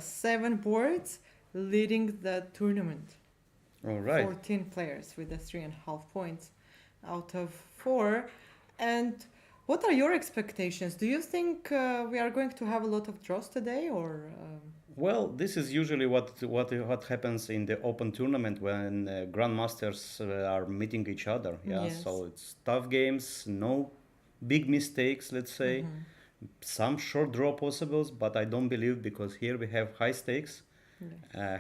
7 boards leading the tournament. All right. 14 players with the 3.5 points out of 4. And what are your expectations? Do you think we are going to have a lot of draws today, or? Well, this is usually what happens in the open tournament when grandmasters are meeting each other. Yeah, Yes. so it's tough games, no big mistakes, let's say. Some short draw possibles, but I don't believe because here we have high stakes,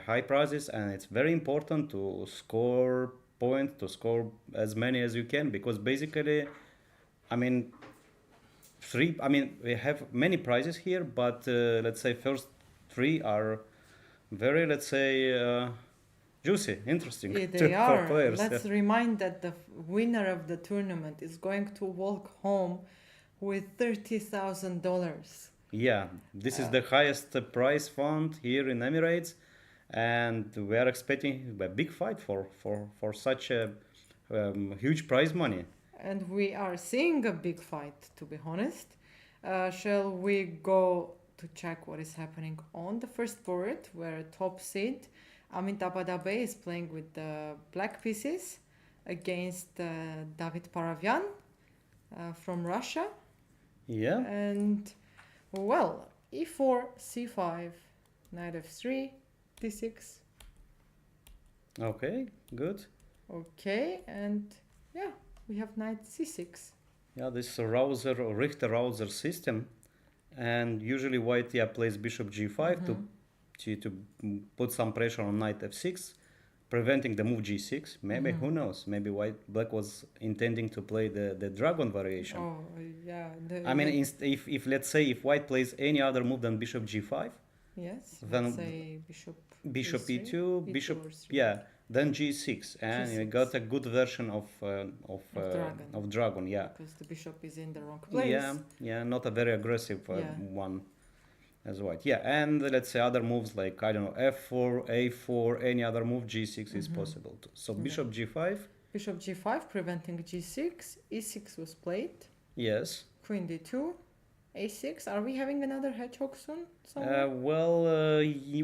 high prizes, and it's very important to score points, to score as many as you can because basically, I mean, we have many prizes here, but let's say first three are very, let's say, juicy, interesting Yeah, they for are. players. Let's remind that the winner of the tournament is going to walk home with $30,000. Yeah, this is the highest prize fund here in Emirates, and we are expecting a big fight for such a huge prize money. And we are seeing a big fight, to be honest. Shall we go to check what is happening on the first board, where top seed Amitabh Dhabi is playing with the black pieces against David Paravian from Russia. Yeah. And, well, e4, c5, knight f3, d6. Okay, good. Okay, and yeah, we have knight c6. Yeah, this Rouser or Richter Rouser system, and usually white plays bishop g5 to put some pressure on knight f6, preventing the move g6. Maybe who knows? Maybe black was intending to play the dragon variation. Oh, yeah. I mean, if let's say if white plays any other move than bishop g5, yes, then let's say bishop e2, e3, bishop e2 or 3. yeah, then g6, and you G6. got a good version of dragon. of dragon. Yeah, Because the bishop is in the wrong place. yeah, not a very aggressive one as white. Yeah, and let's say other moves like I don't know f4, a4, any other move, g6 is possible too. So bishop g5. Bishop g5 preventing g6. e6 was played. Yes. Queen d2. a6. Are we having another hedgehog soon?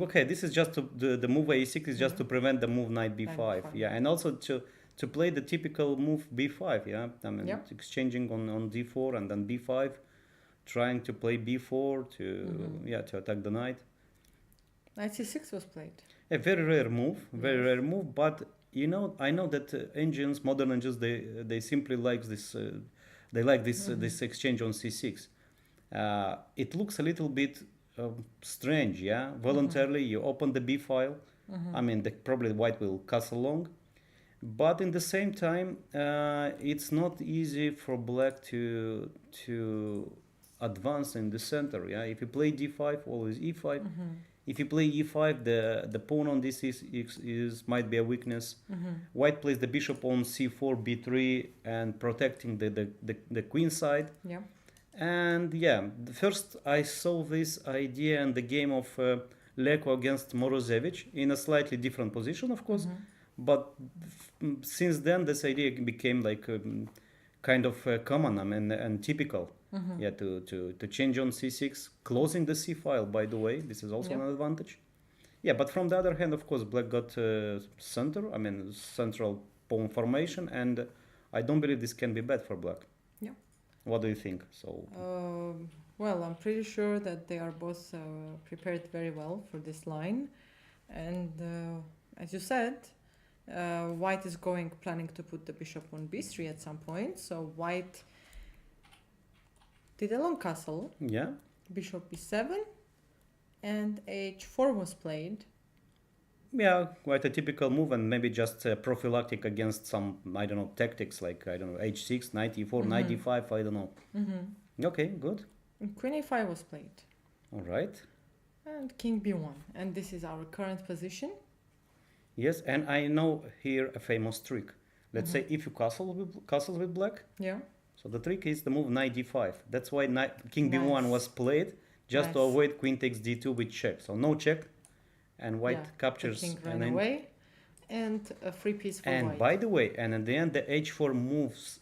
Okay, this is just the move a6 is just to prevent the move knight b5. b5. Yeah, and also to play the typical move b5. Yeah, I mean exchanging on d4 and then b5, trying to play b4 to attack the knight. Knight c6 was played. A very rare move, rare move. But I know that modern engines, they simply like this. They like this exchange on c6. It looks a little bit strange, yeah. Voluntarily, you open the b file. I mean, probably white will castle long, but in the same time, it's not easy for black to advance in the center. Yeah, if you play d5, always e5. If you play e5, the pawn on this is might be a weakness. White plays the bishop on c4, b3, and protecting the queen side. Yeah. And yeah, first I saw this idea in the game of Leko against Morozevich in a slightly different position, of course. But since then, this idea became like kind of common and typical. Yeah, to change on c6, closing the c file. By the way, this is also an advantage. Yeah, but from the other hand, of course, black got central pawn formation, and I don't believe this can be bad for black. Yeah. What do you think? Well, I'm pretty sure that they are both prepared very well for this line, and as you said, white is planning to put the bishop on b3 at some point. So white did a long castle. Yeah. Bishop b7, and h4 was played. Yeah, quite a typical move, and maybe just prophylactic against some, I don't know, tactics like, I don't know, h6, knight e4, knight e5, I don't know. Okay, good. And queen a5 was played. All right. And king b1. And this is our current position. Yes, and I know here a famous trick. Let's say if you castle with black. Yeah. So the trick is the move knight d5. That's why king b1 was played, just to avoid queen takes d2 with check. So no check, and white captures. The king ran away, and a free piece for white. And by the way, and at the end, the h4 moves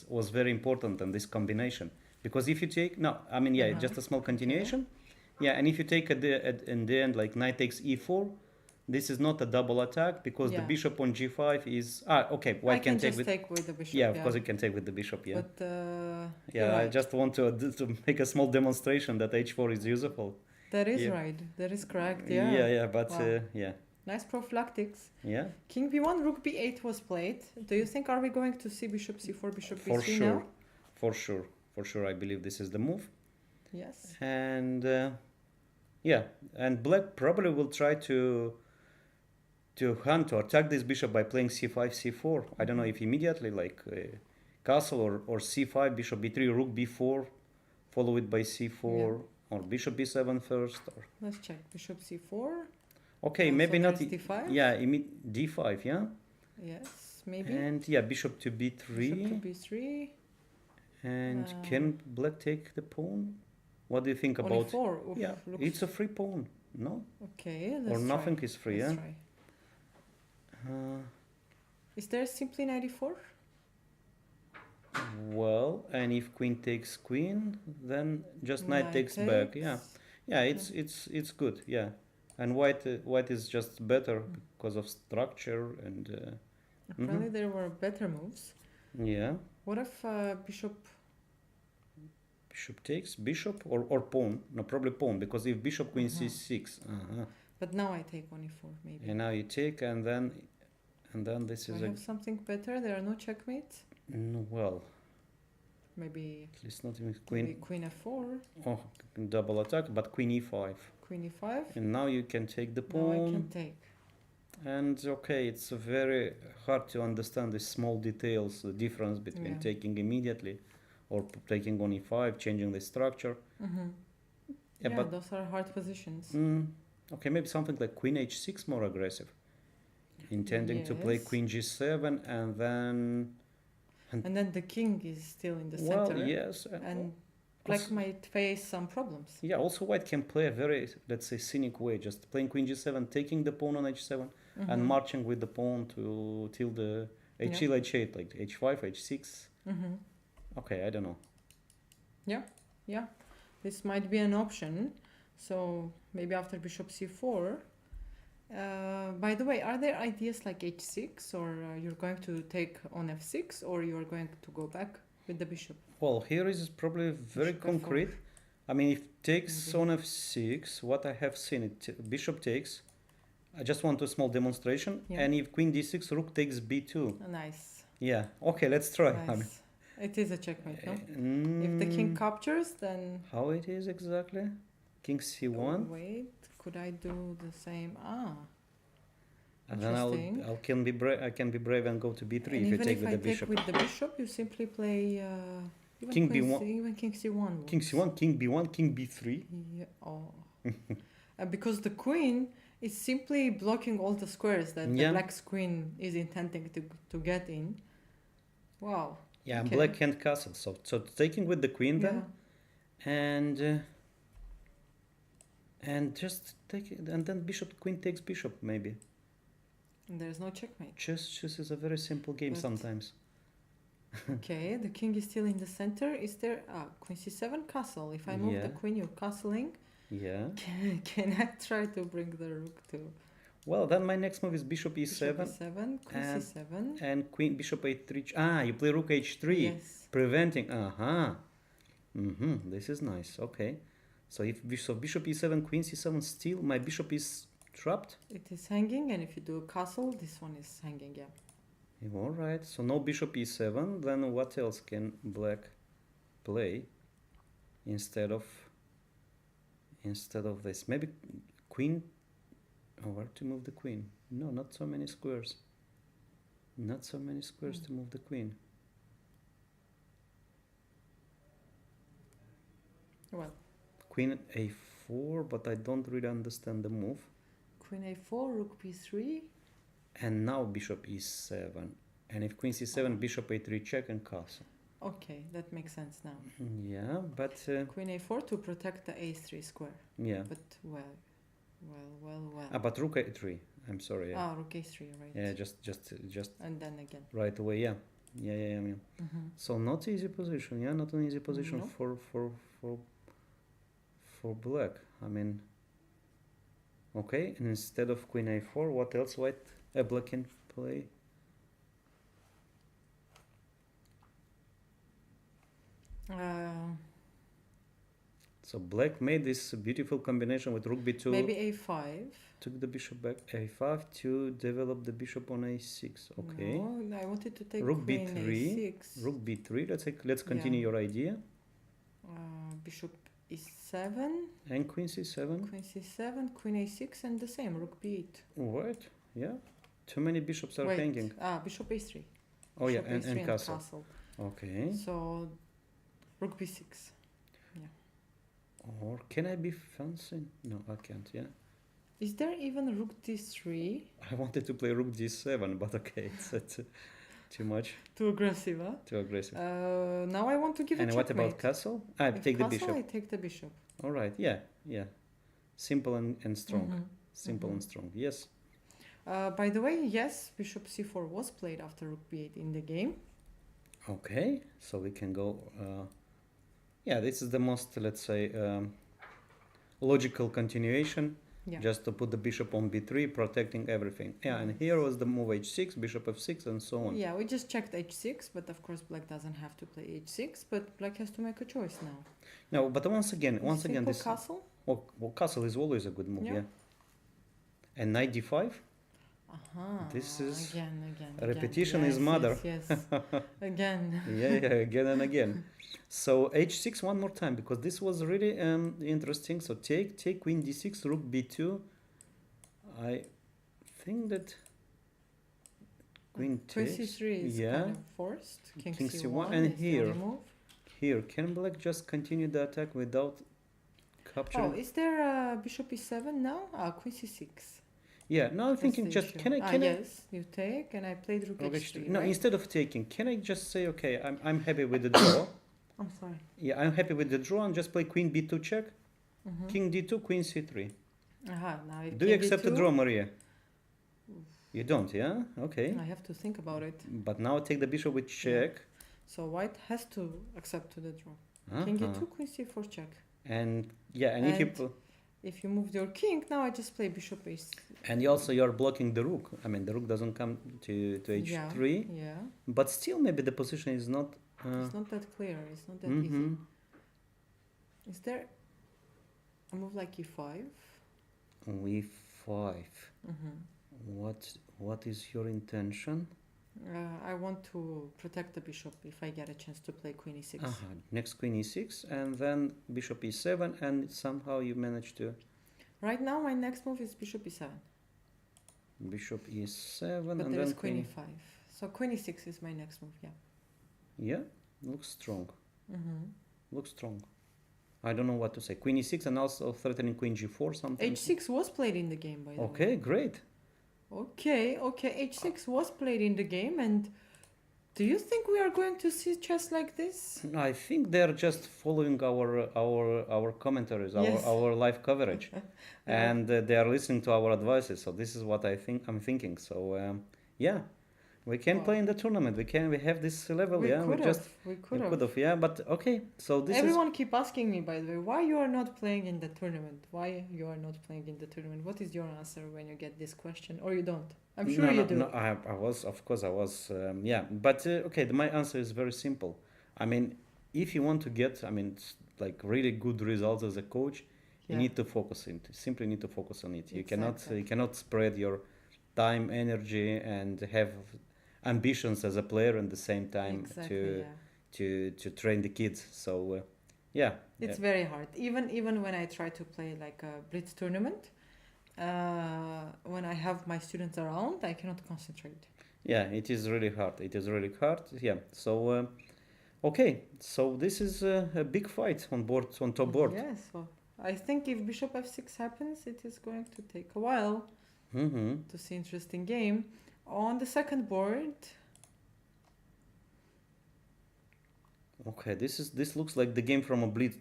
was very important in this combination. Because if you take, just a small continuation. Yeah, and if you take in the end like knight takes e4, this is not a double attack because the Yeah. bishop on g5 is okay. I White can take just with take with the bishop. yeah, of course you can take with the bishop. Yeah, But you're yeah. I right. just want to make a small demonstration that h4 is useful. That is Yeah. right. That is correct. Yeah, Yeah. yeah, but Wow. yeah, Nice prophylactics. yeah, King b1, rook b8 was played. Do you think are we going to see bishop c4, bishop for b3 sure, now? for sure, for sure. I believe this is the move, Yes. and yeah, and black probably will try to hunt or attack this bishop by playing c5, c4. I don't know if immediately like castle or c5, bishop b3, rook b4, follow it by c4 or bishop b7 first. Or Let's check. Bishop c4. okay, Also maybe not. there's d5. Yeah, d5. Yeah, Yes, maybe. and yeah, bishop to b3. Bishop to b3. And can black take the pawn? What do you think Only about? 4. Oof, Yeah, looks... it's a free pawn. No, Okay, let's or nothing try. is free. Let's Yeah. try. Is there simply 94? Well, and if queen takes queen, then just knight takes back. Yeah, yeah, it's good. Yeah, and white is just better because of structure and. Apparently there were better moves. Yeah. What if bishop? Bishop takes bishop or pawn? No, probably pawn because if bishop queen c6. But now I take on e4 maybe. And now you take and then this Do is I have something better? There are no checkmates. Well. Maybe. At least not even Maybe queen. queen f4. Oh, double attack, but queen e5. Queen e5. And now you can take the Now pawn. I can take. And okay, it's very hard to understand the small details, the difference between taking immediately or taking on e5, changing the structure. Yeah, but those are hard positions. Okay, maybe something like queen h6 more aggressive. Intending to play queen g7 and then... And then the king is still in the well, center. yes. And black might face some problems. Yeah, also white can play a very, let's say, cynic way, just playing queen g7, taking the pawn on h7, and marching with the pawn to till the h8, like h5, h6. Okay, I don't know. Yeah. This might be an option. So maybe after bishop c4. By the way, are there ideas like h6 or you're going to take on f6 or you're going to go back with the bishop? Well, here is probably very Bishop concrete. f4. I mean, if takes on f6, what I have seen, bishop takes. I just want a small demonstration. And if queen d6, rook takes b2. Nice. Yeah. Okay, let's try. Nice. I mean, it is a checkmate, no? If the king captures, then... How it is exactly? King c1? Wait, could I do the same? And then I can be brave and go to b3 and if you even take if with I the bishop. take with the bishop, you simply play King b1. Even king c1. King c1, king b1, king b3. Yeah, because the queen is simply blocking all the squares that the black's queen is intending to get in. Wow. Yeah, and black can't castle. So taking with the queen then, and just take it, and then bishop queen takes bishop maybe. And there's no checkmate. Chess is a very simple game sometimes. Okay, the king is still in the center. Is there queen c7 castle? If I move the queen, you're castling. Yeah. Can I try to bring the rook to? Well, then my next move is bishop e7. Bishop e7, queen c7. And queen bishop a3. You play rook h3. Yes. Preventing. This is nice. Okay. So if bishop e7, queen c7 still, my bishop is trapped. It is hanging, and if you do a castle, this one is hanging. Yeah. All right. So no bishop e7. Then what else can black play instead of this? Maybe queen. Oh, where to move the queen? No, not so many squares. Not so many squares to move the queen. Well. Queen a4, but I don't really understand the move. Queen a4, rook b3. And now bishop e7. And if queen c7, bishop a3 check and castle. Okay, that makes sense now. Yeah, but... Queen a4 to protect the a3 square. Yeah. But well. But rook a3. I'm sorry. Yeah. Rook a3, right. Yeah, just... And then again. Right away, yeah. Yeah. So not easy position, yeah? Not an easy position for black. I mean, okay. And instead of queen a4, what else black can play? Uh, So black made this beautiful combination with rook b2. maybe a5. Took the bishop back a5 to develop the bishop on a6. Okay. No, I wanted to take Rook queen b3. a6. Rook b3. Let's continue Yeah. your idea. Bishop e7. And queen c7. Queen c7, queen a6, and the same, rook b8. What? Yeah. Too many bishops are Wait, hanging. bishop a3. Oh yeah, Bishop and a3 castle. Okay. So, rook b6. Or can I be fancy? No, I can't. Yeah. Is there even rook d3? I wanted to play rook d7, but okay, it's too much, Too aggressive, huh? too aggressive. Now I want to give And a what checkmate. about castle? I If take the castle, bishop. I take the bishop. All right. Yeah. Yeah. Simple and strong. Mhm, Simple and strong. Yes. By the way, yes, bishop c4 was played after rook b8 in the game. Okay. So we can go. Yeah, this is the most, let's say, logical continuation. Yeah. Just to put the bishop on b3, protecting everything. Yeah, and here was the move h6, bishop f6, and so on. Yeah, we just checked h6, but of course black doesn't have to play h6, but black has to make a choice now. No, but once again, Simple this castle. well, castle is always a good move. Yeah. Yeah. And knight d5. This is again. repetition Yes, is mother. Yes. Again. Yeah, again and again. So h6 one more time, because this was really interesting. So take queen d6, rook b2. I think that queen Queen takes. c3 is Yeah. kind of forced. King King c1, c1, and is the here. only move. Here, can black just continue the attack without capturing? Oh, is there bishop e7 now? Queen c6. Yeah, now I'm That's thinking the just issue. can I Yes, you take, and I played rook rook h3. h3? No, right? instead of taking, can I just say okay, I'm happy with the draw. I'm sorry. Yeah, I'm happy with the draw and just play queen b2 check, Mhm. king d2, queen c3. Now if Do you king accept the d2, draw, Maria? You don't, yeah? Okay. I have to think about it. But now take the bishop with check. So white has to accept to the draw. King Uh-huh. e2, queen c4 check. And yeah, and if you And if you move your king, now I just play bishop a6. and you're blocking the rook. I mean, the rook doesn't come to h3, Yeah. but still maybe the position is not. It's not that clear. It's not that easy. Mhm. Is there a move like e5? e5. Mm-hmm. What is your intention? I want to protect the bishop if I get a chance to play queen e6. Next queen e6 and then bishop e7, and somehow you manage to Right now, my next move is bishop e7, bishop e7 but and there is then queen e5. So queen e6 is my next move. Yeah. Yeah, looks strong. Mm-hmm. Looks strong. I don't know what to say. Queen e6 and also threatening queen g4 something. h6 was played in the game, by the way. Okay, great. Okay. H6 was played in the game, and do you think we are going to see chess like this? I think they're just following our commentaries, Yes. our live coverage, and they are listening to our advices. So this is what I'm thinking. So yeah, we can Wow. play in the tournament. We have this level. We Yeah, could have. We we could could have. have. Yeah, but okay. So this Everyone keep asking me, by the way, why you are not playing in the tournament? Why you are not playing in the tournament? What is your answer when you get this question, or you don't? I'm sure you do. No, I was, of course, I was, yeah. But okay, my answer is very simple. I mean, if you want to get, like really good results as a coach, you Yeah. need to focus on it. Simply need to focus on it. Exactly. You cannot spread your time, energy, and have ambitions as a player at the same time Exactly. Yeah. to train the kids. So yeah, It's very hard. Even when I try to play like a blitz tournament, when I have my students around, I cannot concentrate. yeah, it is really hard. It is really hard. Yeah. So okay, so this is a big fight on top board. Yes. Well, I think if bishop f6 happens, it is going to take a while Mm-hmm. to see interesting game. On the second board, Okay, this looks like the game from a blitz,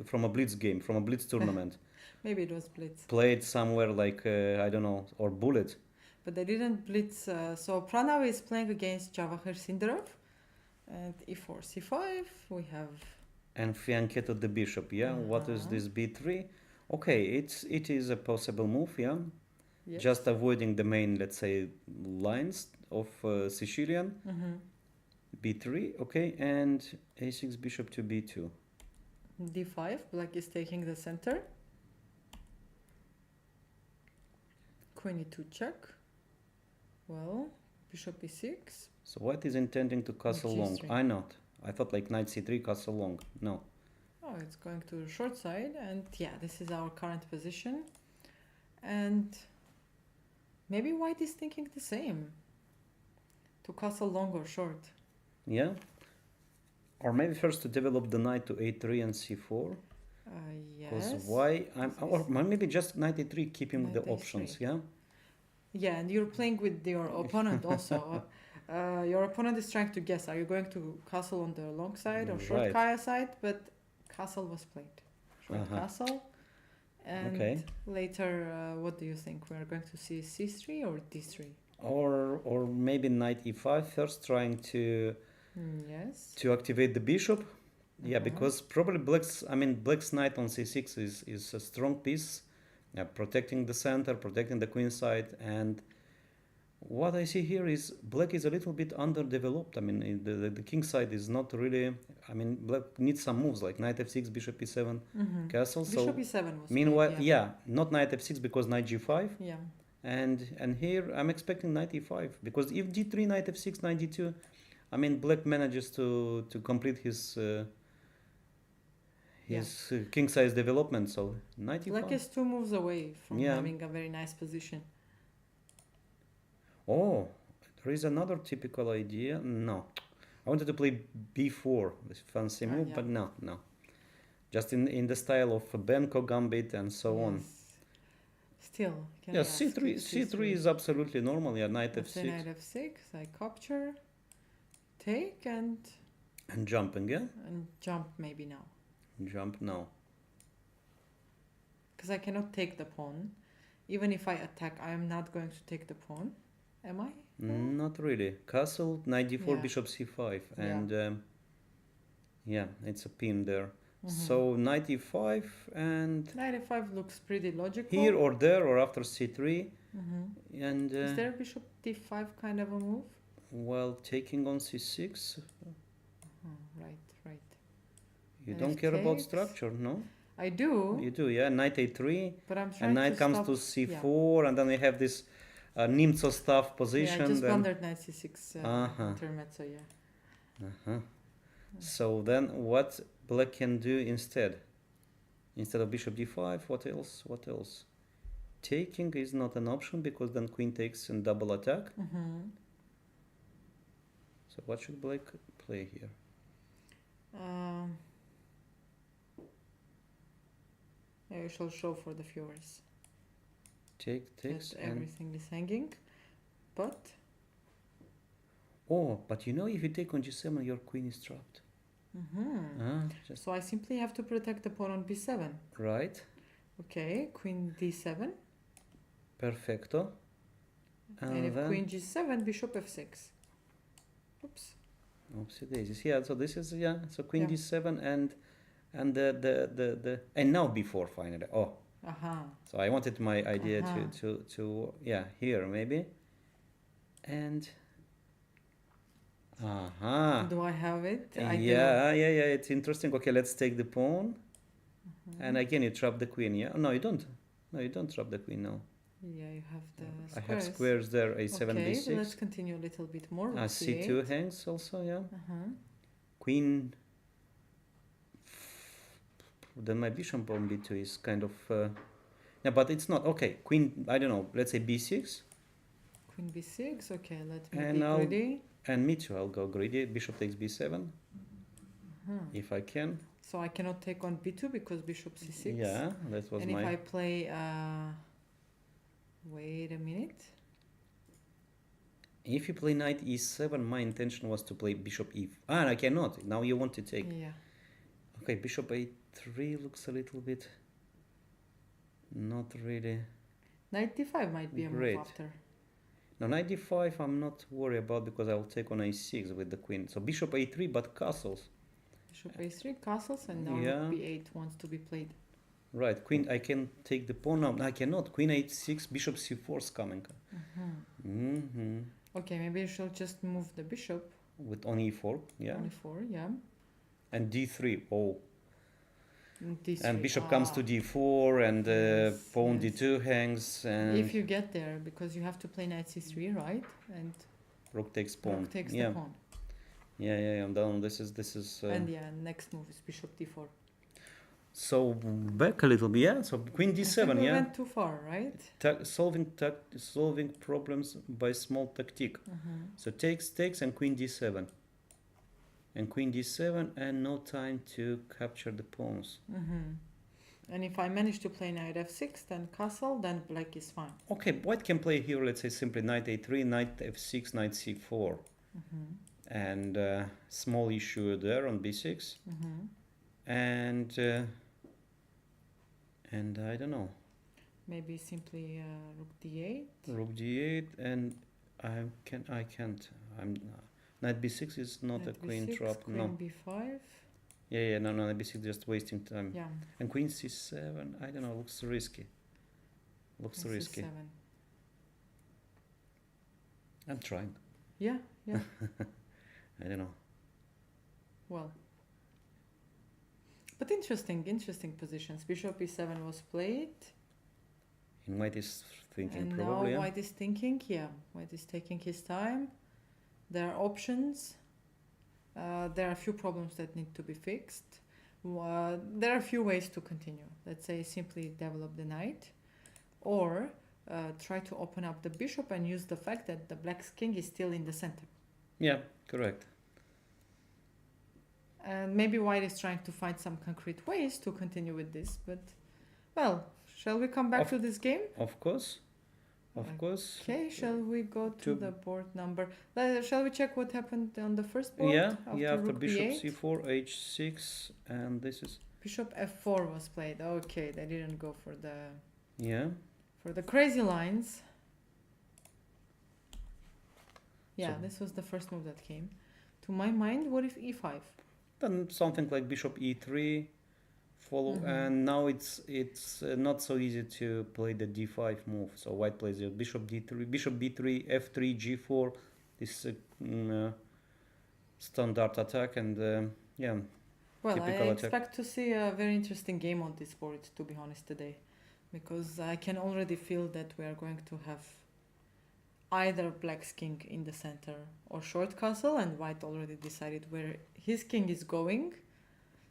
from a blitz game, from a blitz tournament, maybe it was blitz, played somewhere like I don't know, or bullet. but they didn't blitz. So Pranav is playing against Jawahir Sindarov, and e4, c5. We have And fianchetto the bishop. Yeah, what is Uh-huh. this b3? Okay, it is a possible move, yeah. Yes. Just avoiding the main, let's say, lines of Sicilian. Mm-hmm. B3, okay, and A6 bishop to B2. D5, black is taking the center. Queen E2 check. Well, bishop E6. So white is intending to castle long. G3. I not. I thought like knight C3, castle long. No. Oh, it's going to the short side, and yeah, this is our current position. And maybe white is thinking the same. To castle long or short. Yeah. Or maybe first to develop the knight to A3 and C4. Because Yes. why? This Or is maybe just knight A3, keeping knight the A3. options. Yeah. Yeah, and you're playing with your opponent also. Your opponent is trying to guess, are you going to castle on the long side or short Right. Kaya side? But castle was played. Short Uh-huh. castle. And Okay. later, what do you think? We're going to see C3 or D3? Or maybe knight E5 first, trying to Yes. activate the bishop. Yeah, Uh-huh. because probably black's knight on c6 is a strong piece, protecting the center, protecting the queen side. And what I see here is black is a little bit underdeveloped. I mean, the king side is not really. I mean, black needs some moves like knight f6, bishop e7, Mm-hmm. castle. Bishop So E7 was meanwhile, played, yeah, not knight f6 because knight g5. Yeah. And here I'm expecting knight e5 because if d3, knight f6, knight d2, I mean, black manages to complete his king size development. So knight e5. Black is 2 moves away from Yeah. having a very nice position. Oh, there is another typical idea. No, I wanted to play b4, this fancy move, yeah. but no. Just in the style of Benko gambit and so on. Yes. Still, can I Yeah, ask c3 you c3 is absolutely normal. Yeah, knight Let's say f6 knight f6, I capture, take, and jumping. Yeah, jump maybe now. jump now. Because I cannot take the pawn. Even if I attack, I am not going to take the pawn. Am I? Not really. Castle, knight d4, Yeah. bishop c5, Yeah. and yeah, it's a pin there. Mhm. So knight e5 and Knight f5 looks pretty logical. here or there or after c3, Mhm. and Is there bishop d5 kind of a move? while taking on c6. Right. You And don't it care about takes. structure, no? I do, You do, yeah. Knight a3, but I'm trying and knight to comes stop. to c4, and then we have this Nimzo staff Yeah, position. I just then, blundered knight c6 Uh-huh. intermezzo, yeah. uh-huh. So then, what black can do instead? Instead of bishop d5, what else? What else? Taking is not an option because then queen takes and double attack. Mm-hmm. So what should black play here? I shall show for the viewers Takes that and everything is hanging, but but you know if you take on g7 your queen is trapped. Just so I simply have to protect the pawn on b7. right. Okay, queen d7, Perfecto. and if then queen g7, bishop f6. Oops. oopsie daisies. Yeah, so this is so queen Yeah. d7 and the and now b4 finally. Oh, Aha. so I wanted my idea Uh-huh. to here maybe. And Do I have it? I yeah, it's interesting. Okay, let's take the pawn. And again you trap the queen, yeah? No, you don't. No, you don't trap the queen now. Yeah, you have the I squares. have squares there, a7, Okay, b6. let's continue a little bit more. C2 hangs also, yeah. Uh-huh. Queen. Then my bishop on b2 is kind of yeah, but it's not okay. Queen, I don't know. Let's say b6, Queen b6. Okay, let me And be now- greedy. and me too. I'll go greedy. Bishop takes b7 if I can. So I cannot take on b2 because bishop c6. Yeah, that was And my. if I play, wait a minute. If you play knight e7, my intention was to play bishop e. I cannot. Now you want to take. Yeah. Okay, bishop a3 looks a little bit. Not really. Knight d5 might be a Great. move after. Now knight d5 I'm not worried about because I will take on a6 with the queen. So bishop a3 but castles. Bishop a3, castles, and now Yeah. rook b8 wants to be played. Right, queen. I can take the pawn now. I cannot. Queen h6, bishop c4 is coming. Mm-hmm. Okay, maybe you should just move the bishop. With on e4, yeah. On e4, yeah. And d3. Oh. D3. And bishop comes to d4, and Yes, pawn yes. d2 hangs, and If you get there, because you have to play knight c3, right? And rook takes pawn. rook takes Yeah, the pawn. yeah. I'm down. This is. And yeah, next move is bishop d4. So back a little bit, yeah. So queen I think d7, we yeah. went too far, right? Solving problems by small tactic. So takes, and queen d7. And queen d7, and no time to capture the pawns. And if I manage to play knight f6, then castle, then black is fine. Okay, white can play here, let's say simply knight a3, knight f6, knight c4. And small issue there on b6. And I don't know. Maybe simply rook d8. Rook d8, and I can't. Knight b6 is not Knight a queen b6, trap. queen No. b5. Yeah. No. Knight b6 just wasting time. Yeah. And queen c7. I don't know. Looks risky. Looks Queen risky. c7. I'm trying. Yeah. I don't know. Well. But interesting positions. Bishop e7 was played. And white is thinking And probably. now Yeah? white is thinking, white is taking his time. There are options. There are a few problems that need to be fixed. There are a few ways to continue. Let's say simply develop the knight, or try to open up the bishop and use the fact that the black's king is still in the center. Yeah, correct. And maybe white is trying to find some concrete ways to continue with this, but well, shall we come back to this game? Of course. Of course. Okay, shall we go to To- the board number? Shall we check what happened on the first board? Yeah, after rook bishop b8? c4, h6, and this is Bishop f4 was played. Okay, they didn't go for the crazy lines. Yeah, So- this was the first move that came to my mind. What if e5? then something like bishop e3 follow, and now it's not so easy to play the d5 move. So white plays the bishop d3, bishop b3, f3, g4. This standard attack, and yeah. Well, I Typical attack. expect to see a very interesting game on this board, to be honest, today, because I can already feel that we are going to have either black's king in the center or short castle, and white already decided where his king is going.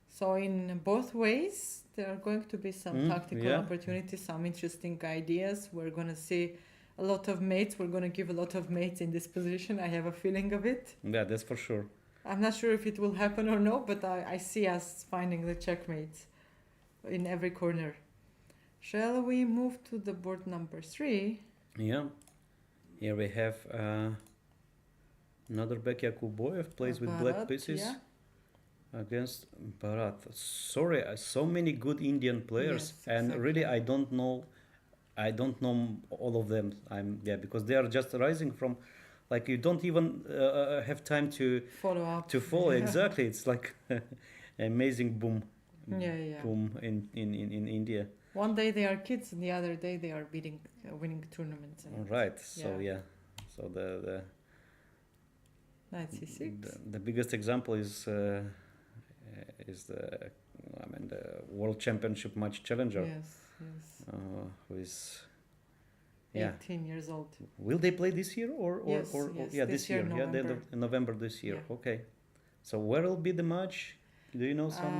So in both ways, there are going to be some tactical yeah. opportunities, some interesting ideas. We're going to see a lot of mates. We're going to give a lot of mates in this position. I have a feeling of it. Yeah, that's for sure. I'm not sure if it will happen or no, but I see us finding the checkmates in every corner. Shall we move to the board number 3? Yeah. Here we have another Yakuboyev plays with black Bharat, pieces yeah. against Bharat. Sorry, so many good Indian players, Yes, and exactly. really I don't know all of them. Because they are just rising from, like, you don't even have time to Follow up. follow. Exactly, it's like amazing boom Yeah. boom in India. One day they are kids, and the other day they are winning tournaments. And Right. So Yeah. so the knight c6. the biggest example is the world championship match challenger, Yes. who is 18 years old. will they play this year or Yes, yeah, this this year, year, yeah, the end November. of November this year. Yeah. Okay, so where will be the match? Do you know some?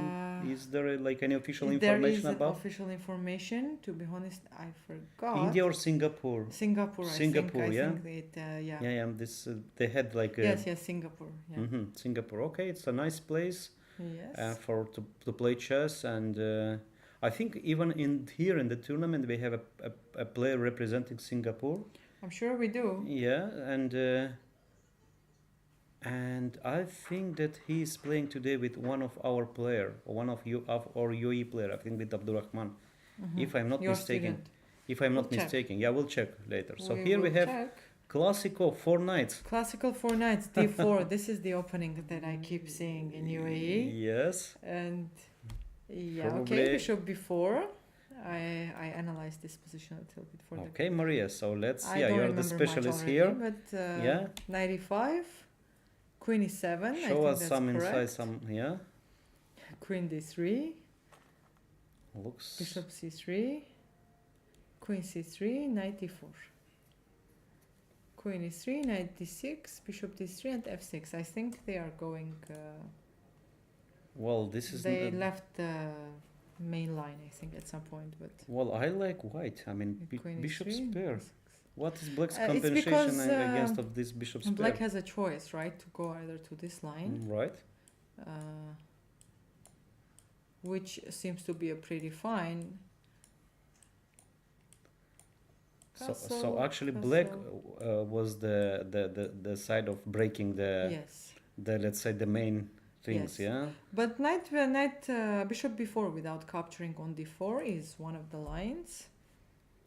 Is there like any official There information is an about official information. To be honest, I forgot. India or Singapore? Singapore. Singapore, I yeah? think it, yeah. Yeah. This they had like Yes, Singapore. Yeah. Singapore. Okay, it's a nice place. Yes. To play chess, and I think even here in the tournament we have a player representing Singapore. I'm sure we do. Yeah, and I think that he is playing today with one of our player, or one of our UAE player. I think with Abdurrahman, if I'm not Your mistaken. student. If I'm not We'll check. mistaken, yeah, we'll check later. So We here we will have check. Classico 4 knights. Classical 4 knights, d4. This is the opening that I keep seeing in UAE. Yes. And yeah, Probably- okay, bishop b4. I analyzed this position a little bit for Okay, Maria. So let's. I Yeah, don't you're the remember much specialist already, here. but Yeah. 95, Queen E7. I Show think us that's some correct. insight. Some. Yeah. Queen D3, Looks. Bishop C3, Queen C3, Knight E4. Queen E3, Knight D6, Bishop D3, and F6. I think they are going. Well, this is. They left the main line, I think, at some point, but. Well, I like white. I mean, Queen bishop's E3, pair. What is black's it's compensation because, against of this bishop's pair? Black has a choice, right, to go either to this line, Right. which seems to be a pretty fine. So actually, castle. black was the side of breaking Yes. the let's say the main things. Yes. Yeah. But bishop b4 without capturing on d4 is one of the lines.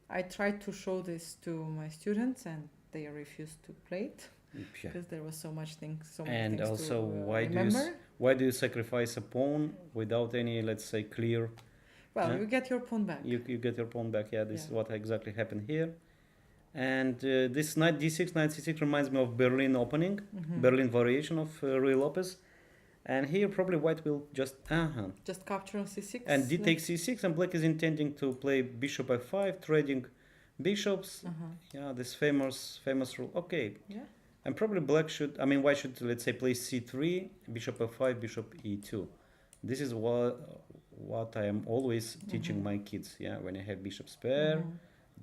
I tried to show this to my students and they refused to play it Yeah. because there was so many things And also, to why remember. why do you sacrifice a pawn without any, let's say, clear? Well, Yeah. you get your pawn back. You get your pawn back. Yeah, this is Yeah. what exactly happened here. And this knight d6, knight c6 reminds me of Berlin opening, Mhm. Berlin variation of Rui Lopez. And here probably white will just Just capture on c6. and d takes c6, and black is intending to play bishop f5, trading bishops. Yeah, this famous rule. Okay, Yeah. and probably black should, I mean, white should, let's say, play c3, bishop f5, bishop e2. This is what I am always teaching my kids. Yeah, when you have bishop's pair,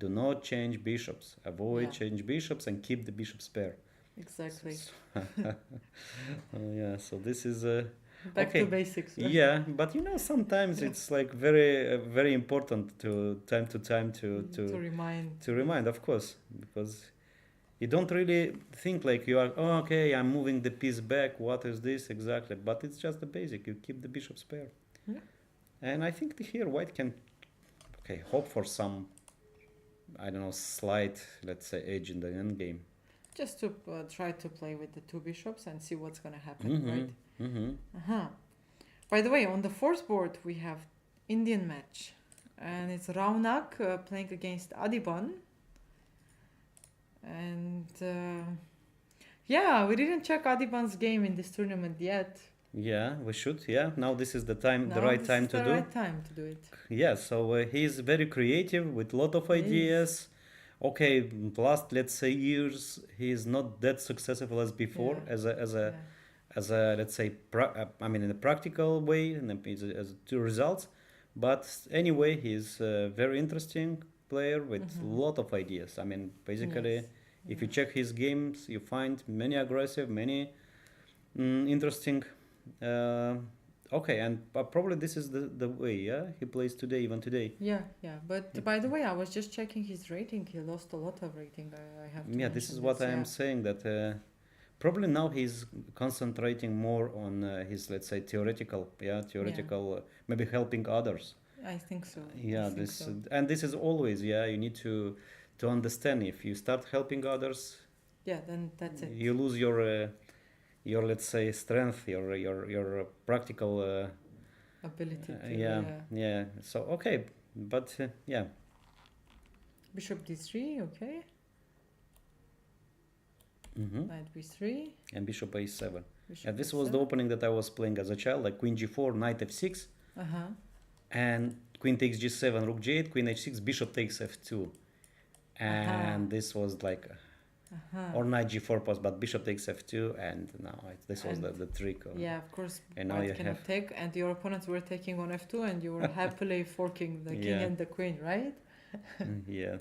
do not change bishops. Avoid Yeah. change bishops and keep the bishop's pair. Exactly. Yeah, so this is Back okay. to basics. Right? Yeah, but sometimes Yeah. it's like very important to time to To remind. to remind, of course, because you don't really think like you are, oh, okay, I'm moving the piece back, what is this exactly, but it's just the basic, you keep the bishop's pair. Yeah. And I think here white can hope for some, I don't know, slight, let's say, edge in the end game. Just to try to play with the two bishops and see what's going to happen, right? By the way, on the fourth board we have Indian match, and it's Raunak playing against Adiban. And yeah, we didn't check Adiban's game in this tournament yet. Yeah, we should. Yeah, now this is the time, the Now right this time is to the do. right time to do it. Yeah, so he's very creative with a lot of He is. ideas. Okay, last, let's say, years he is not that successful as before, Yeah. as a let's say I mean in a practical way and as two results. But anyway, he's a very interesting player with a lot of ideas. I mean, basically, Yes. if you check his games, you find many aggressive, many interesting. Okay, and probably this is the way, yeah, he plays today, even today. Yeah. But by the way, I was just checking his rating. He lost a lot of rating. I have to Yeah, this mention is what I am yeah. saying, that probably now he's concentrating more on his, let's say, theoretical, maybe helping others. I think so. Yeah, I think this so. and this is always, yeah, you need to understand, if you start helping others, Yeah, then that's it. you lose your let's say strength, your practical Ability to yeah. So okay, but yeah. Bishop d3, okay. Knight b3. And bishop a7. Bishop And this was the b7. opening that I was playing as a child, like queen g4, knight f6, and queen takes g7, rook g8, queen h6, bishop takes f2, and this was like. Or knight g4 post, but bishop takes f2, and now this was the trick. Yeah, of course. And now white you cannot have take, and your opponents were taking on f2, and you were happily forking the king Yeah. and the queen, right? Yeah.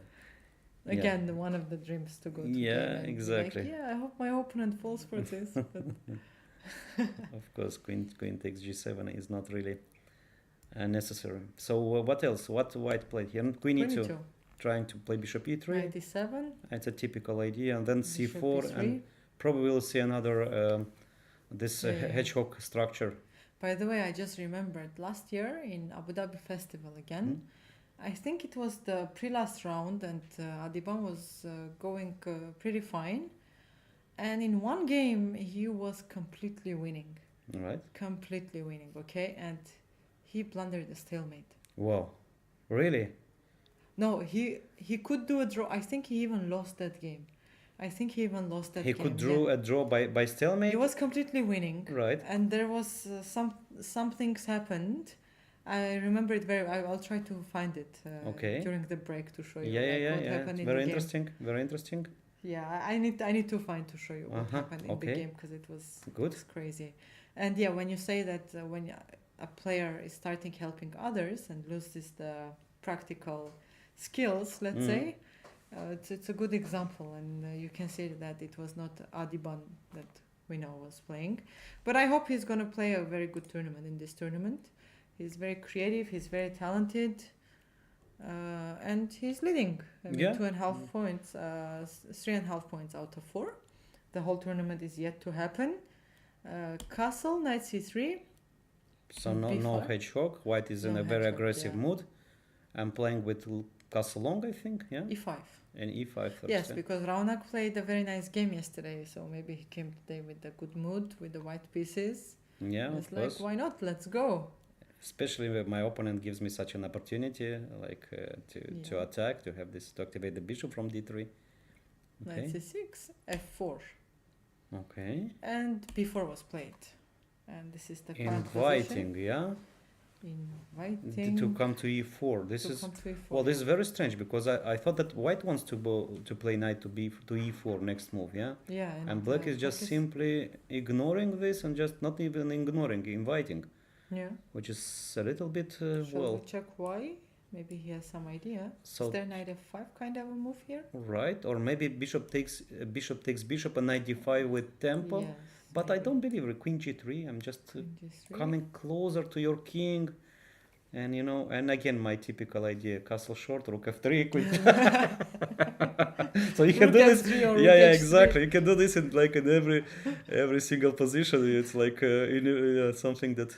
Again, one of the dreams to go to Yeah, game and be exactly. Like, yeah, I hope my opponent falls for this. But Of course, queen takes g7 is not really necessary. So what else? What white played here? Queen e2, trying to play bishop e3. Knight e7. It's a typical idea, and then Bishop c4, e3. and probably we'll see another this Yeah. hedgehog structure. By the way, I just remembered last year in Abu Dhabi Festival again. I think it was the pre-last round, and Adiban was going pretty fine. And in one game, he was completely winning. Right. Completely winning, okay? And he blundered a stalemate. Wow. Really? No, he could do a draw. I think he even lost that game. I think he even lost that He game. could Yeah. draw a draw by He stalemate? was completely winning, Right. and there was some things happened. I remember it very. I'll try to find it Okay. during the break to show you Yeah, yeah, like yeah, what yeah. happened It's in very the game. interesting. Very interesting. Yeah, I need to find to show you what Uh-huh, happened in the okay. game because it Good. was crazy. And yeah, when you say that when a player is starting helping others and loses the practical skills, let's Mm. say, it's a good example, and you can see that it was not Adiban that we know was playing. But I hope he's gonna play a very good tournament in this tournament. He's very creative. He's very talented. And he's leading. I mean, Yeah. 2.5 points, 3.5 points out of 4. The whole tournament is yet to happen. Castle, knight c3. So no B5. hedgehog. White is in No a very hedgehog, aggressive yeah. mood. I'm playing with castle long, I think. Yeah. e5. And e5 first. Yes, yeah. because Raunak played a very nice game yesterday, so maybe he came today with a good mood with the white pieces. Yeah, It's of like, course. why not? Let's go. Especially when my opponent gives me such an opportunity, like to Yeah. attack, to have this, to activate the bishop from d3. Knight Okay. c6, f4. Okay. And b4 was played. And this is the current Inviting, yeah. position. Inviting To come to e4. This to is come to e4. well. This is very strange because I thought that white wants to play knight to e4 next move, yeah. Yeah, And black is just simply ignoring this and just not even ignoring, inviting, Yeah. which is a little bit Shall well. we check why? Maybe he has some idea. So Is there knight f5 kind of a move here? right, or maybe bishop takes bishop and knight d5 with tempo. Yes. But I maybe. don't believe queen g3. I'm just Queen g3. coming closer to your king, and and again my typical idea: castle short, rook f3, queen. So you can do Rook this. f3 or Yeah, rook yeah, h3. exactly. You can do this in every single position. It's like something that.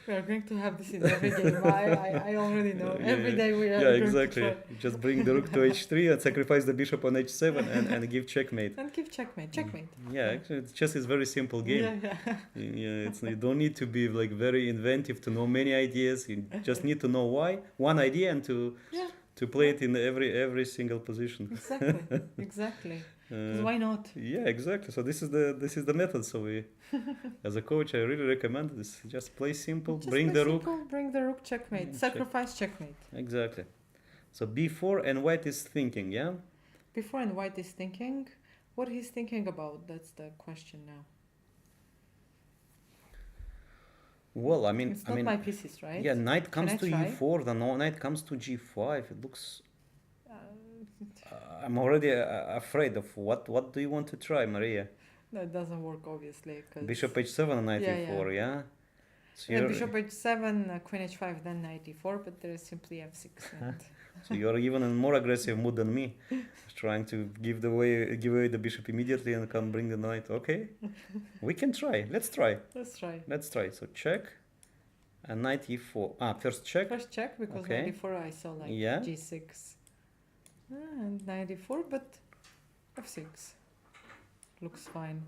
We are going to have this in every game. I already know. Yeah, Every day we are Yeah, going exactly. to try. Just bring the rook to h3 and sacrifice the bishop on h7 and give checkmate. And give checkmate. Checkmate. Yeah, actually, chess is very simple game. Yeah, yeah. Yeah, you don't need to be like very inventive to know many ideas. You just need to know why one idea and Yeah, to play it in every single position. exactly. Exactly. 'Cause why not? Yeah, exactly. So this is the method. So we, as a coach, I really recommend this. Just play simple, Just bring play the rook. simple, bring the rook, checkmate. Check. Sacrifice, checkmate. Exactly. So b4 and white is thinking, yeah. Before and white is thinking. What he's thinking about, that's the question now. Well, I mean, It's not my pieces, right? yeah, knight comes I to try? e4, then knight comes to g5. It looks. Uh, I'm already afraid of what do you want to try, Maria? that doesn't work, obviously. Cause Bishop h7 and knight Yeah, e4, yeah. So yeah, you're, bishop h7, queen h5, then knight e4, but there is simply f6. And so you're even in more aggressive mood than me, trying to give away the bishop immediately and come bring the knight. Okay, we can try. Let's try. let's try. Let's try. So check, and knight e4. First check. First check, because Okay. knight e4 I saw like Yeah. g6. And knight e4, but f6. Looks fine.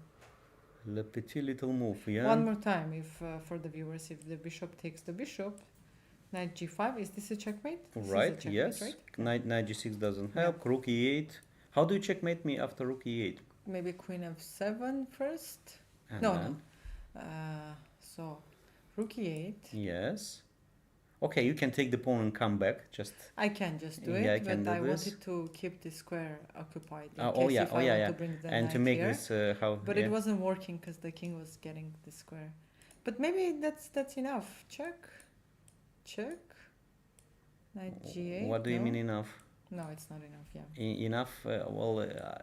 Le petit little move, yeah. One more time, if for the viewers, if the bishop takes the bishop, knight g5, is this a checkmate? This is a Right. checkmate, Yes. right? Knight g6 doesn't Yeah. help. Rook e8. How do you checkmate me after rook e8? Maybe queen f7 first? And No, then- no. So, rook e8. Yes. Okay, you can take the pawn and come back. Just. I can just do Yeah, I it, can but do I this. wanted to keep the square occupied in Oh case yeah. if Oh I yeah. want Yeah. to bring the And to knight make here. this how. But yeah. it wasn't working because the king was getting the square. But maybe that's enough. Check. Check. Knight g8. What do you no? mean enough? No, it's not enough, yeah. Enough? Well.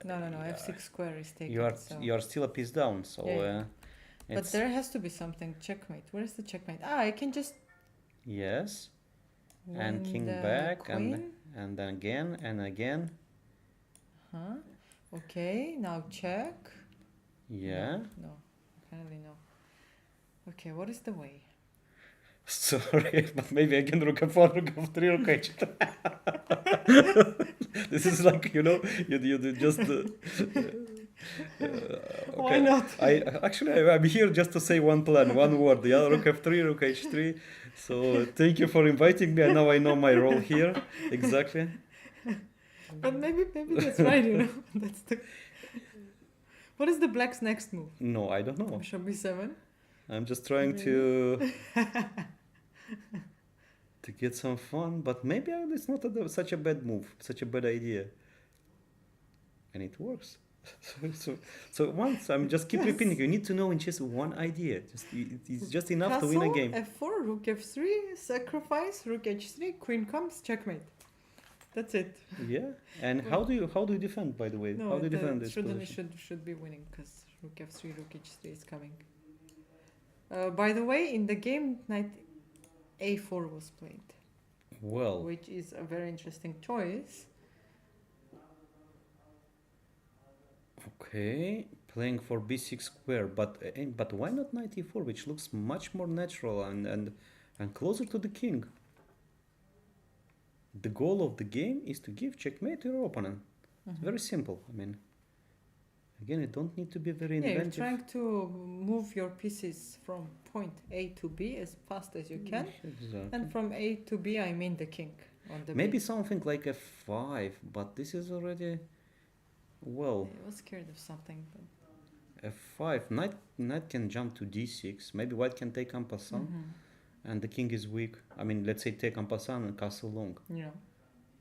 No, f6 square is taken. You are so. you are still a piece down. So. Yeah, yeah. But It's, there has to be something. Checkmate. Where's the checkmate? I can just yes. And win king the back queen. and then again and again. Huh? Okay, now check. Yeah. No, apparently no. Okay, what is the way? Sorry, but maybe again rook f4, rook f3, rook h2. This is like you just Why Okay. not? I'm here just to say one plan, one word. Yeah, rook f3, rook h3. So thank you for inviting me. And now I know my role here exactly. But maybe that's right, you know. That's the. What is the black's next move? No, I don't know. Bishop b7. I'm just trying Really? to get some fun, but maybe it's not such a bad move, such a bad idea, and it works. so, so once I'm just keep repeating. Yes. You need to know in chess one idea. It's just enough to win a Castle game. f4, rook f3, sacrifice, rook h3, queen comes, checkmate. That's it. Yeah. And Well, how do you defend? By the way, no, how do you defend it this shouldn't position? should be winning because rook f3, rook h3 is coming. By the way, in the game, knight a4 was played, Well, which is a very interesting choice. okay, playing for b6 square, but why not knight e4, which looks much more natural and closer to the king. The goal of the game is to give checkmate to your opponent. It's very simple. I mean, again, you don't need to be very Yeah, you're inventive. trying to move your pieces from point A to B as fast as you can. Exactly. And from A to B, I mean the king on the Maybe B. something like f5, but this is already well. I was scared of something. But f5, knight can jump to d6. Maybe white can take en passant, and the king is weak. I mean, let's say take en passant and castle long. Yeah.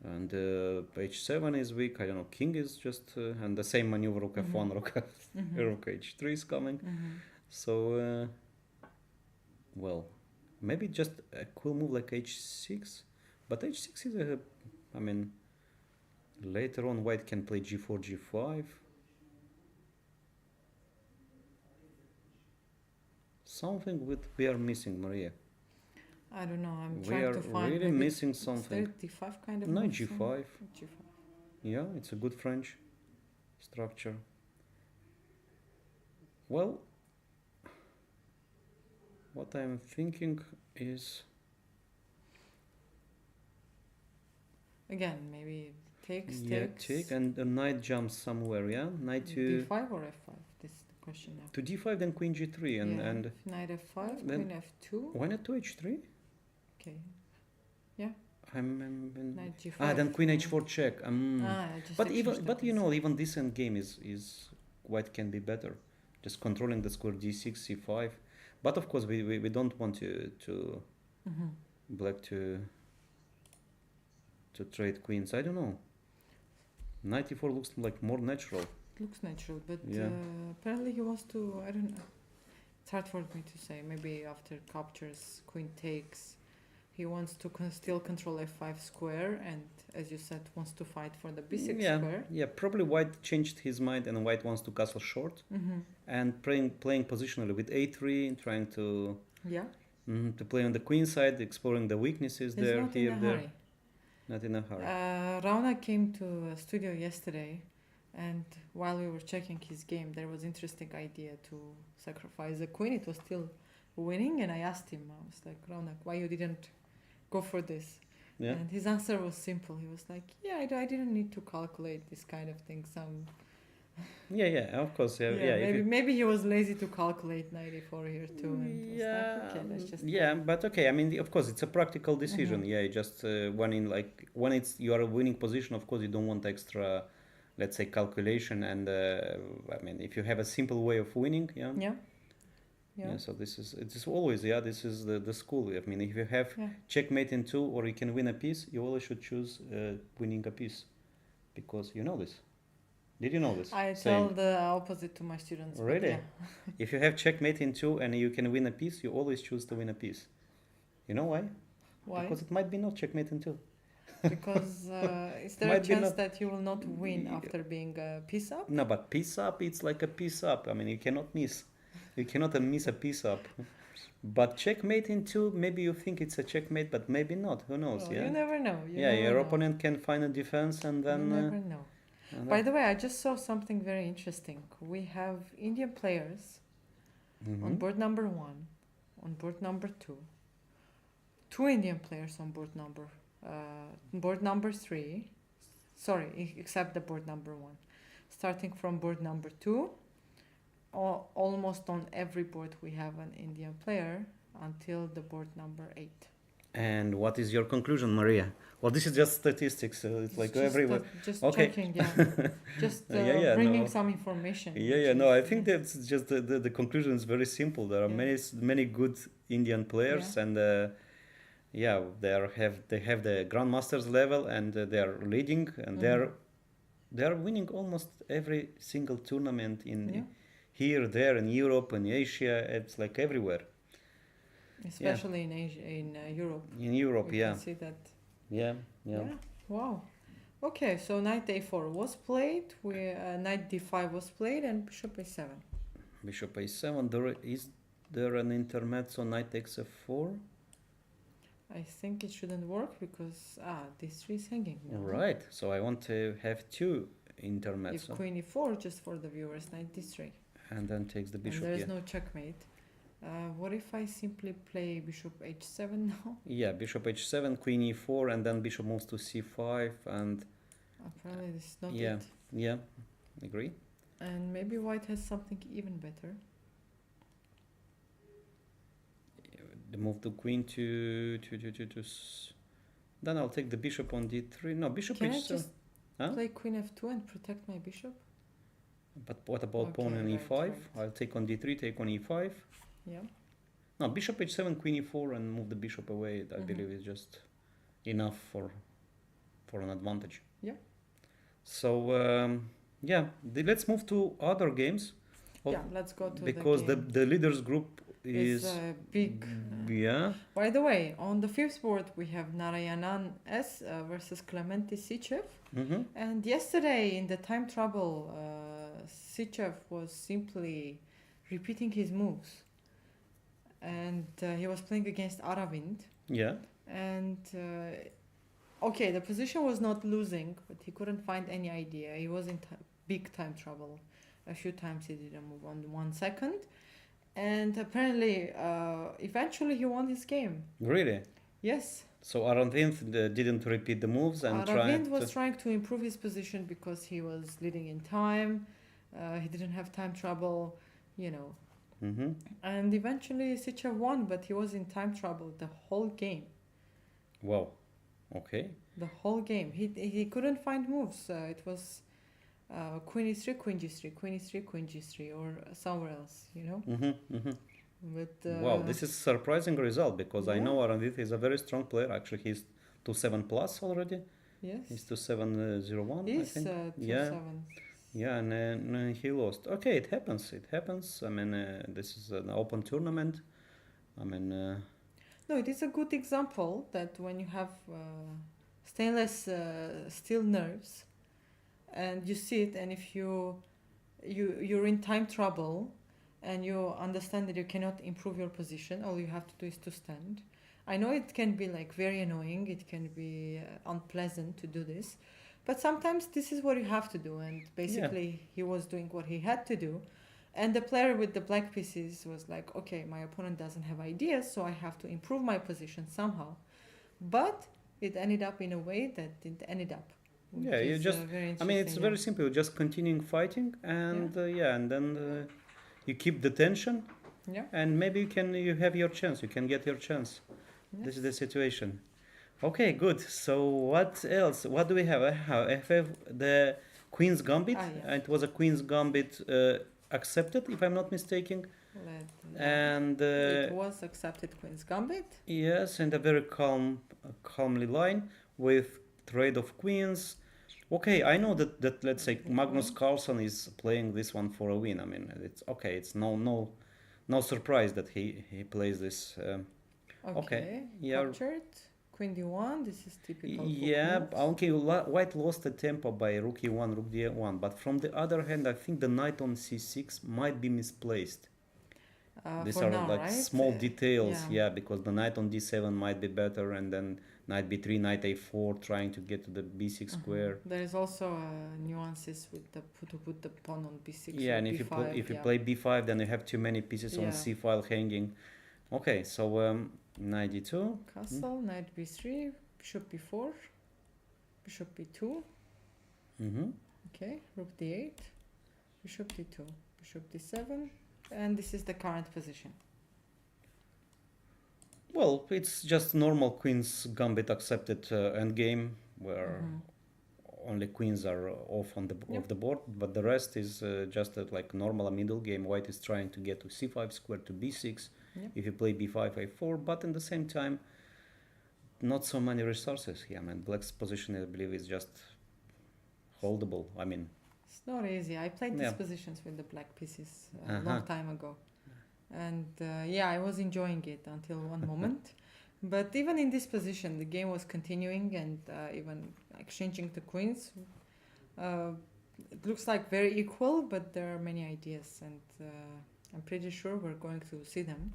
And h7 is weak. I don't know. King is just and the same maneuver rook f1, rook h3 is coming. So well, maybe just a cool move like h6, but h6 is a. I mean, later on white can play g4, g5. Something we are missing, Maria. I don't know. I'm We trying are to find. really maybe missing it's something. 35 kind of. Knight moves, g5. G5. Yeah, it's a good French structure. Well, what I'm thinking is Again, maybe takes. take and the knight jumps somewhere. Yeah, knight to D5 or F5. This is the question now. to d5, then queen g3, and knight F5, then- queen F2. why not to h3? Okay. I'm Knight G5. then queen h4 check. Just But exchanged but you that know, even this end game is white can be better, just controlling the square d6, c5. But of course, we don't want to black to trade queens. I don't know. Knight e4 looks like more natural. looks natural, but Yeah. apparently he wants to. I don't know. It's hard for me to say. Maybe after captures, queen takes. He wants to still control f5 square, and as you said, wants to fight for the b6 square. Yeah, probably white changed his mind and white wants to castle short and playing positionally with a3, trying to Yeah. to play on the queen side, exploring the weaknesses He's there, not here, in a there. hurry. Not in a hurry. Rauna came to a studio yesterday, and while we were checking his game, there was interesting idea to sacrifice the queen. It was still winning, and I asked him, I was like, Raunak, why you didn't go for this? Yeah. And his answer was simple. He was like, yeah, I didn't need to calculate this kind of thing. Yeah, of course. Yeah, maybe he was lazy to calculate 94 here too. And was like, okay, let's just but okay. I mean, of course, it's a practical decision. Yeah, just when it's you are a winning position, of course, you don't want extra, let's say, calculation. And I mean, if you have a simple way of winning, yeah. So this is always this is the school. I mean, if you have checkmate in 2 or you can win a piece, you always should choose winning a piece, because you know this. Did you know this? I tell the opposite to my students. Really? Yeah. If you have checkmate in 2 and you can win a piece, you always choose to win a piece. You know why? Why? Because it might be not checkmate in 2. Because is there a chance that you will not win after being a piece up? No, but piece up, it's like a piece up. I mean, you cannot miss. You cannot miss a piece up. But checkmate in 2, maybe you think it's a checkmate, but maybe not. Who knows? Well, you never know. Your opponent can find a defense and then... You never know. By the way, I just saw something very interesting. We have Indian players on board number 1, on board number 2, 2 Indian players on board number 3. Sorry, except the board number 1. starting from board number 2. Almost on every board we have an Indian player until the board number 8. And what is your conclusion, Maria? Well, this is just statistics. It's like just, everywhere. just Okay. checking, yeah. Just Yeah, bringing no. some information. Yeah, which no, I is think nice. that's just the conclusion is very simple. There are Yeah. many good Indian players, Yeah. and yeah, they have the grandmasters level, and they are leading, and they are winning almost every single tournament Yeah. here, there, in Europe, in Asia. It's like everywhere. Especially in Asia, in Europe. In Europe, We yeah, can see that. yeah. Wow. Okay, so knight a4 was played, knight d5 was played, and bishop a7. Bishop a7. Is there an intermezzo? Knight takes f4. I think it shouldn't work because d3 is hanging now. Right. So I want to have two If intermezzo, queen e4, just for the viewers, knight d3. and then takes the bishop. And there is Yeah. no checkmate. What if I simply play bishop h7 now? Yeah, bishop h7, queen e4, and then bishop moves to c5, and Apparently this is not yeah. it. yeah, agree. And maybe white has something even better. The move to queen then I'll take the bishop on d3. No, bishop Can I h7. just Huh? play queen f2 and protect my bishop? But what about pawn Okay, on right, e5? right. I'll take on d3, take on e5. Yeah. No, bishop h7, queen e4, and move the bishop away. I believe is just enough for an advantage. Yeah. So yeah, let's move to other games. Yeah, let's go to Because the game. the leaders group Is is big. yeah. By the way, on the fifth board we have Narayanan S versus Clementi Sichev. Mm-hmm. And yesterday in the time trouble, Sichev was simply repeating his moves. And he was playing against Aravind. Yeah. And okay, the position was not losing, but he couldn't find any idea. He was in big time trouble. A few times he did a move on 1 second. And apparently, eventually he won his game. Really? Yes. So Aravind didn't repeat the moves and Aravind was trying to improve his position because he was leading in time. He didn't have time trouble, you know. Mm-hmm. And eventually Sichev won, but he was in time trouble the whole game. Wow. Okay. The whole game. He couldn't find moves. It was queen e3, queen g3, queen e3, queen g3, or somewhere else, you know. Mm-hmm. Mm-hmm. But Wow, this is a surprising result because I Yeah. know Aravind is a very strong player. Actually, he's 2-7 plus already. yes, He's 2-7-0-1, I he's think. 2-7. Yeah, and he lost. Okay, it happens. It happens. I mean, this is an open tournament. I mean, No, it is a good example that when you have stainless steel nerves and you sit, and if you're in time trouble and you understand that you cannot improve your position, all you have to do is to stand. I know it can be like very annoying, it can be unpleasant to do this, but sometimes this is what you have to do, and basically he was doing what he had to do. And the player with the black pieces was like, okay, my opponent doesn't have ideas, so I have to improve my position somehow. But it ended up in a way that it ended up. which Yeah, you is, just- very I mean, it's interesting, very simple. Just continuing fighting, and and then you keep the tension, yeah. and maybe you have your chance. You can get your chance. Yeah. This is the situation. Okay, good. So what else? What do we have? I have the Queen's Gambit. Yeah. It was a Queen's Gambit accepted, if I'm not mistaken. And It was accepted Queen's Gambit. yes, and a very calmly line with trade of queens. Okay, I know that let's say Magnus Carlsen is playing this one for a win. I mean, it's okay. It's no surprise that he plays this. Okay, yeah. Captured. Queen d1. This is typical. Yeah, book moves. okay. White lost the tempo by rook e1, rook d1. But from the other hand, I think the knight on c6 might be misplaced. These For are now, like right? small details, yeah. yeah, because the knight on d7 might be better, and then knight b3, knight a4, trying to get to the b6 square. There is also nuances with to put the pawn on b6. Yeah, or and b5, if you play b5, then you have too many pieces on Yeah. c file hanging. Okay, so knight d2. Castle, knight b3, bishop b4, bishop b2. Mm-hmm. Okay, rook d8, bishop d2, bishop d7, and this is the current position. Well, it's just normal queen's gambit accepted endgame where only queens are off on the Yep. of the board, but the rest is just like normal middle game. White is trying to get to c5 square to b6. Yep. If you play b5, a4, but in the same time, not so many resources here. I mean, black's position, I believe, is just holdable. I mean, It's not easy. I played these yeah. positions with the black pieces a Uh-huh. long time ago. And yeah, I was enjoying it until one moment. But even in this position, the game was continuing and even exchanging the queens. Uh, it looks like very equal, but there are many ideas, and I'm pretty sure we're going to see them.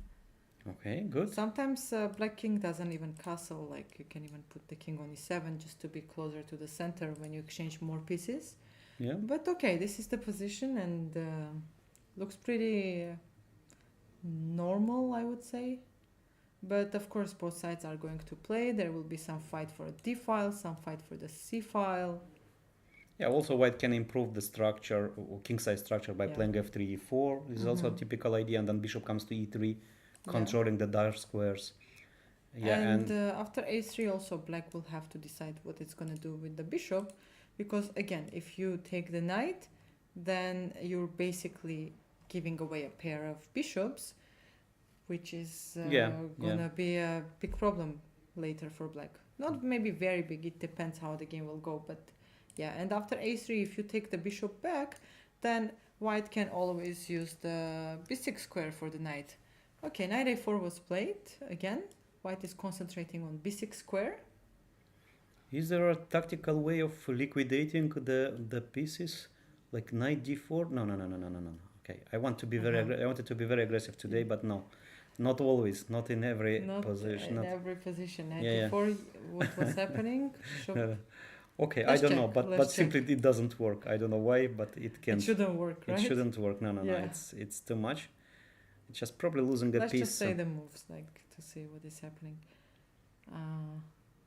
Okay, good. Sometimes black king doesn't even castle, like you can even put the king on e7 just to be closer to the center when you exchange more pieces. Yeah. But okay, this is the position and looks pretty normal, I would say. But of course, both sides are going to play. There will be some fight for a d file, some fight for the c file. Yeah, also white can improve the structure, or king size structure by Yeah. playing f3, e4. This is also a typical idea, and then bishop comes to e3, controlling the dark squares. Yeah, and after a3 also black will have to decide what it's going to do with the bishop, because again, if you take the knight, then you're basically giving away a pair of bishops, which is gonna be a big problem later for black. Not maybe very big, it depends how the game will go, but yeah. And after a3, if you take the bishop back, then white can always use the b6 square for the knight. Okay, knight a4 was played again. White is concentrating on b6 square. Is there a tactical way of liquidating the pieces, like knight d4? No. Okay, I want to be I wanted to be very aggressive today, but no, not always, not in every position. In every position. Knight Yeah. a4, what was happening? Okay, Let's I don't check, know, but simply it doesn't work. I don't know why, but it can't. It shouldn't work, right? It shouldn't work. No. Yeah. It's too much. It's just probably losing a Let's piece. just say the moves, like to see what is happening.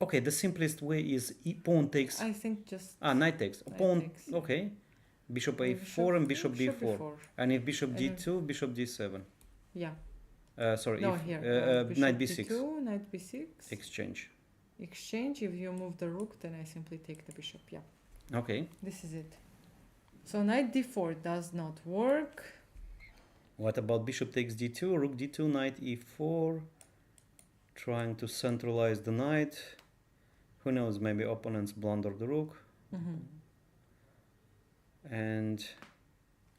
Okay, the simplest way is pawn takes. I think just Knight takes. knight Pawn. takes. Okay, bishop Maybe a4 and bishop b4. And if bishop And d2, bishop d7. Yeah. Sorry, No, if here. knight b6. D2, knight b6. Exchange. Exchange. If you move the rook, then I simply take the bishop. Yeah. Okay. This is it. So knight d4 does not work. What about bishop takes d2, rook d2, knight e4? Trying to centralize the knight. Who knows, maybe opponents blunder the rook. And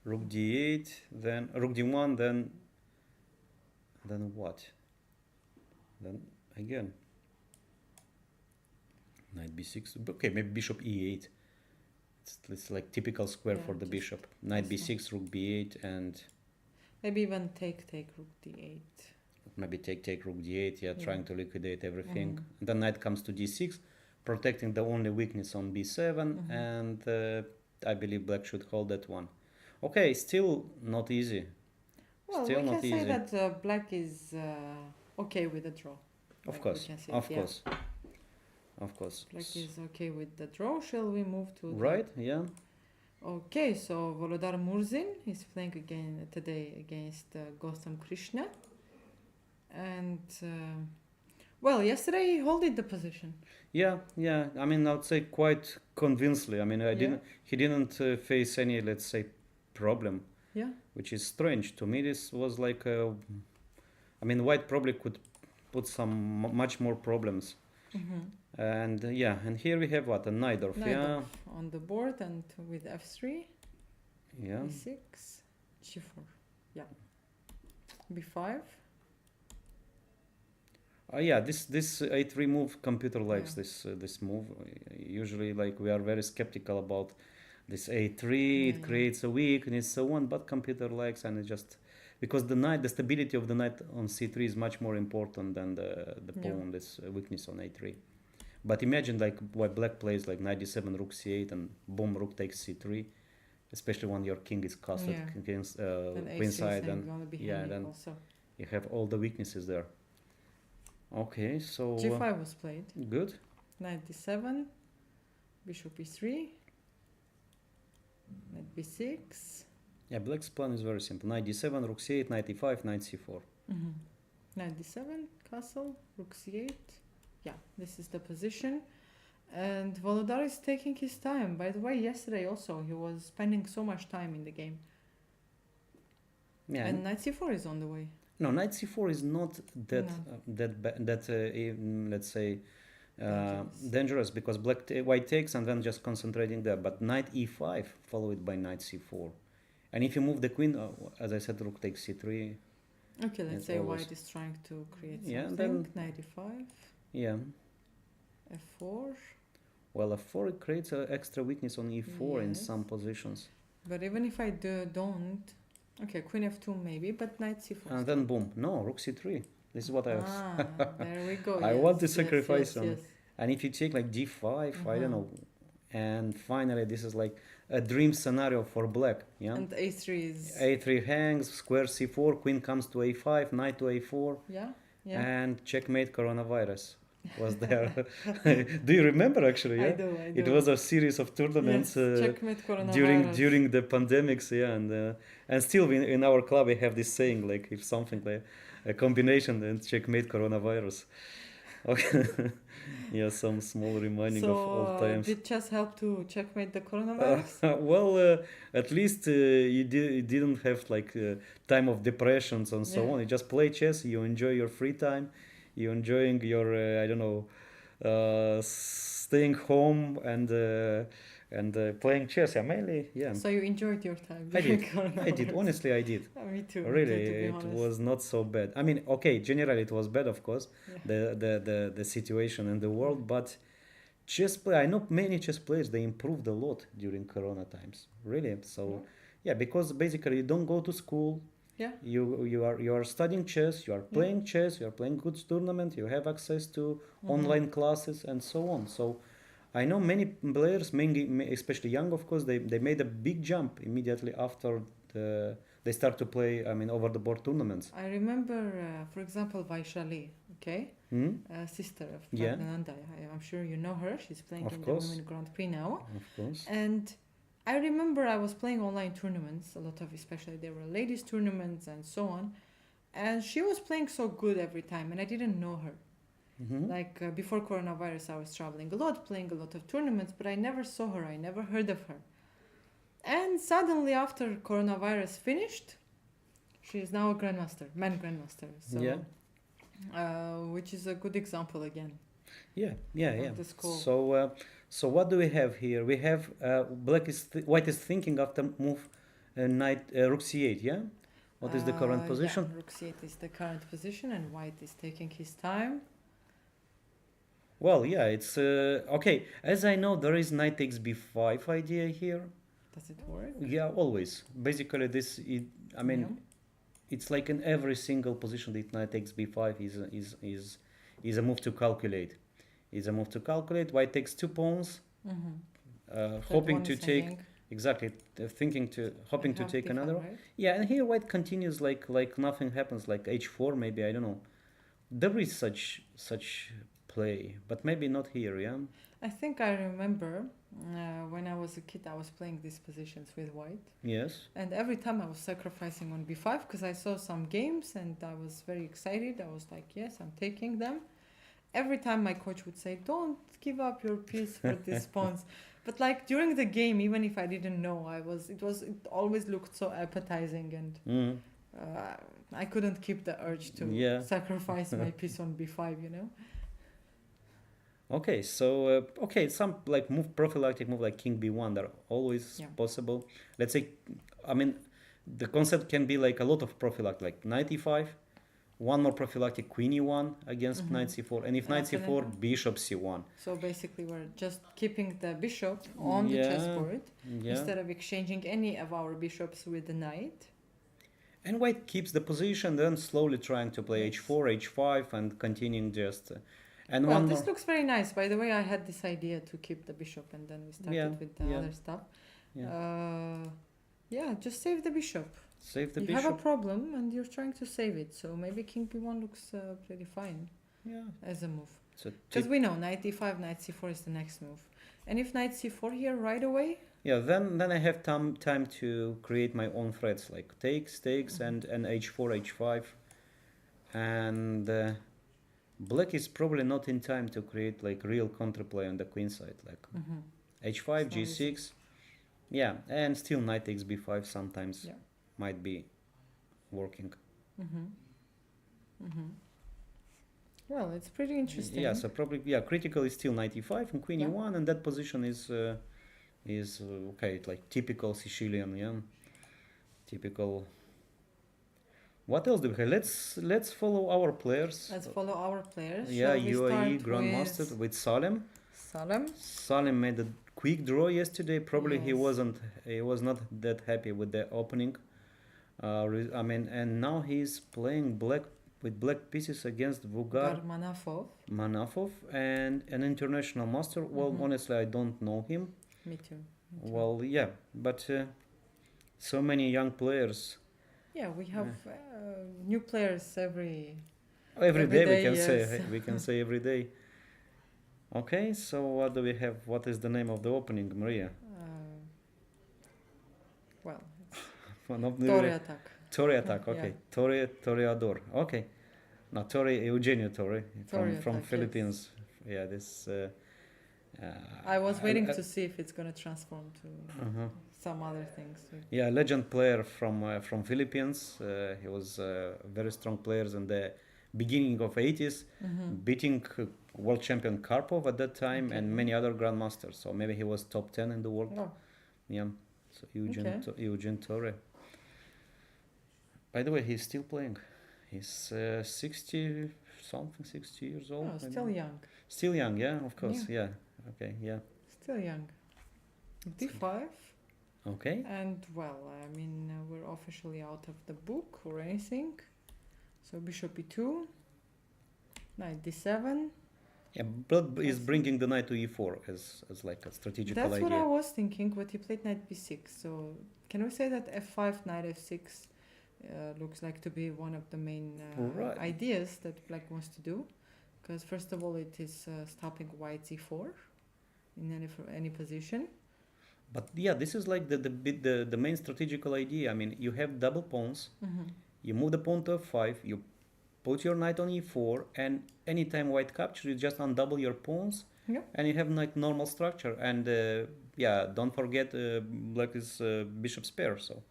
rook d8, then rook d1, then what? Then again knight b6. Okay, maybe bishop e8. It's like typical square for the bishop. Knight b6, rook b8, and maybe even take rook d8. Maybe take rook d8. Yeah, trying to liquidate everything. And then knight comes to d6, protecting the only weakness on b7, and I believe black should hold that one. Okay, still not easy. Well, still we not can easy. say that black is okay with the draw. Of course, of course. Black is okay with the draw. Shall we move to right? Yeah. Okay, so Volodar Murzin is playing again today against Gautam Krishna, and well, yesterday he holded the position. Yeah. I mean, I would say quite convincingly. I mean, he didn't face any, let's say, problem. Yeah. Which is strange to me. This was like, I mean, white probably could put some much more problems. And and here we have what, a Najdorf, on the board, and with f3, e6, g4, b5. This a3 move, computer likes this move. Usually, like, we are very skeptical about this a3. It creates a weakness, so on. But computer likes, and it just because the stability of the knight on c3 is much more important than the pawn, this weakness on a3. But imagine like what black plays, like knight d7, rook c8, and boom, rook takes c3. Especially when your king is castled against queenside, and then also. You have all the weaknesses there. Okay, so g5 was played. Good. Knight d7, bishop e3. b6. Yeah, black's plan is very simple. Knight d7, rook c8, knight e5, knight c4. Mm-hmm. Knight d7, castle, rook c8. Yeah, this is the position. And Volodar is taking his time. By the way, yesterday also he was spending so much time in the game. Yeah. And knight c4 is on the way. No, knight c4 is not that let's say dangerous because white takes and then just concentrating there. But knight e5 followed by knight c4, and if you move the queen, as I said, rook takes c3. Okay, let's say always. white is trying to create something. Yeah, then knight e5. Yeah. f4. Well, f4 creates an extra weakness on e4 in Yes. some positions. But even if I don't, okay, queen f2 maybe, but knight c4. And then boom, no, rook c3. This is what I was. There we go. I yes, want to yes, sacrifice yes, on. yes. And if you take like d5, I don't Mhm. know. And finally, this is like a dream scenario for black. Yeah. And a3 is. a3 hangs, square c4, queen comes to a5, knight to a4, Yeah, yeah. and checkmate coronavirus was there. Do you remember actually? Yeah. I do. It was a series of tournaments Yes, checkmate coronavirus. during the pandemics, yeah, and still in our club we have this saying like if something like a combination then checkmate coronavirus. Okay, yeah, some small reminding of old times. Did chess help to checkmate the coronavirus? Well, at least you didn't have like time of depressions and so Yeah. on. You just play chess. You enjoy your free time. You're enjoying your I don't know, staying home and playing chess. Yeah, mainly, yeah. So you enjoyed your time. I during did. coronavirus. I did. Honestly, I did. Me too. Really, to be it honest. was not so bad. I mean, okay, generally it was bad, of course, Yeah. the situation in the world, but chess play. I know many chess players they improved a lot during Corona times. Really. So, yeah, because basically you don't go to school. Yeah. You are studying chess. You are playing chess. You are playing good tournament. You have access to online classes and so on. So, I know many players, mainly especially young, of course, they made a big jump immediately after they start to play. I mean, over the board tournaments. I remember, for example, Vaishali, okay, sister of Yeah. Pragnananda. I'm sure you know her. She's playing Of in course. the Women Grand Prix now. Of course. And I remember I was playing online tournaments, a lot of, especially there were ladies tournaments and so on. And she was playing so good every time, and I didn't know her. Like before coronavirus, I was traveling a lot, playing a lot of tournaments, but I never saw her. I never heard of her. And suddenly, after coronavirus finished, she is now a grandmaster, man grandmaster. So, Yeah. Which is a good example again. Yeah. Of the school. So what do we have here? We have white is thinking after move knight rook c8. Yeah. What is the current position? Yeah, rook c8 is the current position, and white is taking his time. Well, yeah, it's okay. As I know, there is knight takes b5 idea here. Does it work? Yeah, always. Basically, I mean, it's like in every single position that knight takes b5 is a move to calculate. Is a move to calculate. White takes 2 pawns, hoping to take exactly, hoping to take another. Right? Yeah, and here white continues like nothing happens, like h4 maybe, I don't know. There is such play, but maybe not here. Yeah. I think I remember when I was a kid, I was playing these positions with white. Yes. And every time I was sacrificing on b5 because I saw some games and I was very excited. I was like, yes, I'm taking them. Every time my coach would say, don't give up your piece for these pawns. But like during the game, even if I didn't know, it always looked so appetizing, and I couldn't keep the urge to sacrifice my piece on b5, you know. Okay, so some like prophylactic move like king b1, they're always possible. Let's say, I mean, the concept can be like a lot of prophylactic, like knight e5, one more prophylactic queen e1 against knight c4, and if knight c4, bishop c1. So basically, we're just keeping the bishop on the chessboard instead of exchanging any of our bishops with the knight. And white keeps the position, then slowly trying to play h4, h5, and continuing just. And well, this looks very nice. By the way, I had this idea to keep the bishop, and then we started with the other stuff. Just save the bishop. Save the you bishop. You have a problem, and you're trying to save it. So maybe king b1 looks pretty fine as a move. Because we know knight e5, knight c4 is the next move. And if knight c4 here right away, Yeah, then I have time to create my own threats like takes and h4 h5 and black is probably not in time to create like real counterplay on the queen side like Mm-hmm. h5 It's not easy. g6. Yeah, and still knight takes b5 sometimes Yeah. might be working. Mm-hmm. Mm-hmm. Well, it's pretty interesting. Yeah, so probably yeah, critical is still knight e5 and queen Yeah. e1, and that position is okay, it's like typical Sicilian, yeah, typical. What else do we have? Let's follow our players. Let's follow our players. Yeah, Shall we UAE start Grandmaster with Salem. Salem? Salim made a quick draw yesterday. Probably Yes. he was not that happy with the opening. I mean, and now he's playing black with black pieces against Vugar Garmanafov. Manafov and an international master. Well, Mhm. honestly, I don't know him. Me too. Me too. Well, yeah, but so many young players. Yeah, we have new players every Every day we can yes. say we can say every day. Okay, so what do we have? What is the name of the opening, Maria? Well, One of Torre the attack. Torre attack. Yeah. Okay, Toreador. Okay, no Torre Eugenio Torre Torre from attack, Philippines. Yeah, this. I was waiting I- to see if it's gonna transform to uh-huh. some other things. Yeah, legend player from Philippines. He was very strong players in the beginning of 80s, Mm-hmm. beating world champion Karpov at that time Okay. and many other grandmasters. So maybe he was top 10 in the world. Oh, Yeah. So Okay. Eugen Torre. By the way, he's still playing. He's 60 something, 60 years old. oh, I still don't know. young. Still young, yeah, of course. Yeah. Okay, yeah. Still young. D5. Okay. And well, I mean, we're officially out of the book or anything. So bishop e2, knight d7. Yeah, but is bringing the knight to e4 as like a strategical That's idea. what I was thinking, but he played knight b6. So can we say that f5, knight f6 looks like to be one of the main Right. ideas that black wants to do? Because first of all, it is stopping white e4 in any position. But yeah, this is like the main strategical idea. I mean, you have double pawns. Mm-hmm. You move the pawn to f5. You put your knight on e4, and anytime white captures, you just undouble your pawns, Yeah. and you have like normal structure. And yeah, don't forget black is bishop's pair. So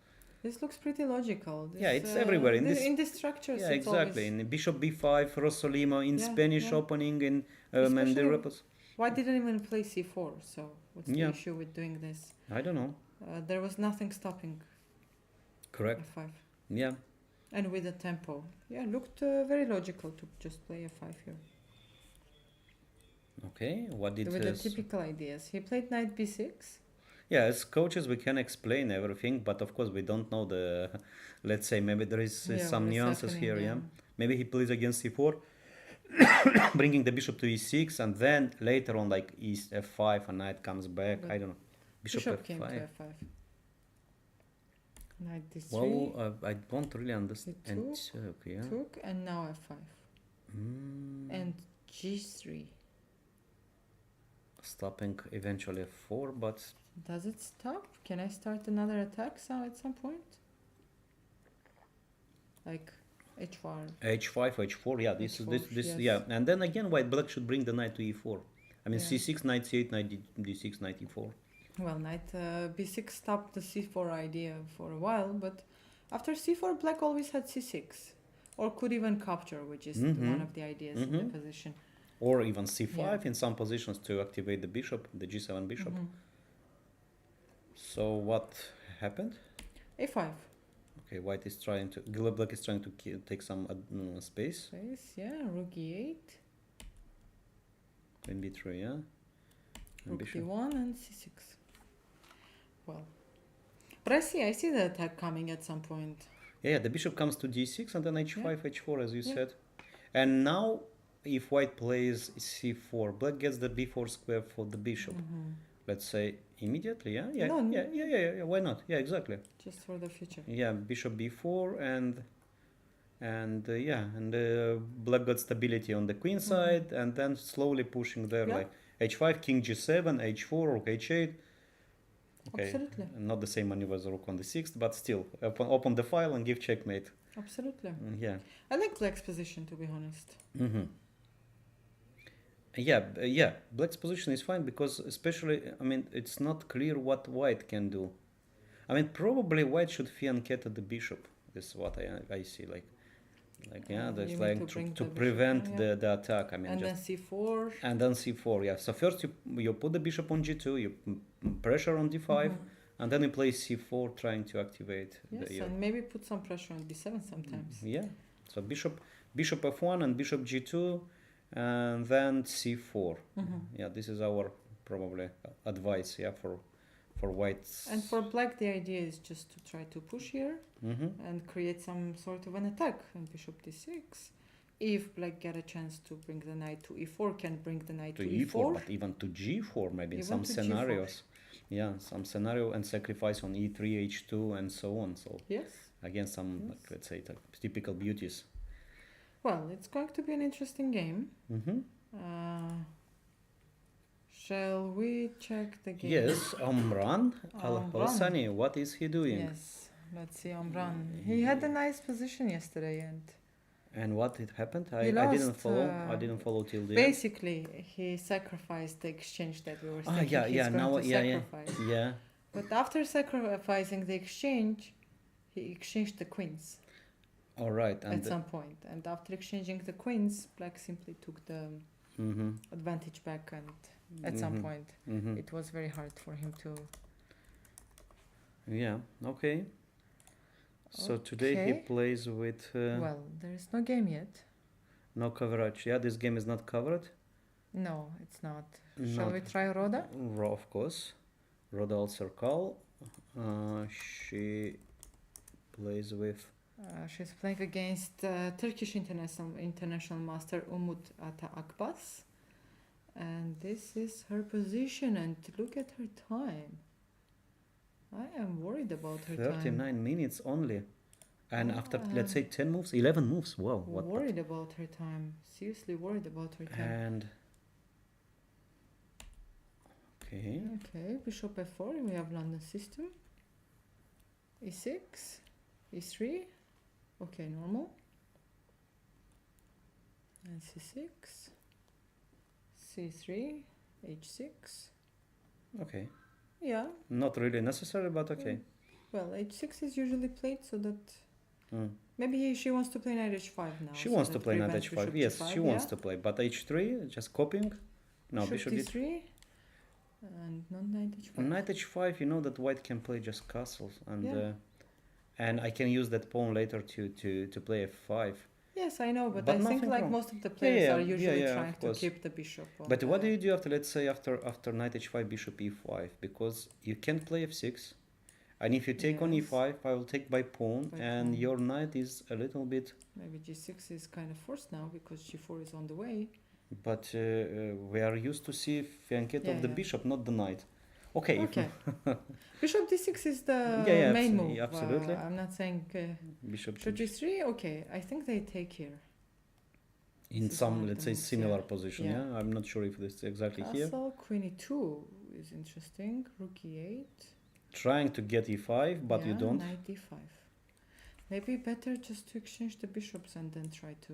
This looks pretty logical. This, yeah, it's everywhere in this. in the structures. Yeah, it's exactly. always- In bishop b5, Rossolimo, in Yeah, Spanish yeah. opening, in Especially- Menderes. Why didn't even play c4? So what's the Yeah. issue with doing this? I don't know. There was nothing stopping Correct. f5. Yeah. And with the tempo, yeah, looked very logical to just play f5 here. Okay. What did With the typical ideas, he played knight b6. Yeah, as coaches, we can explain everything, but of course, we don't know the. Let's say maybe there is Yeah, some what is nuances happening, here. Yeah. Maybe he plays against c4, bringing the bishop to e6, and then later on, like east f5, and knight comes back. But I don't know. Bishop, Bishop came to f5. f5. Knight d3. Well, I don't really understand. took, Took, yeah. Took and now f5 Mm, and g3. stopping eventually f4, but Does it stop? Can I start another attack at some point? Like h4. h5, h4. Yeah, this H4, this yes. yeah, and then again, white black should bring the knight to e4. I mean, Yeah. c6, knight c8, knight d6, knight e4. Well, knight b6 stopped the c4 idea for a while, but after c4, black always had c6, or could even capture, which is Mhm. one of the ideas in the Mhm. position. Or even c5 Yeah. in some positions to activate the bishop, the g7 bishop. Mhm. So what happened? a5. Okay, white is trying to, black is trying to take some space. Space, yeah, rook e8, Queen b3, yeah. And rook bishop. d1, and c6. Well, but I see the attack coming at some point. Yeah, the bishop comes to d6 and then h5, h4, as you Yeah. said. And now, if white plays c4, black gets the b4 square for the bishop. Mhm. Let's say immediately, yeah, yeah, No, yeah. Why not? Yeah, exactly. Just for the future. Yeah, bishop b4 and black got stability on the queen side and then slowly pushing there Yeah. like h5, king g7, h4, rook h8. Okay, Absolutely. not the same maneuver as rook on the sixth, but still, open the file and give checkmate. Absolutely. Yeah. I like black's position, to be honest. Mm-hmm. Yeah. Black's position is fine because, especially, I mean, it's not clear what white can do. I mean, probably white should fianchetto the bishop. This is what I see. Yeah, there's You like need to bring to the bishop prevent down, yeah. the attack. I mean, And just then c4. and then c4. Yeah. So first you put the bishop on g2, you pressure on d5, and then you play c4, trying to activate Yes, the. and maybe put some pressure on b7 sometimes. Yeah. So bishop f1 and bishop g2, and then c4. Yeah, this is our probably advice. Yeah, for whites. And for black, the idea is just to try to push here and create some sort of an attack on bishop d6. If black get a chance to bring the knight to e4, can bring the knight to e4. But even to g4 maybe in Even some to scenarios. Yeah, some scenario and sacrifice on e3, h2, and so on. So Yes. again, some Yes. like, let's say typical beauties. Well, it's going to be an interesting game. Shall we check the game? Yes, Omran Omran. Al-Hassani, what is he doing? Yes. Let's see Omran. He had a nice position yesterday, and what it happened? I he didn't lost, follow. I didn't follow till the end. basically he sacrificed the exchange that we were thinking he's going to sacrifice. Yeah. But after sacrificing the exchange, he exchanged the queens All right. at some point. And after exchanging the queens, black simply took the advantage back, and at some point it was very hard for him to. Yeah. Okay. So today he Okay. plays with Well, there is no game yet. no coverage. Yeah, this game is not covered. No, it's not. Shall Not. we try Rhoda? Of course. Roda Al-Serkal. She plays with. She's playing against Turkish international master Umut Ata Akbas. And this is her position, and look at her time. I am worried about her 39 time. minutes only. And after, let's say, 10 moves, 11 moves. Wow. Worried about her time. Seriously worried about her time. And. Okay. Okay, bishop f4, we have London system. e6, e3. Okay, normal. And c6, c3, h6. Okay. Yeah, Not really necessary, but okay. well, h6 is usually played so that Mm. maybe she wants to play knight h5 now. She so wants to that play knight prevents h5. bishop Yes, g5, she wants yeah? to play. But h3, just copying. No, bishop d3. d3 and not knight h5. On knight h5, you know that white can play just castles, and Yeah. and I can use that pawn later to play f5. Yes, I know, but But I think nothing like wrong. most of the players yeah, are usually yeah, trying of to course. keep the bishop on But what do the- you do after, let's say, after knight h5, bishop e5? Because you can't play f6, and if you take on Yes. e5, I will take by pawn, By and pawn. your knight is a little bit. Maybe g6 is kind of forced now because g4 is on the way. But we are used to see fianchetto Yeah, of the yeah. bishop, not the knight. Okay. Okay. Bishop d6 is the Yeah, main move. absolutely. I'm not saying Bishop bishop g3. Okay, I think they take here. in This is some, one of let's the say, moves, similar yeah. position. Yeah. Yeah, I'm not sure if this is exactly here. Castle, queen e2 is interesting. Rook e8. Trying to get e5, but you Yeah, don't. Knight d5. Maybe better just to exchange the bishops and then try to.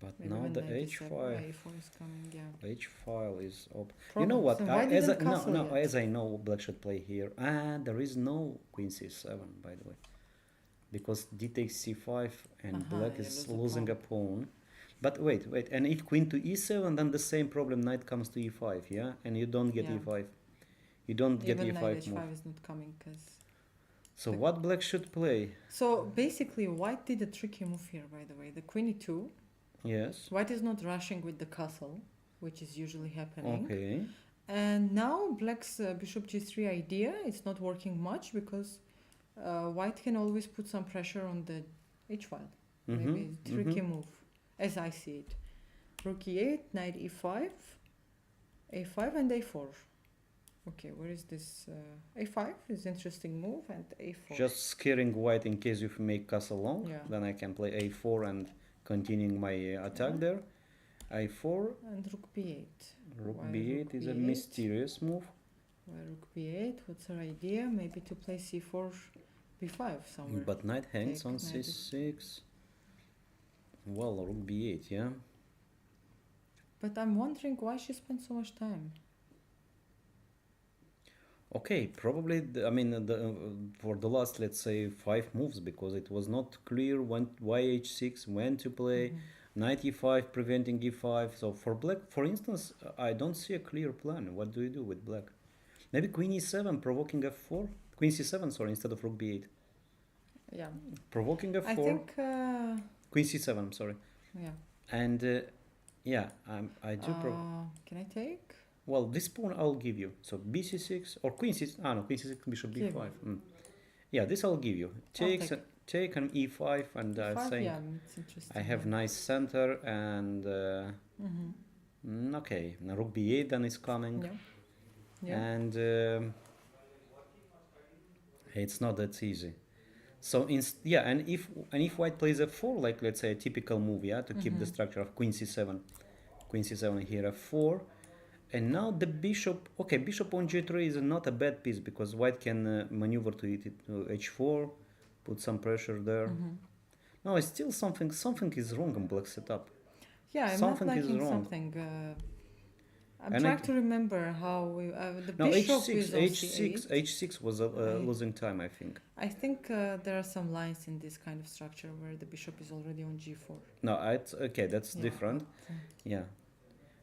But Maybe now when the knight h5. d7, a4 is coming. Yeah. H file is up. You know what? So why As I, didn't no, castle no, yet? as I know, black should play here. And there is no queen c7, by the way, because d takes c5 and black you is lose a losing a pawn. But wait, and if queen to e7, then the same problem. Knight comes to e5, yeah, and you don't get Yeah. e5. You don't get Even knight e5 move. h5 is not coming because. So what black should play? So basically, white did a tricky move here. By the way, the queen e2. Yes. White is not rushing with the castle, which is usually happening. Okay. And now black's bishop g3 idea is not working much because white can always put some pressure on the h file. Maybe it's a tricky move, as I see it. Rook e8, knight e5, a5 and a4. Okay, where is this? a5 is interesting move, and a4. Just scaring white in case you make castle long. Yeah. Then I can play a4 and continuing my attack Yeah. there. a4. And rook b8. Rook Why b8 rook is a b8? mysterious move. Where rook b8, what's her idea? Maybe to play c4, b5 somewhere. But knight hangs Take on knight c6. Well, rook b8, yeah. But I'm wondering why she spent so much time. Okay, probably, for the last, let's say, 5 moves, because it was not clear when, why h6, when to play, knight e5, preventing e5. So for black, for instance, I don't see a clear plan. What do you do with black? Maybe queen e7, provoking f4? Queen c7, sorry, instead of rook b8. Yeah. Provoking f4. I think. Queen c7, I'm sorry. Yeah. And yeah, I do. Can I take? Well, this pawn I'll give you. So bc6 or queen c6. No, queen c6, bishop b5. Yeah, this I'll give you. Take an e5, and E5, I think yeah, it's interesting. I have nice center, and okay, now rook b8 then is coming, Yeah. Yeah. and it's not that easy. So and if white plays f4, like let's say a typical move, yeah, to keep the structure of queen c7 here f4, and now the bishop. Okay, bishop on g3 is not a bad piece, because white can maneuver to it to h4, put some pressure there. No, it's still something is wrong in black setup. Yeah, I'm Something not is liking wrong. something. I'm And trying to remember how we. The No, bishop h6, is on h6, c8. h6 was losing time, I think. I think there are some lines in this kind of structure where the bishop is already on g4. No, okay, that's Yeah, different. but, Yeah.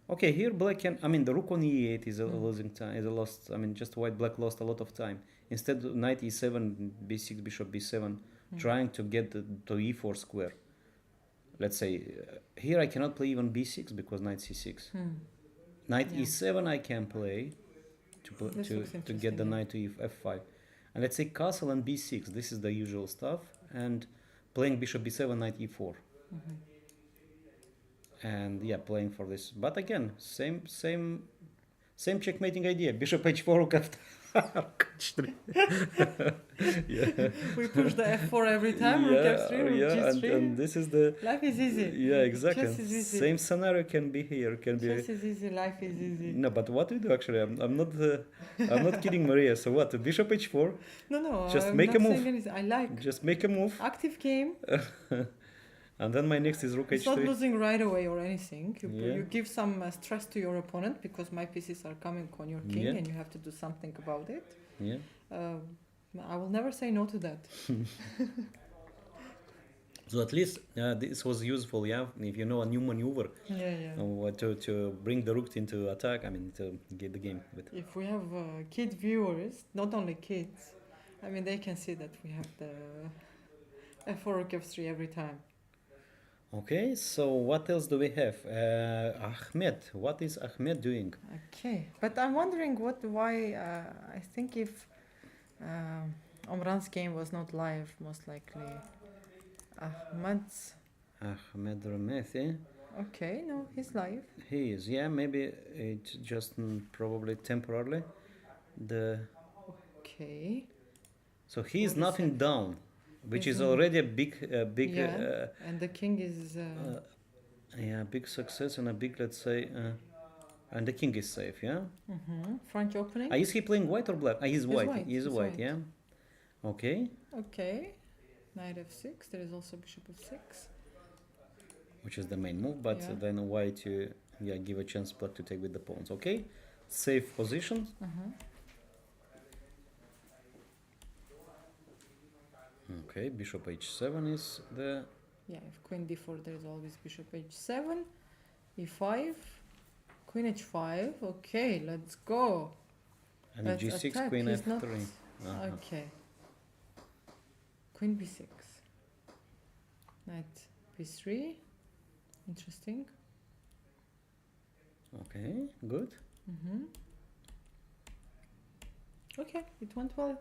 Okay, here black can. The rook on e8 is a losing time. Is a lost. Just black lost a lot of time. Instead, knight e7, b6, bishop b7, trying to get to e4 square. Let's say here I cannot play even b6 because knight c6. Knight Yeah. e7 I can play This looks to get the interesting, yeah. knight to f5, and let's say castle and b6. This is the usual stuff, and playing bishop b7, knight e4, and yeah, playing for this. But again, same checkmating idea. Bishop h4, rook f3. Yeah. We push the f4 every time, rook f3, rook g3. And this is the Life is easy. yeah, exactly. Chess is easy. Same scenario can be here. Can be. Chess is easy, life is easy. No, but what we do actually, I'm not kidding, Maria. So what? Bishop h4. No, Just I'm make not a move. saying anything. I like Just make a move, active game. and then my next is rook It's not h3. losing right away or anything. Yeah. You give some stress to your opponent because my pieces are coming on your king, Yeah. and you have to do something about it. Yeah. I will never say no to that. So at least this was useful, yeah. If you know a new maneuver, Yeah. to bring the rook into attack. To get the game with. If we have kid viewers, not only kids, they can see that we have the f4 rook f3 every time. Okay, so what else do we have? Ahmed. What is Ahmed doing? Okay, but I'm wondering why. I think if Omran's game was not live, most likely Ahmed's. Ahmed Rameth, Okay, no, he's live. He is, yeah. Maybe it's just probably temporarily. Okay. So he is 47. nothing down, which is Isn't- already a big. Yeah. And the king is. Big success and a big, let's say, and the king is safe, yeah. French opening. Is he playing white or black? He's white. white, He's he's white, white. yeah. Okay, Okay. Knight f6. There is also bishop f6. which is the main move, but Yeah. then white to give a chance black to take with the pawns. Okay, safe position. Okay, bishop h7 is the. Yeah, if queen d4, there is always bishop h7, e5, queen h5. Okay, let's go. And Let's g6, attack. queen He's f3. not- Uh-huh. Okay. Queen b6. Knight b3. Interesting. Okay, good. Okay, it went well.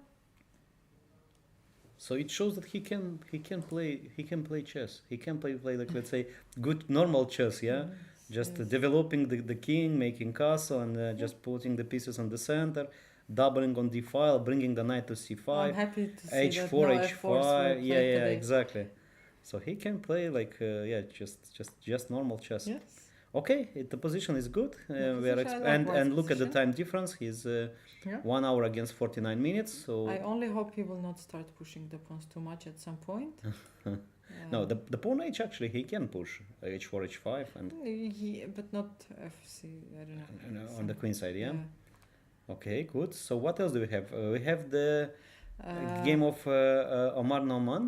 So it shows that he can play chess. He can play like, let's say, good normal chess, yeah. Just yes. developing the king, making castle, and just putting the pieces on the center, doubling on d-file, bringing the knight to c5, I'm happy to see h4, that now h5. F4 Yeah, today. exactly. So he can play like just normal chess. Yes. Okay, the position is good. The We are position, I like White's and look at the position. time difference. He's Yeah. 1 hour against 49 minutes. So I only hope he will not start pushing the pawns too much at some point. no, the pawn h actually he can push h4, h5, and But not FC. I don't know. on the queen side. Yeah. Okay, good. So what else do we have? We have the game of Omar Nauman.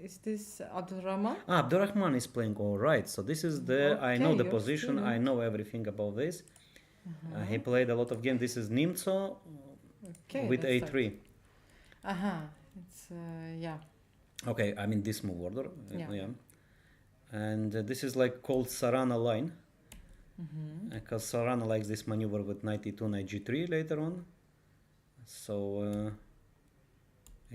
Is this Abdulrahman? Ah, Abdurrahman is playing all right. So this is the I know Okay, the you're position. still I in. know everything about this. He played a lot of games. This is Nimzo Okay, with let's a3. It's yeah. Okay, I mean this move order. Yeah. And this is like called Sarana line. Because Sarana likes this maneuver with knight e2, knight g3 later on. So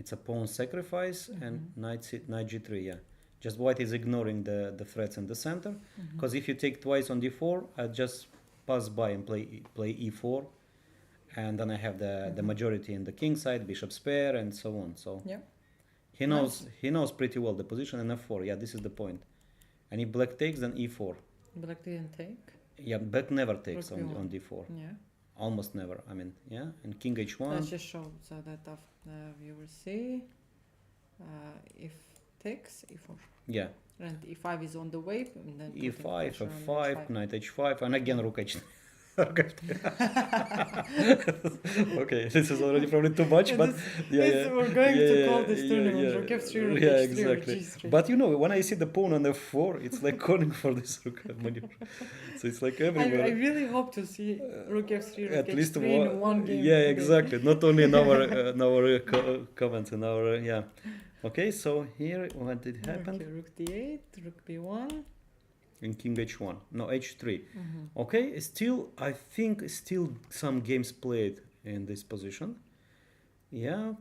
it's a pawn sacrifice and knight g3. Yeah, just white is ignoring the threats in the center. Because if you take twice on d4, I just pass by and play e4, and then I have the majority in the king side, bishop's pair, and so on. So Yeah. he knows pretty well the position, and f4. Yeah, this is the point. And if black takes, then e4. Black didn't take. Yeah, black never takes Rook b1. on d4. Yeah. Almost never. I mean, yeah, and king h1. Let's just show so that viewers see. If takes e4. Yeah, And e5 is on the way. And then e5, pressure on f5, knight h5, and again rook h. Okay, this is already probably too much, but we're going to call this tournament rook f3, rook h3, exactly. rook g3. But you know, when I see the pawn on f4, it's like calling for this rook maneuver. So it's like everywhere. I really hope to see rook f3, rook At h3 least in one game. Yeah, exactly. Not only in our comments, in our Okay, so here what did happen? Okay, rook d8, rook b1. And king h1. No, h3. Okay, still, I think still some games played in this position. Yeah.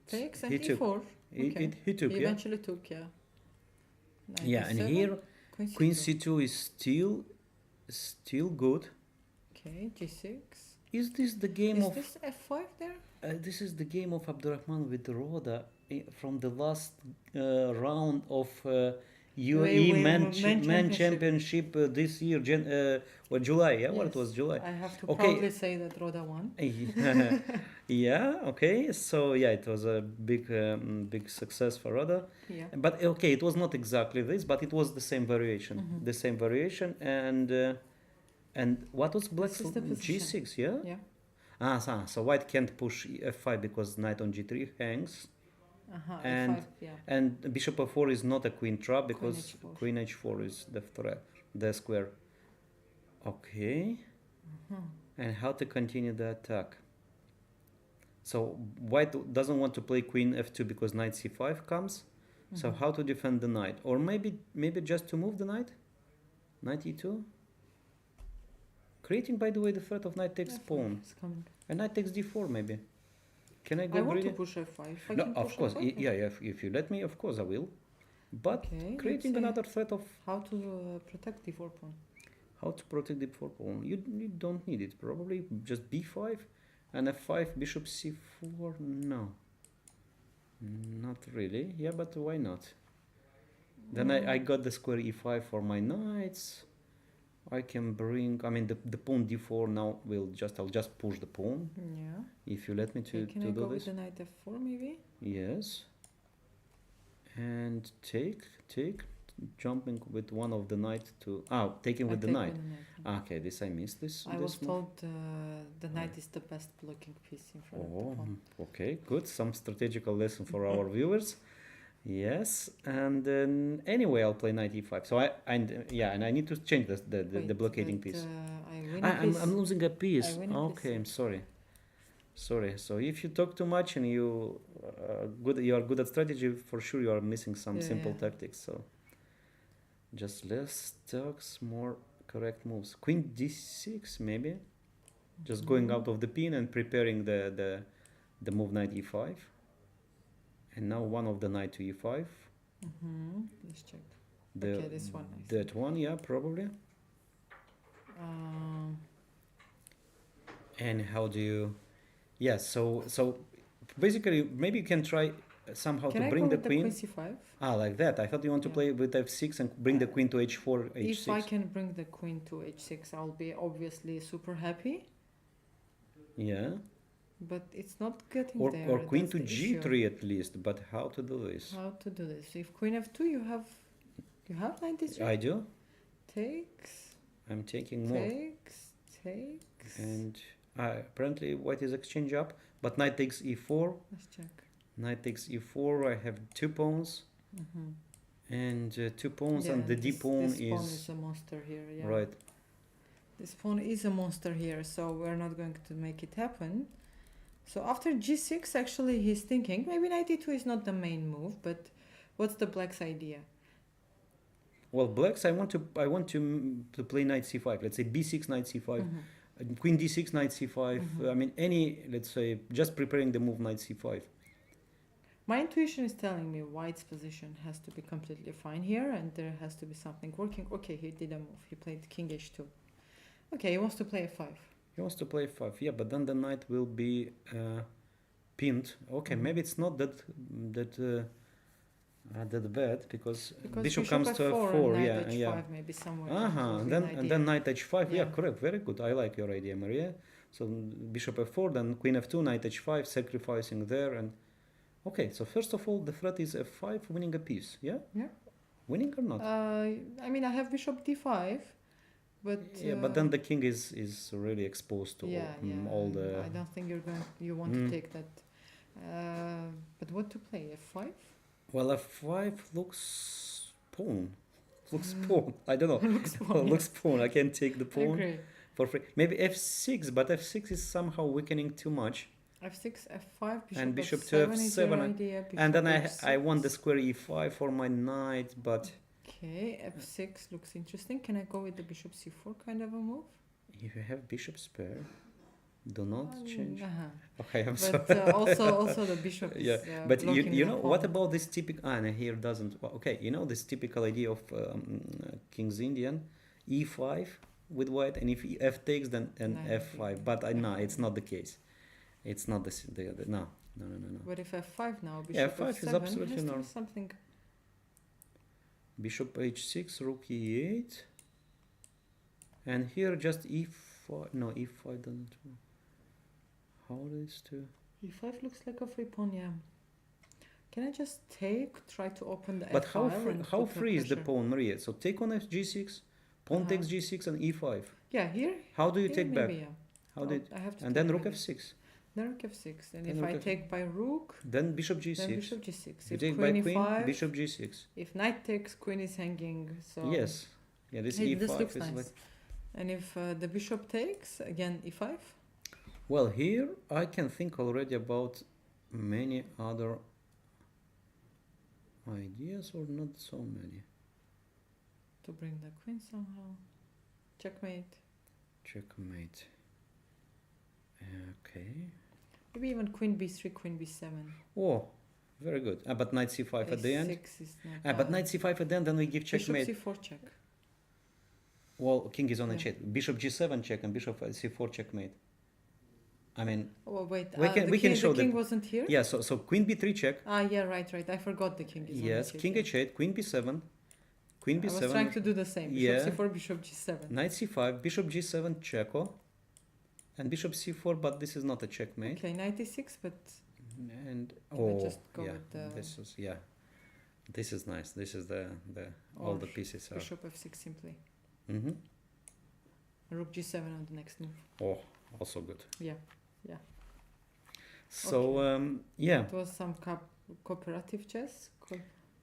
Takes and He took. e4. Okay. He took, He yeah. eventually took, yeah. Yeah, and 97, here queen c2. c2 is still good. Okay, g6. Is this the game Is of this f5 there? this is the game of Abdurrahman with Roda from the last round of UAE men championship this year, July. Yeah, what it was July. I have to Okay. proudly say that Roda won. Yeah. Okay. So yeah, it was a big success for Roda. Yeah. But okay, it was not exactly this, but it was the same variation. The same variation, and what was black's This is the position. g6? Yeah. Yeah. So white can't push f5 because knight on g3 hangs. And f5, yeah. and bishop f4 is not a queen trap because h4. queen h4 is the threat, the square. Okay. And how to continue the attack? So white doesn't want to play queen f2 because knight c5 comes. So how to defend the knight? Or maybe just to move the knight? Knight e2? Creating, by the way, the threat of knight takes pawn. It's coming. And knight takes d4 maybe. Can I go I want greedy? to push f5. I No, can of push course. f5. Yeah, if you let me, of course I will. But Okay, creating let's see. another threat of How to protect d4 pawn? how to protect the d4 pawn. You don't need it. Probably just b5 and f5, bishop c4. No. Not really. Yeah, but why not? Then I got the square e5 for my knights. I can bring, I mean, the pawn d4 now I'll just push the pawn. Yeah. If you let me to Can I do go this. with the knight f4 maybe? Yes. And take, jumping with one of the knight to, taking with the knight. Okay, this I missed this. I this was move. told the knight is the best blocking piece in front of the pawn. Okay, good. Some strategical lesson for our viewers. Yes, and then anyway, I'll play knight e5. So and I need to change the blockading piece. I win a piece. I'm losing a piece. I win a piece, Okay, yeah. I'm sorry. So if you talk too much and you are good at strategy, for sure you are missing some simple tactics. So just less talks, more correct moves. Queen d6 maybe. Just going out of the pin and preparing the move knight e5. And now one of the knight to e5. Let's check. Okay, this one. I That one, yeah, probably. And how do you? Yeah, so basically maybe you can try somehow Can to I bring go the with the queen. queen c5? Ah, like that. I thought you want to Yeah. play with f6 and bring the queen to h4, h6. If I can bring the queen to h6, I'll be obviously super happy. Yeah. But it's not getting Or, there. or queen That's to the issue. g3 at least. But how to do this? How to do this? If queen f2, you have knight d3. I do. Takes. I'm taking more. Takes. And apparently white is exchange up. But knight takes e4. Let's check. Knight takes e4. I have two pawns. And two pawns, and the d pawn this pawn is is a monster here. Yeah. right. This pawn is a monster here, so we're not going to make it happen. So after g6, actually, he's thinking maybe knight e2 is not the main move, but what's the black's idea? Well, blacks, I want to play knight c5. Let's say b6, knight c5, queen d6, knight c5. I mean, any, let's say, just preparing the move knight c5. My intuition is telling me white's position has to be completely fine here, and there has to be something working. Okay, he did a move. He played king h2. Okay, he wants to play f5. He wants to play f5, yeah, but then the knight will be pinned. Okay, maybe it's not that bad because bishop comes to f4, knight yeah, h5 yeah. maybe somewhere. And then knight h5, yeah, Yeah. correct, very good. I like your idea, Maria. So bishop f4, then queen f2, knight h5, sacrificing there, and okay. So first of all, the threat is f5, winning a piece, yeah. Yeah. Winning or not? I mean, I have bishop d5, but yeah, but then the king is really exposed to all the. I don't think you want to take that. But what to play? f5? Well, f5 looks pawn. Looks pawn. I don't know. Looks pawn. I can take the pawn Agree. for free. Maybe f6, but f6 is somehow weakening too much. f6, f5, bishop And bishop to f7 is your f7, idea. And then bishop I f6. want the square e5 for my knight, but Okay, f6 looks interesting. Can I go with the bishop c4 kind of a move? if you have bishop spare, do not change. Uh-huh. Okay, I'm But sorry. also the bishop is Yeah, but blocking you the know pawn. what about this typical? No, here doesn't. Okay, you know this typical idea of King's Indian, e5 with white, and if f takes, then f5. But no, it's not the case. It's not the no. But if f5 now, bishop Yeah, f5 f7 is absolutely has to be normal. something. Bishop h6, rook e8, and here just e5. No, e5 doesn't work. How is to? e5 looks like a free pawn, yeah. Can I just try to open the But f5 how free is the pawn, Maria? So take on g6, pawn takes g6 and e5. Yeah, here. How do you here take back? maybe, yeah. How did? I have to And take then rook maybe. f6. Then rook f6. And Then if rook I f- take by rook, Then bishop g6. then bishop g6. You If take queen by queen, e5, bishop g6. if knight takes, queen is hanging. So Yes. Yeah, this Hey, e5 this looks is nice. like. And if the bishop takes, again e5. Well, here I can think already about many other ideas, or not so many. To bring the queen somehow. Checkmate. Checkmate. Okay. Maybe even queen b3, queen b7. Oh, very good. But knight c5 at the end. A6 is not But knight c5 at the end, then we give checkmate. Bishop c4 check. Well, king is on a Yeah. check. Bishop g7 check and bishop c4 checkmate. I mean, Oh wait, we can show the king that. wasn't here. Yeah. So queen b3 check. Yeah, right. I forgot the king is on Yes. the King check. h8, queen b7, queen I was b7. trying to do the same. Bishop Yeah. c4, bishop g7. Knight c5, bishop g7 checo, and bishop c4. But this is not a checkmate. Okay, knight e6, but And Can I just go yeah, with the- this is This is nice. This is the all Or the pieces are. bishop f6 simply. Mm-hmm. Rook g7 on the next move. Oh, also good. Yeah. So yeah, It was some cooperative chess.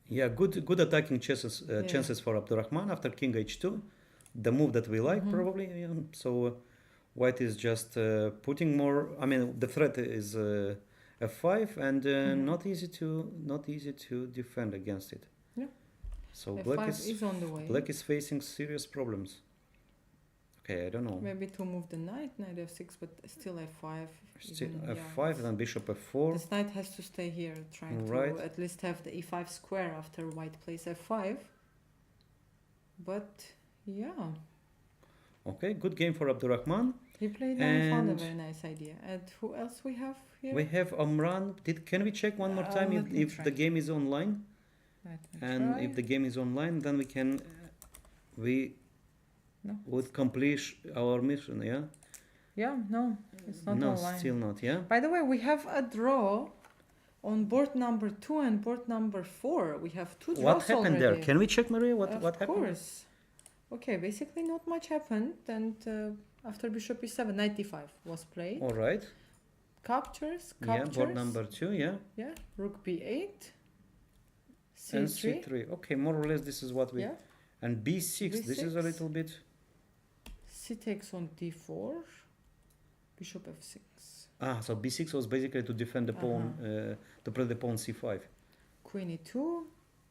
yeah, good attacking chances for Abdurrahman after king h2, the move that we like probably. Yeah. So white is just putting more. I mean, the threat is f5, and not easy to defend against it. Yeah. So f5 is on the way. black is facing serious problems. Okay, I don't know. Maybe to move the knight f6, but still f5. Still even, f5, then bishop f4. This knight has to stay here, trying Right. to at least have the e5 square after white plays f5. But yeah, Okay, good game for Abdurrahman. He played and found a And very nice idea. And who else we have here? we have Amran. Can we check one more time Let me if try. the game is online? Let me And try. if the game is online, then we No. would complete our mission. Yeah. Yeah, no, it's not No, online. still not. Yeah. By the way, we have a draw on board number 2 and board number 4. We have two draws What happened there? already. Can we check, Maria? What Of happened? course. Okay, basically not much happened, and after bishop e7, knight d5 was played. All right. Captures. Yeah, board number 2. Yeah. Yeah, rook b8, And c3. c3. Okay, more or less this is what we. Yeah, And b6. This is a b6. little bit. c takes on d4, bishop f6. So b6 was basically to defend the pawn, to play the pawn c5. Queen e2,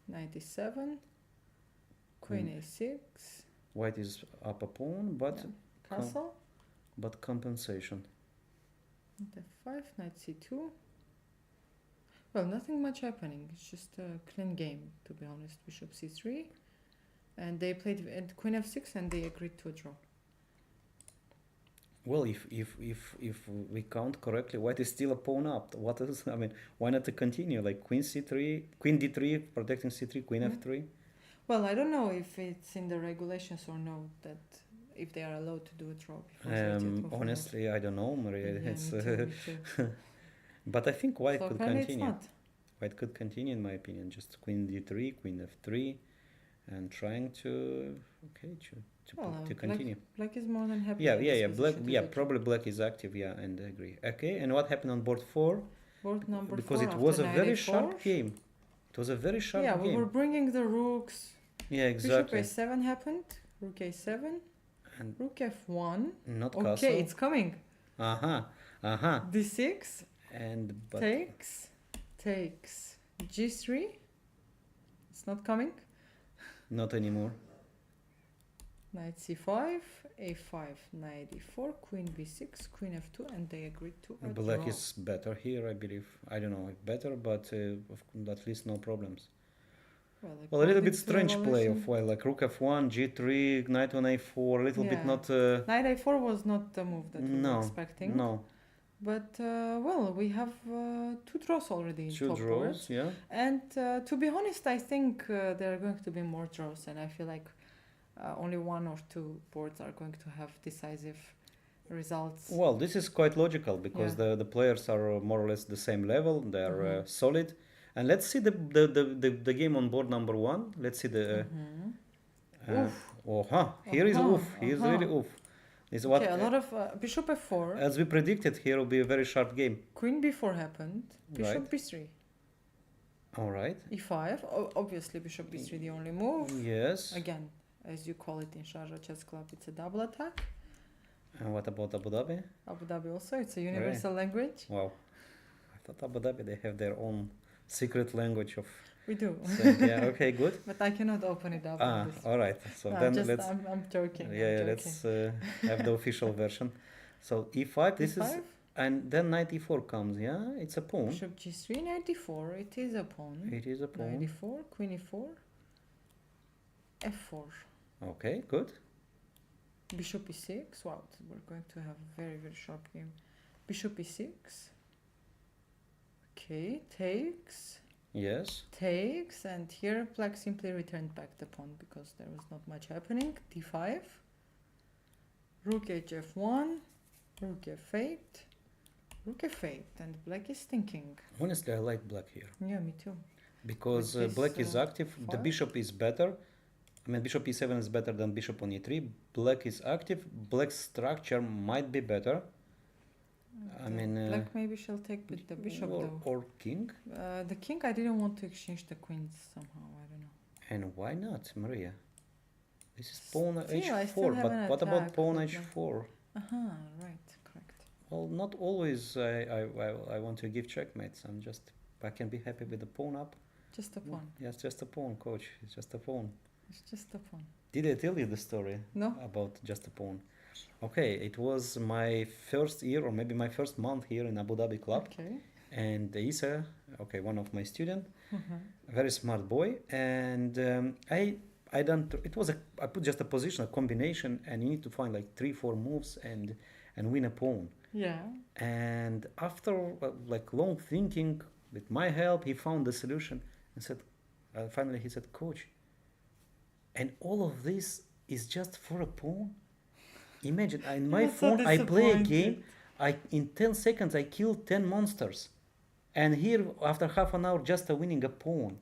knight e7, queen a6, White is up a pawn, but yeah. Castle, but compensation. knight f5, knight c2. Well, nothing much happening. It's just a clean game, to be honest. Bishop c3, and they played at queen f6, and they agreed to a draw. Well, if we count correctly, white is still a pawn up. What else? I mean, why not to continue like queen c3, queen d3, protecting c3, queen f3? Well, I don't know if it's in the regulations or no that if they are allowed to do a draw before. Honestly, I don't know, Maria. Yeah, It's, me too. but I think white So could apparently continue. it's not. White could continue, in my opinion. Just queen d3, queen f3, and trying to to continue. Black is more than happy. Yeah, in yeah, this yeah. Black, position to yeah. do it. Probably black is active. Yeah, and I agree. Okay, and what happened on board 4? Board number Because 4 it after was a knight very a4. sharp game. It was a very sharp Yeah, game. we were bringing the rooks. Yeah, exactly. Bishop a7 happened. Rook a7. And Rook f1. not Okay, castle. it's coming. d6 And but takes g3. It's not coming. not anymore. Knight c5, a5, knight e4, queen b6, queen f2, and they agreed to a Black draw. is better here, I believe. I don't know if better, but at least no problems. Well, a little bit strange play of white, like rook f1, g3, knight on a4, a little bit Yeah. not. Knight a4 was not the move that we were expecting. No, But well, we have two draws already in two top draws, board. yeah. And to be honest, I think there are going to be more draws, and I feel like only one or two boards are going to have decisive results. Well, this is quite logical because the players are more or less the same level. They're solid. And let's see the game on board number 1. Let's see the. Here is oof. He is really oof. Is what Okay, a lot of bishop f4. as we predicted, here will be a very sharp game. Queen b4 happened. Bishop Right. b3. All right. e5. Obviously, bishop b3 the only move. Yes. Again, as you call it in Sharjah Chess Club, it's a double attack. And what about Abu Dhabi? Abu Dhabi also, it's a universal language. Wow. I thought Abu Dhabi they have their own secret language of. We do. Yeah. Okay. Good. But I cannot open it up. on this. All right. So No, then just, let's. I'm joking. Yeah, I'm joking. let's have the official version. So e5. This is. E5, And then knight e4 comes. Yeah, it's a pawn. bishop g3, knight d4. It is a pawn. It is a Knight pawn. d4, queen e4, f4, Okay. Good. bishop e6. Wow, we're going to have a very, very sharp game. Bishop e6. Okay, takes, and here black simply returned back the pawn because there was not much happening. d5, rook hf1, rook f8, rook f8, and black is thinking. Honestly, I like black here Yeah, me too. because With this, black is active. The file. bishop is better. I mean, bishop e7 is better than bishop on e3. Black is active. Black's structure might be better. I mean, Black maybe shall take with the bishop though. or king. The king, I didn't want to exchange the queens somehow. I don't know. And why not, Maria? This is pawn Still, I still h4. have But an what about attack, pawn but h4? Right, correct. Well, not always. I want to give checkmates. I can be happy with the pawn up. Just a pawn. Yeah, it's just a pawn, coach. It's just a pawn. It's just a pawn. Did I tell you the story No. about just a pawn? Okay, it was my first year or maybe my first month here in Abu Dhabi club, Okay. and Isa, okay, one of my student, a very smart boy, and I put just a position, a combination, and you need to find like 3-4 moves, and and win a pawn. Yeah. And after like long thinking, with my help, he found the solution and said, finally he said, "Coach, and all of this is just for a pawn? Imagine, in my That's so phone, I play a disappointed. game, in 10 seconds, I kill 10 monsters. And here, after half an hour, just winning a pawn.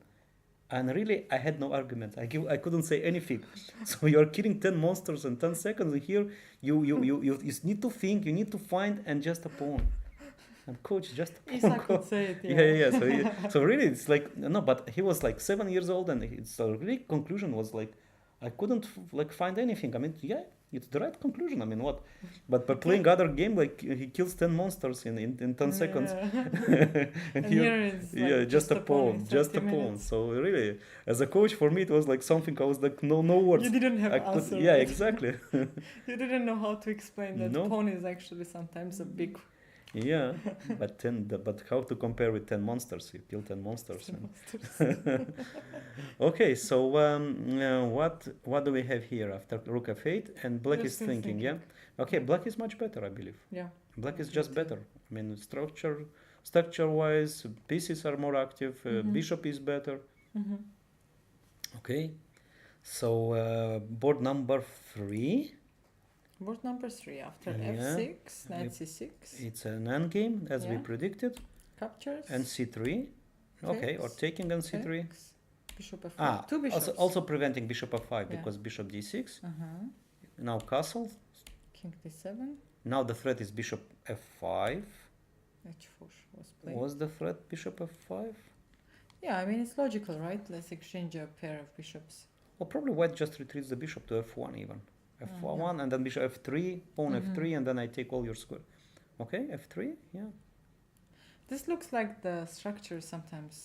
And really, I had no argument. I couldn't say anything. So you're killing 10 monsters in 10 seconds. And here, you need to think, you need to find, and just a pawn. And coach, just a pawn. Isa could say it, Yeah, yeah, yeah. So really, it's like, no, but he was like 7 years old, and it's really conclusion was like, I couldn't like find anything. I mean, yeah, it's the right conclusion. I mean, what? But by playing other game, like he kills 10 monsters in 10 seconds. Yeah. And And here, here it's like yeah, just a pawn, in just 30 a pawn. minutes. So really, as a coach, for me, it was like something I was like, no words. You didn't have I could, answer. yeah, right? exactly. You didn't know how to explain that No. pawn is actually sometimes a big Yeah, but how to compare with 10 monsters? You kill 10 monsters. monster. Okay, so what do we have here after rook f8 and black You're is still thinking, yeah? Okay, black is much better, I believe. Yeah. Black is I just think too. better. I mean, structure wise, pieces are more active, Mhm. bishop is better. Mm-hmm. Okay, so board number 3. Board number 3 after Yeah. f6, knight c6, It's an endgame as we Yeah. predicted, captures, and c3. Okay, or takes, taking and c3. takes, bishop f4, two bishops. Also preventing bishop f5 Yeah. because bishop d6. Uh-huh. Now castle. King d7, Now the threat is bishop f5. h4 was played. Was the threat bishop f5? Yeah, I mean it's logical, right? Let's exchange a pair of bishops. Well, probably white just retreats the bishop to f1 even. f1 yeah. and then bishop f3, pawn Mhm. f3, and then I take all your square. Okay, f3, yeah. This looks like the structure sometimes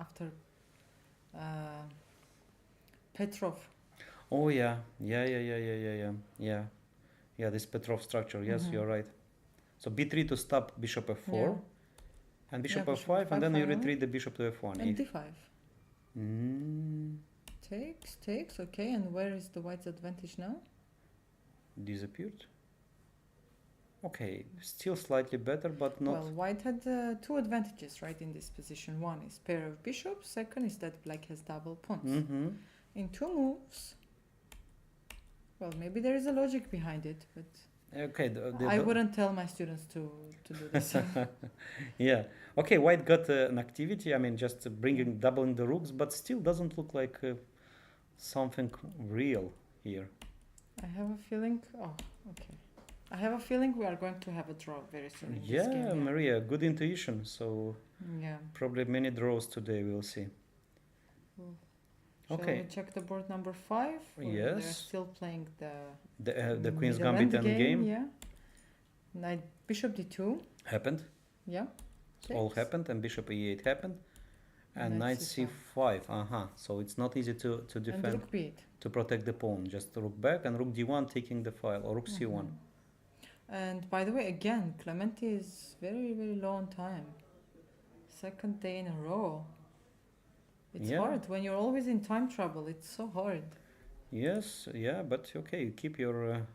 after Petrov. Oh yeah, yeah. This Petrov structure. Yes, Mhm. you're right. So b3 to stop bishop f4, Yeah. and bishop Yeah, bishop f5, and then you f5, retreat the bishop to f1. And d5. Mm, Takes, okay. And where is the white's advantage now? disappeared. Okay, still slightly better, but not. Well, white had two advantages, right, in this position. One is pair of bishops. Second is that black has double pawns. Mm-hmm. In two moves, well, maybe there is a logic behind it, but Okay, I wouldn't tell my students to do this. Yeah. Okay, white got an activity. I mean, just bringing doubling the rooks, but still doesn't look like something real here. I have a feeling. Oh, okay. I have a feeling we are going to have a draw very soon. In this Yeah, game, Maria, good intuition. So yeah. probably many draws today. We'll see. Shall Okay. we check the board number 5? Or They're Yes. still playing The Queen's middle Gambit end endgame Yeah. Knight bishop d2. happened. Yeah. All Takes. happened, and bishop e8 happened, and Knight knight c5. So it's not easy to And defend, rook b8. to protect the pawn. Just rook back and rook d1 taking the file, or rook c1. Mhm. And by the way, again, Clementi is very, very low on time. Second day in a row. It's Yeah. hard. When you're always in time trouble, it's so hard. Yes, yeah, but okay, you keep your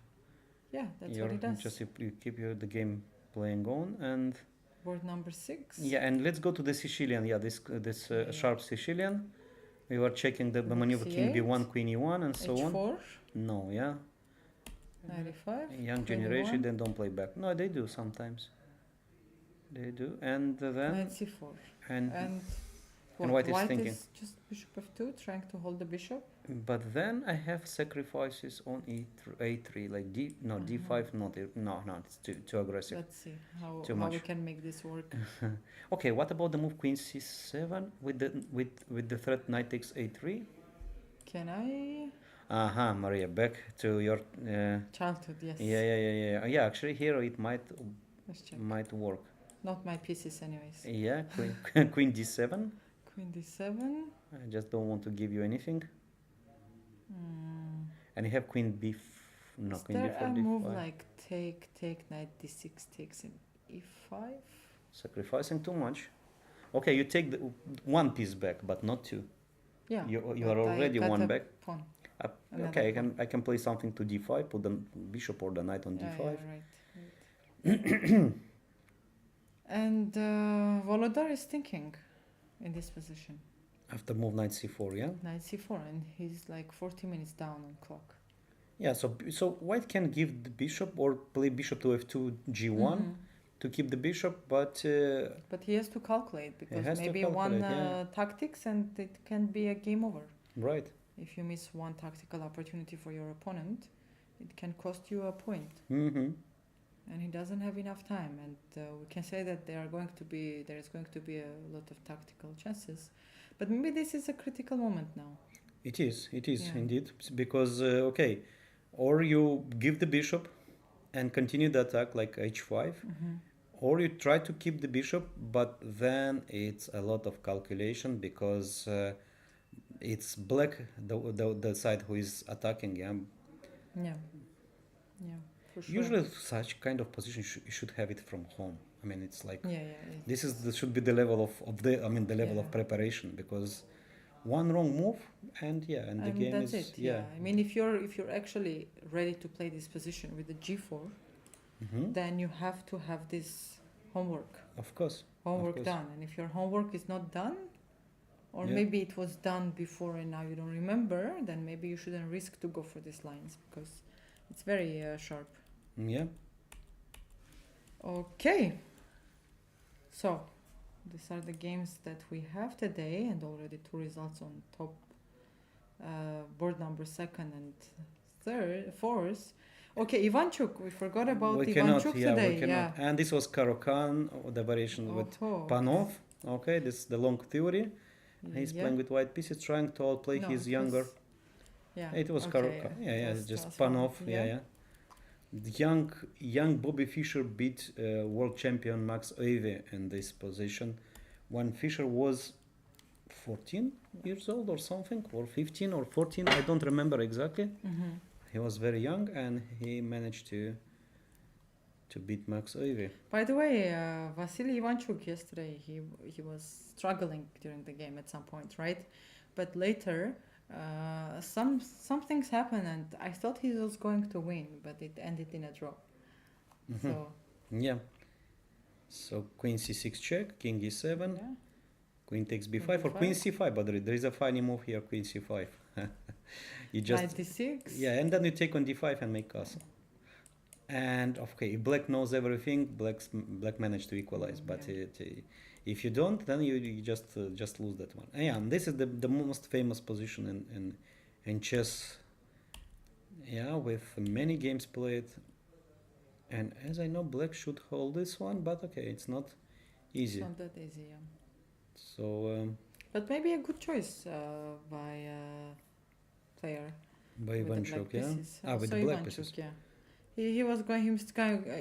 Yeah, that's your what it does. just you keep the game playing on, and Board number 6. yeah, and let's go to the Sicilian. Yeah, this Yeah. sharp Sicilian. We were checking the Rook maneuver king c8, b1, queen e1, and so on. h4, No, yeah, 95. young 21. generation they don't play back. No, they do sometimes. They do, and then Knight c4. and And And what, white is thinking. is just bishop f2, trying to hold the bishop. but then I have sacrifices on a3, like d5, no, it's too aggressive. Let's see how, Too how much. we can make this work. Okay, what about the move queen c7 with the threat knight takes a3? Can I? Maria, back to your Childhood, yes. yeah. Actually, here it Let's check. might work. Not my pieces, anyways. Yeah, queen d7. Queen d7. I just don't want to give you anything. And you have queen Is queen there d4, a d5. move like take, knight d6 takes in e5? Sacrificing too much. Okay, you take the one piece back, but not two. Yeah. You but are I already got one a back. Pawn. Okay, I can play something to d5, put the bishop or the knight on Yeah, d5. yeah, right. And Volodar is thinking in this position. After move knight c4, yeah? Knight c4, and he's like 40 minutes down on clock. Yeah, so white can give the bishop or play bishop to f2 g1 to keep the bishop, but But he has to calculate because has to maybe calculate, one yeah. tactics and it can be a game over. right. If you miss one tactical opportunity for your opponent, it can cost you a point. Mm-hmm. And he doesn't have enough time. And we can say that there is going to be a lot of tactical chances. But maybe this is a critical moment now. It is Yeah. indeed, because okay, or you give the bishop and continue the attack like h5, or you try to keep the bishop, but then it's a lot of calculation because it's black, the side who is attacking. Yeah, Yeah. Yeah, for sure. usually such kind of position you should have it from home. I mean, it's like Yeah. this should be the level of the the level of Yeah. preparation, because one wrong move and the game that's is it. Yeah. I mean, if you're actually ready to play this position with the g4, then you have to have this homework Of course. done. And if your homework is not done, or Yeah. maybe it was done before and now you don't remember, then maybe you shouldn't risk to go for these lines because it's very sharp. Yeah. Okay. So these are the games that we have today, and already two results on top board number second and fourth. Okay, Ivanchuk. We forgot about we Ivanchuk cannot, today. we cannot. And this was Karo-Khan, the variation with Oh, Panov. Okay, this is the long theory. He's yeah. playing with white pieces, trying to outplay No, his it younger. was- yeah. It was okay, Karo-Khan. yeah. Yeah, It was just Panov, Panov. Yeah. The young Bobby Fischer beat world champion Max Euwe in this position when Fischer was 14 years old or something, or 15 or 14. I don't remember exactly. He was very young and he managed to beat Max Euwe. By the way, Vasily Ivanchuk yesterday, he was struggling during the game at some point, right? But later, some things happened, and I thought he was going to win, but it ended in a draw. So Yeah. So queen c6 check, king e7, yeah, queen takes b5 Queen or queen b5. c5. But there is a funny move here, queen c5. You just knight d6. yeah, and then you take on d5 and make castle. And okay, if black knows everything, black managed to equalize. But Yeah. if you don't, then you just lose that one. Yeah, and this is the most famous position in chess. Yeah, with many games played. And as I know, black should hold this one, but okay, it's not easy. It's not that easy, yeah. So But maybe a good choice by player. by with the Ivanchuk, black yeah. pieces. With So the black Ivanchuk, pieces. yeah.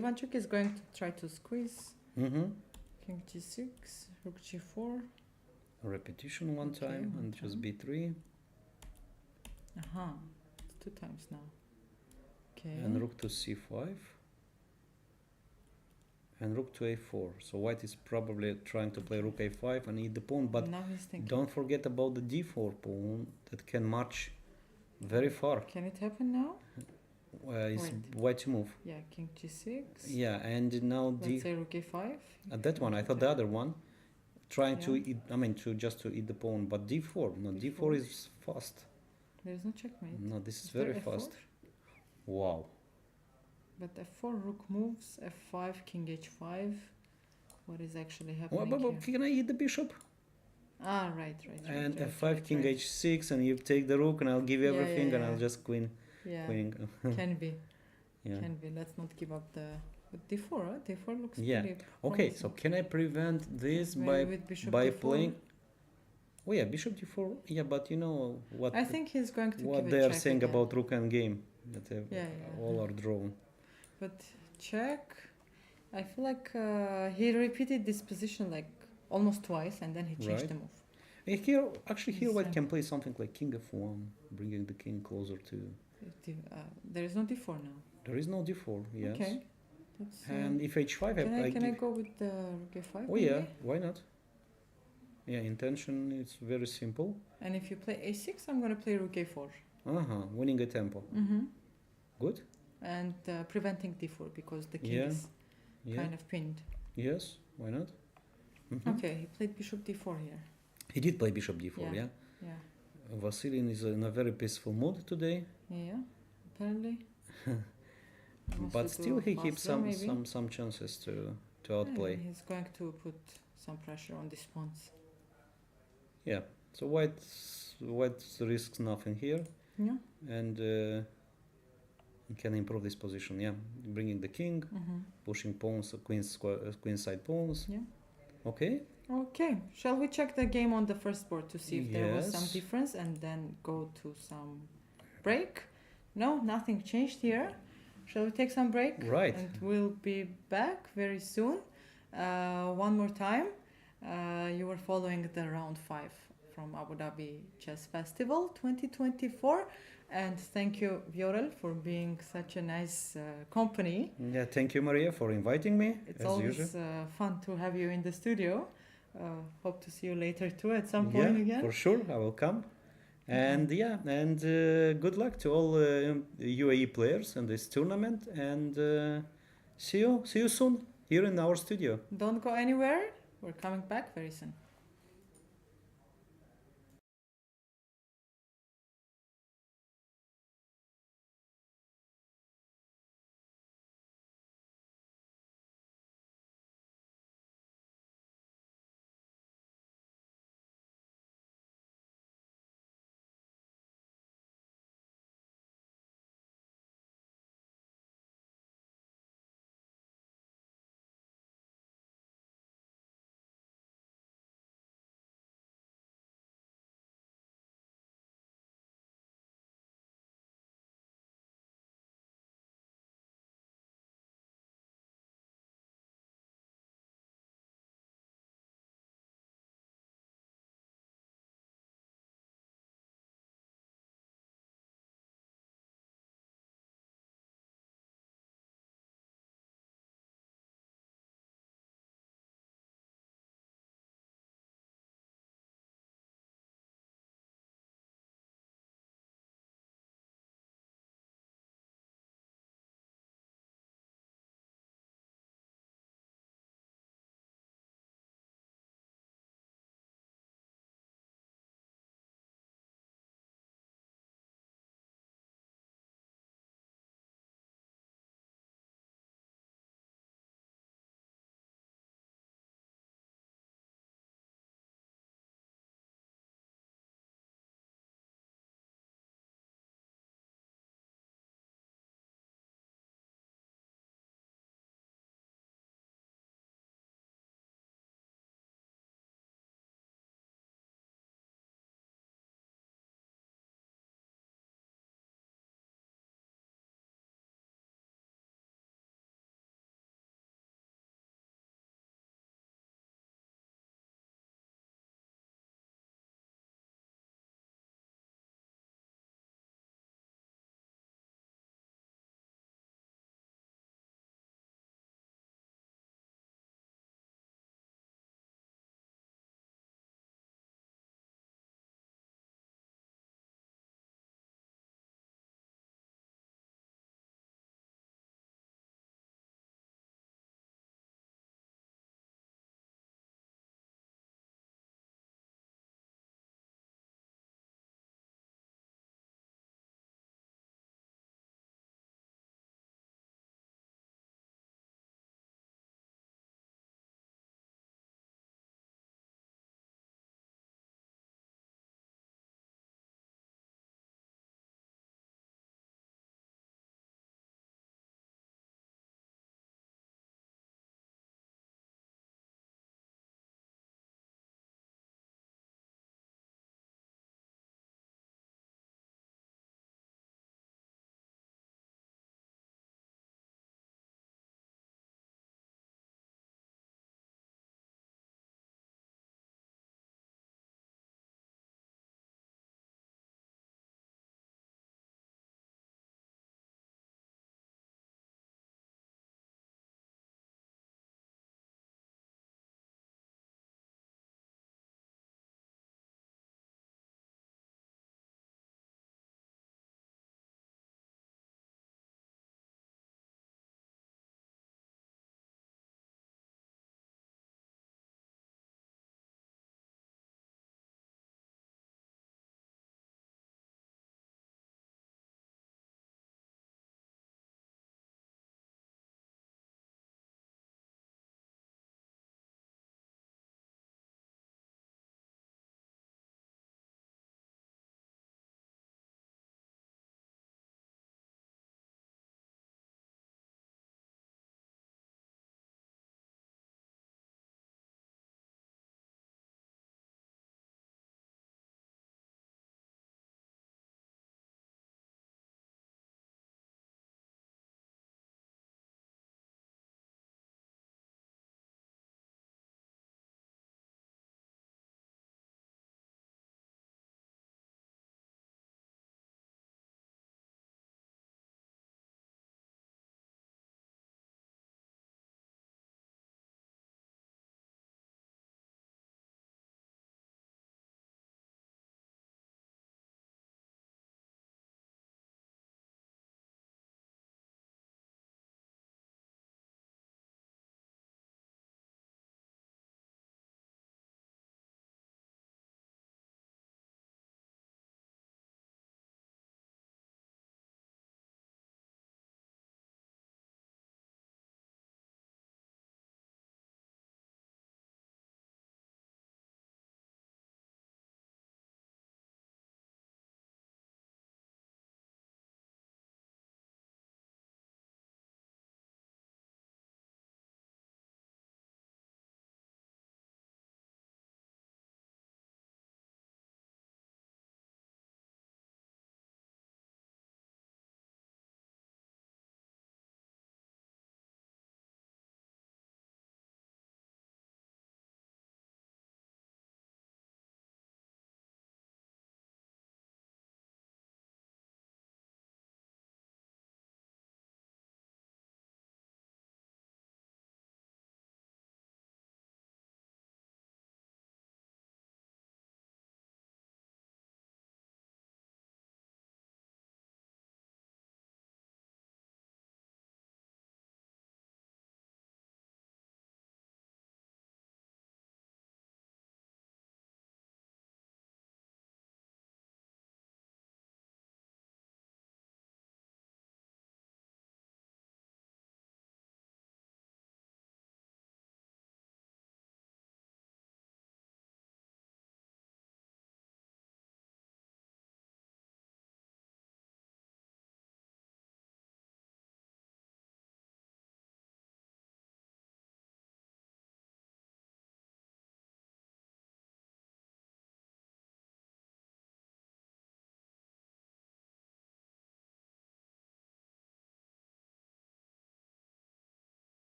Ivanchuk is going to try to squeeze. Mm-hmm. King g6, rook g4. Repetition one Okay, time one and just time. b3 It's 2 times now. Okay. and rook to c5 and rook to a4. So white is probably trying to play rook a5 and eat the pawn, but now he's thinking. don't forget about the d4 pawn that can march very far. Can it happen now? It's Wait. white to move. Yeah, king g6. Yeah, and now Let's say rook a5. that one. I thought the other one, trying to Yeah. eat. I mean, to eat the pawn, but d4. No, d4 D4. is fast. There is no checkmate. No, this is Is there very F4? fast. Wow. But f4, rook moves, f5, king h5. What is actually Well, happening but here? can I eat the bishop? Right. And right, f5, right, king right. h6, and you take the rook, and I'll give you Yeah, everything, yeah, and I'll yeah. just queen. Yeah, can be. Yeah. Can be. Let's not give up the. But d4, huh? D4 looks Yeah. pretty Okay, promising. so can I prevent this Maybe with bishop by d4? playing? Oh yeah, bishop d4. Yeah, but you know what I think he's going to what give they a are check saying again. about rook and game, that Yeah. all are drawn. But check. I feel like he repeated this position like almost twice, and then he changed Right. the move. Here white Same. can play something like king f1, bringing the king closer to. There is no d4 now. There is no d4. Yes. Okay. Let's, And if h5, can I give- go with the rook a5? Oh yeah, why not? Yeah, intention is very simple. And if you play a6, I'm going to play rook a4. Winning a tempo. Mm-hmm. Good. And preventing d4 because the king Yeah. is Yeah. kind of pinned. Yes. Why not? Okay, he played bishop d4 here. He did play bishop d4. Yeah. Yeah. Vasilin is in a very peaceful mood today, Yeah. Apparently. He wants but to still do he keeps faster, maybe. some chances to Yeah, outplay. he's going to put some pressure on these pawns. Yeah. So white risks nothing here, Yeah. and can improve this position. Yeah, bringing the king, pushing pawns, queenside pawns. Yeah. Okay. Okay. Shall we check the game on the first board to see if there was some Yes. difference and then go to some break? No, nothing changed here. Shall we take some break? Right. And we'll be back very soon. One more time. You were following the round 5 from Abu Dhabi Chess Festival 2024. And thank you, Viorel, for being such a nice company. Yeah. Thank you, Maria, for inviting me. It's as always usual. fun to have you in the studio. Hope to see you later too at some point Yeah, again. for sure, I will come. And good luck to all UAE players in this tournament. And see you soon here in our studio. Don't go anywhere. We're coming back very soon.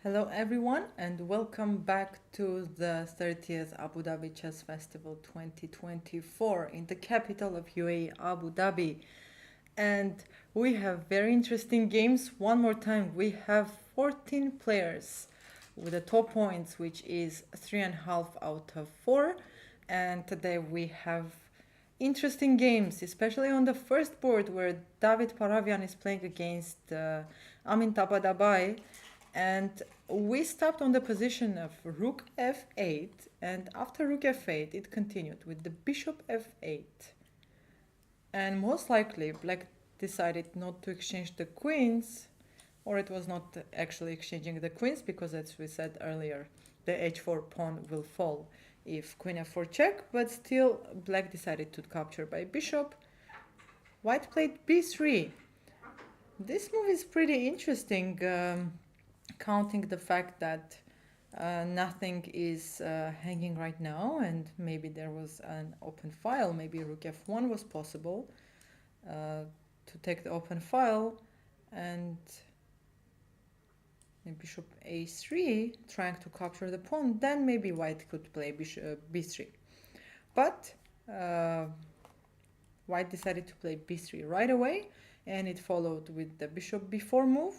Hello, everyone, and welcome back to the 30th Abu Dhabi Chess Festival 2024 in the capital of UAE, Abu Dhabi. And we have very interesting games. One more time, we have 14 players with the top points, which is 3.5 out of 4. And today we have interesting games, especially on the first board where David Paravian is playing against Amin Tapadabai. And we stopped on the position of rook f8, and after rook f8 it continued with the bishop f8. And most likely black decided not to exchange the queens, or it was not actually exchanging the queens because, as we said earlier, the h4 pawn will fall if queen f4 check, but still black decided to capture by bishop. White played b3. This move is pretty interesting, counting the fact that nothing is hanging right now, and maybe there was an open file. Maybe rook f1 was possible to take the open file, and bishop a3 trying to capture the pawn. Then maybe white could play bishop b3, but white decided to play b3 right away, and it followed with the bishop b4 move.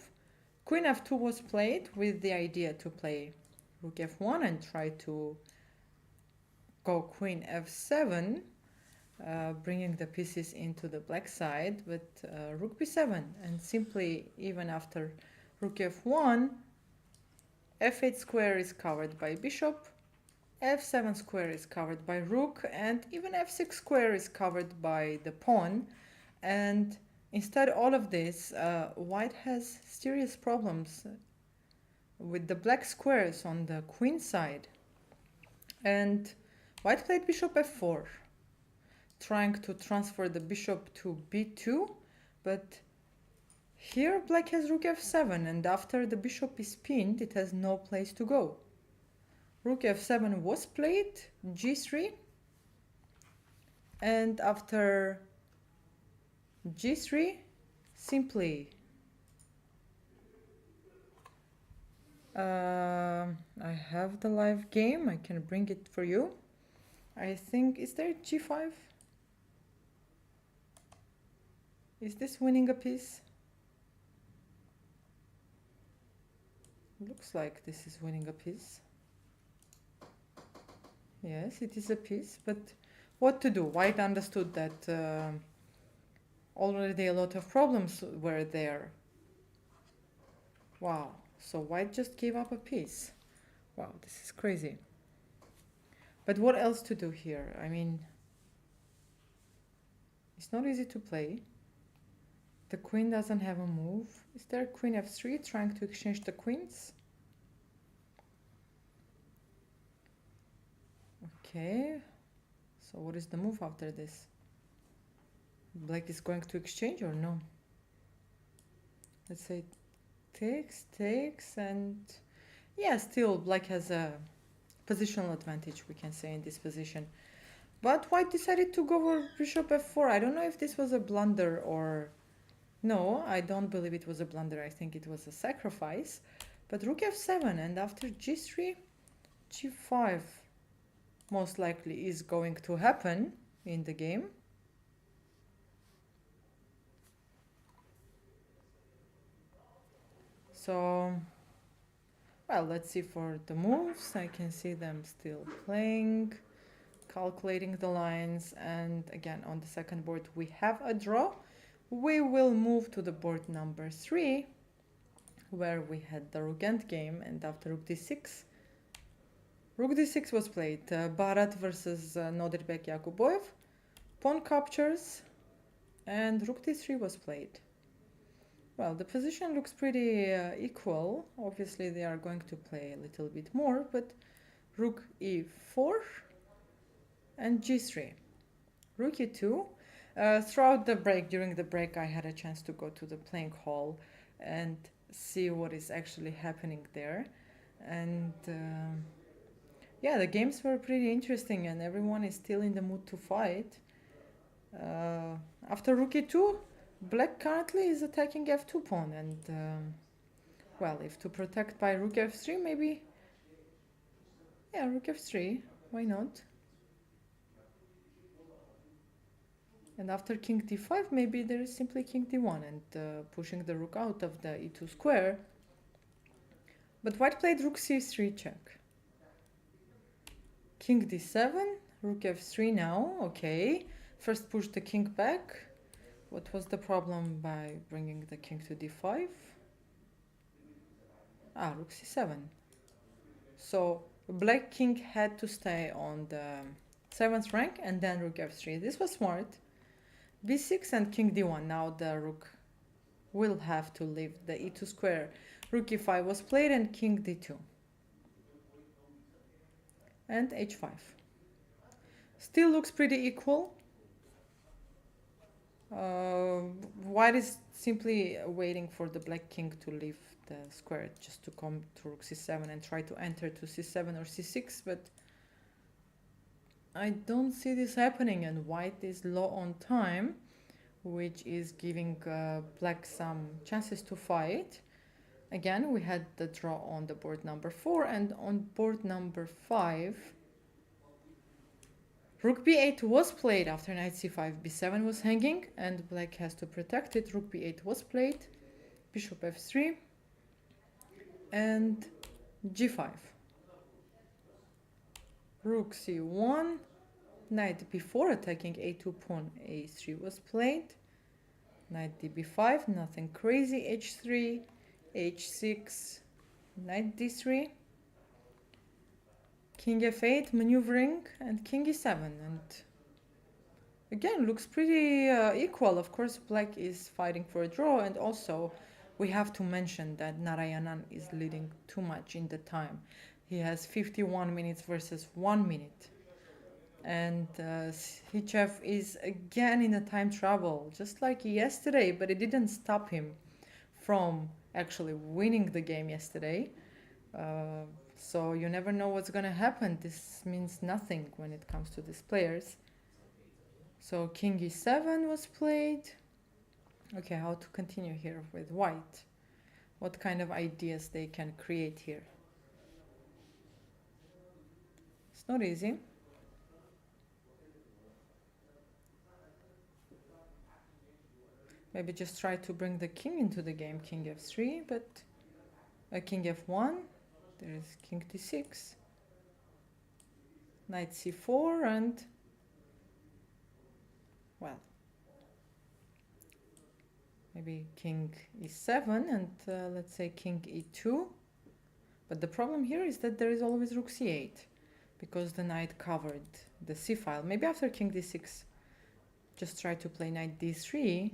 Queen f2 was played with the idea to play rook f1 and try to go queen f7, bringing the pieces into the black side, but rook b7, and simply even after rook f1, f8 square is covered by bishop, f7 square is covered by rook, and even f6 square is covered by the pawn. And instead all of this, white has serious problems with the black squares on the queen side. And white played bishop f4, trying to transfer the bishop to b2, but here black has rook f7, and after the bishop is pinned, it has no place to go. Rook f7 was played, g3, and after g3, simply I have the live game, I can bring it for you. I think, is there g5? Is this winning a piece? Looks like this is winning a piece. Yes, it is a piece, but what to do? White understood that already a lot of problems were there. Wow, so white just gave up a piece. Wow, this is crazy. But what else to do here? I mean, it's not easy to play. The queen doesn't have a move. Is there queen f3 trying to exchange the queens? Okay, so what is the move after this? Black is going to exchange or no? Let's say takes, and yeah, still black has a positional advantage, we can say, in this position. But white decided to go for bishop f4. I don't know if this was a blunder or no. I don't believe it was a blunder. I think it was a sacrifice. But rook f7, and after g3, g5 most likely is going to happen in the game. So, well, let's see for the moves. I can see them still playing, calculating the lines, and again on the second board we have a draw. We will move to the board number 3, where we had the rook endgame, and after rook d6, rook d6 was played. Barat versus Nodirbek Yakuboev. Pawn captures, and rook d3 was played. Well, the position looks pretty equal. Obviously, they are going to play a little bit more, but rook e4 and g3. Rook e2. Throughout the break, during the break, I had a chance to go to the playing hall and see what is actually happening there. And yeah, the games were pretty interesting, and everyone is still in the mood to fight. After rook e2, black currently is attacking f2 pawn, and Well, if to protect by rook f3, maybe. Yeah, rook f3. Why not? And after king d5, maybe there is simply king d1 and pushing the rook out of the e2 square. But white played rook c3 check. King d7, rook f3 now, okay. First push the king back. What was the problem by bringing the king to d5? Ah, rook c7. So black king had to stay on the 7th rank and then rook f3. This was smart. b6 and king d1. Now the rook will have to leave the e2 square. Rook e5 was played and king d2. And h5. Still looks pretty equal. White is simply waiting for the black king to leave the square just to come to rook c7 and try to enter to c7 or c6, but I don't see this happening, and white is low on time, which is giving black some chances to fight. Again, we had the draw on the board number 4, and on board number 5 rook b8 was played after knight c5. b7 was hanging and black has to protect it. Rook b8 was played, bishop f3 and g5. Rook c1, knight b4 attacking a2 pawn, a3 was played, knight db5, nothing crazy, h3, h6, knight d3, king f8 maneuvering, and king e7. And again, looks pretty equal. Of course, black is fighting for a draw, and also we have to mention that Narayanan is leading too much in the time. He has 51 minutes versus 1 minute. And Hichev is again in a time trouble, just like yesterday, but it didn't stop him from actually winning the game yesterday. So you never know what's going to happen. This means nothing when it comes to these players. So king e7 was played. Okay, how to continue here with white? What kind of ideas they can create here? It's not easy. Maybe just try to bring the king into the game, king f3, but king f1, there is king d6, knight c4, and, well, maybe king e7 and let's say king e2. But the problem here is that there is always rook c8 because the knight covered the c file. Maybe after king d6, just try to play knight d3,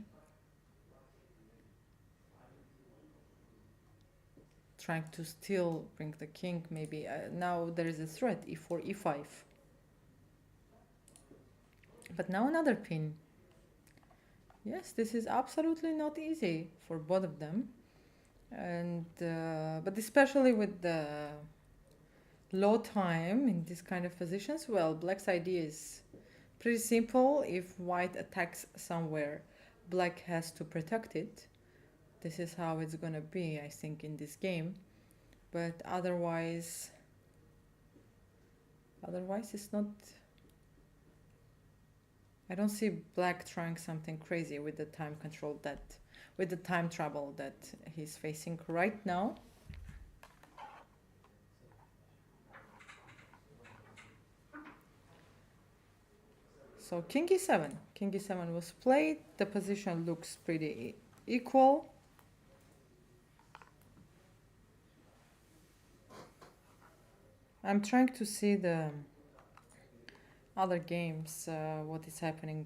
trying to still bring the king. Maybe now there is a threat, e4, e5. But now another pin. Yes, this is absolutely not easy for both of them. And but especially with the low time in this kind of positions, well, black's idea is pretty simple. If white attacks somewhere, black has to protect it. This is how it's gonna be, I think, in this game. But otherwise it's not. I don't see black trying something crazy with the time control with the time trouble that he's facing right now. So king e7. King e7 was played. The position looks pretty equal. I'm trying to see the other games, what is happening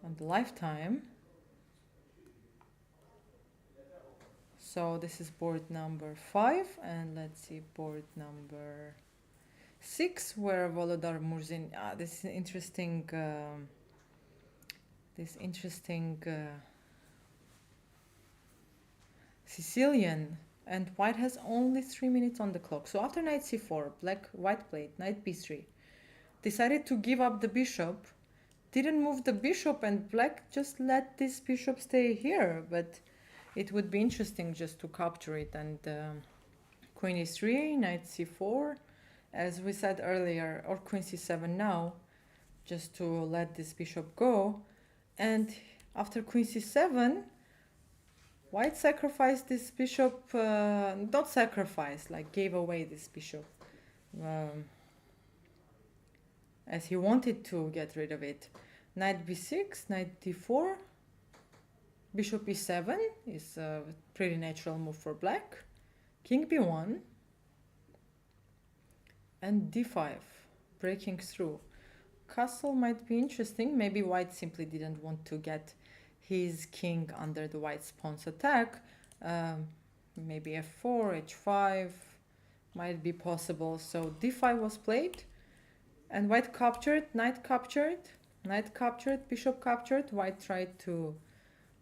on the lifetime. So this is board number 5, and let's see board number 6, where Volodar Murzin. This is interesting. Sicilian, and white has only 3 minutes on the clock. So after knight c4, white played knight b3, decided to give up the bishop, didn't move the bishop, and black just let this bishop stay here. But It would be interesting just to capture it. And queen e3, knight c4, as we said earlier, or queen c7 now, just to let this bishop go. And after queen c7, white sacrificed this bishop, not sacrificed, like gave away this bishop, as he wanted to get rid of it. Knight b6, knight d4, bishop e7 is a pretty natural move for black. King b1 and d5, breaking through. Castle might be interesting. Maybe white simply didn't want to get his king under the white's pawn's attack. Maybe f4, h5 might be possible. So d5 was played, and white captured, knight captured, knight captured, bishop captured. White tried to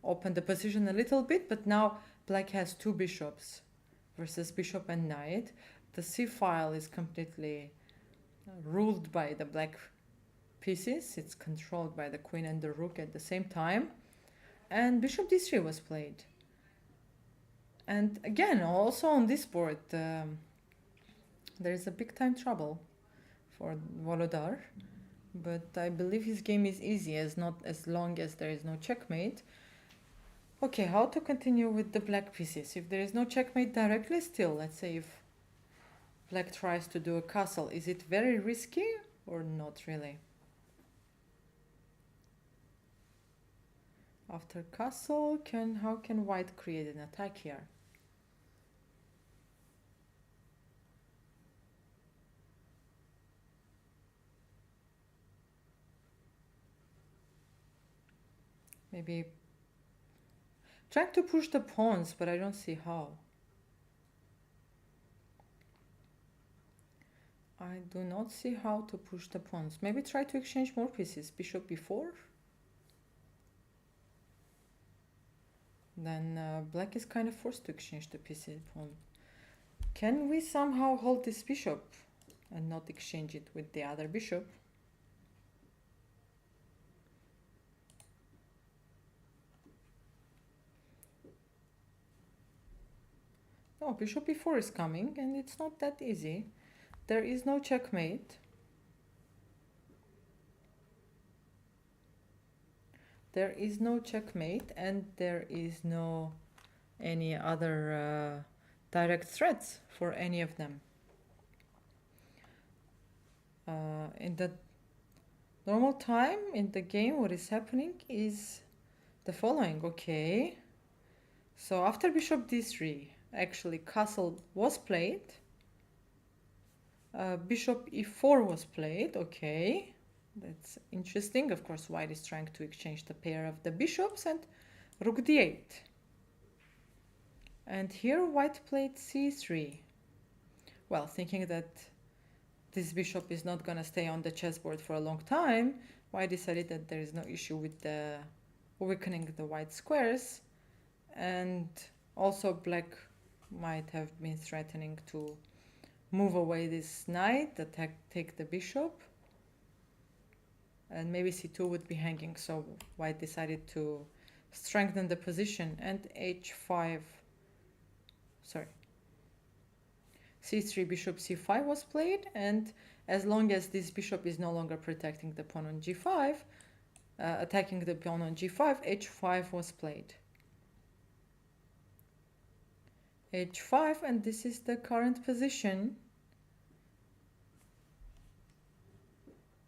open the position a little bit, but now black has two bishops versus bishop and knight. The c file is completely ruled by the black pieces. It's controlled by the queen and the rook at the same time. And bishop d3 was played. And again, also on this board, there is a big time trouble for Volodar. But I believe his game is easy, as long as there is no checkmate. Okay, how to continue with the black pieces? If there is no checkmate directly, still, let's say if black tries to do a castle, is it very risky or not really? After castle, how can white create an attack here? Maybe trying to push the pawns, but I don't see how. I do not see how to push the pawns. Maybe try to exchange more pieces. Bishop b4. Then black is kind of forced to exchange the pieces pawn. Can we somehow hold this bishop and not exchange it with the other bishop? No, bishop b4 is coming, and it's not that easy. There is no checkmate. There is no checkmate, and there is no any other direct threats for any of them. In the normal time in the game, what is happening is the following. Okay, so after bishop d3, actually castle was played. Bishop e4 was played. Okay, that's interesting. Of course, white is trying to exchange the pair of the bishops, and rook d8. And here white played c3. Well, thinking that this bishop is not going to stay on the chessboard for a long time, white decided that there is no issue with the weakening the white squares. And also black might have been threatening to move away this knight, take the bishop, and maybe c2 would be hanging. So white decided to strengthen the position, and h5, sorry, c3, bishop c5 was played. And as long as this bishop is no longer protecting the pawn on g5, attacking the pawn on g5, h5 was played. h5, and this is the current position.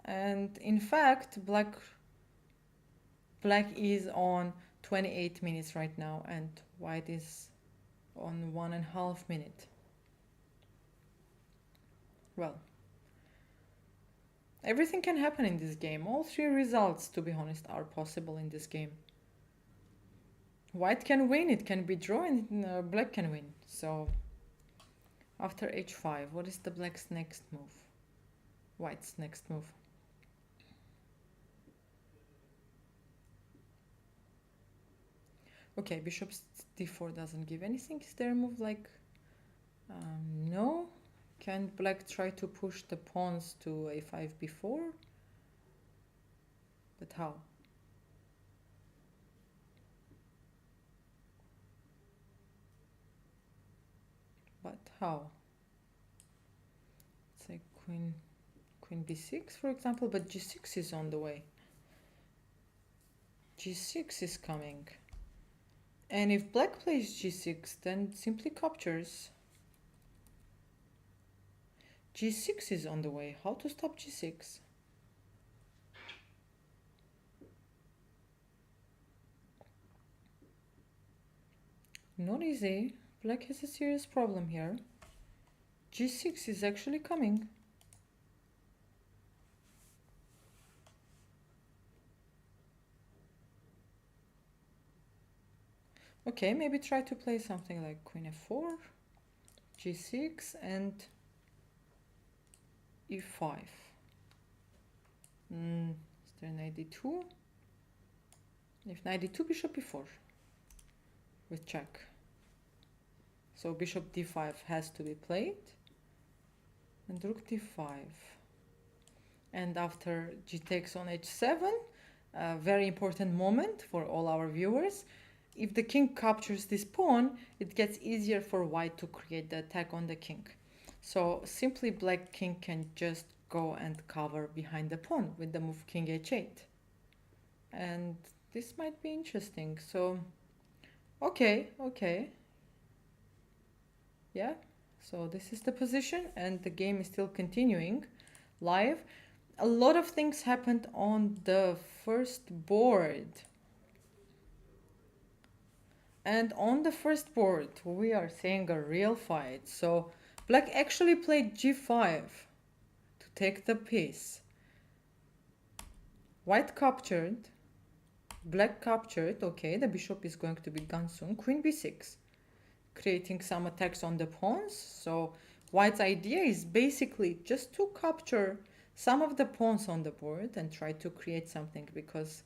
And in fact, black is on 28 minutes right now, and white is on 1.5 minutes. Well, everything can happen in this game. All three results, to be honest, are possible in this game. White can win, it can be draw, and black can win. So after h5, what is the black's next move? White's next move. Okay, bishop d4 doesn't give anything. Is there a move like... no. Can black try to push the pawns to a5 b4? But how? But how? Let's say queen b6, for example, but g6 is on the way. g6 is coming. And if black plays g6, then it simply captures. g6 is on the way. How to stop g6? Not easy. Black has a serious problem here. g6 is actually coming. Okay, maybe try to play something like queen f4, g6, and e5. Is there knight d2? If knight d2, bishop e4 with check. So bishop d5 has to be played, and rook d5. And after g takes on h7, a very important moment for all our viewers. If the king captures this pawn, it gets easier for white to create the attack on the king. So simply black king can just go and cover behind the pawn with the move king h8. And this might be interesting. So, okay. Yeah, so this is the position and the game is still continuing live. A lot of things happened on the first board. And on the first board, we are seeing a real fight. So black actually played g5 to take the piece. White captured, black captured. Okay, the bishop is going to be gone soon. Queen b6, creating some attacks on the pawns. So white's idea is basically just to capture some of the pawns on the board and try to create something, because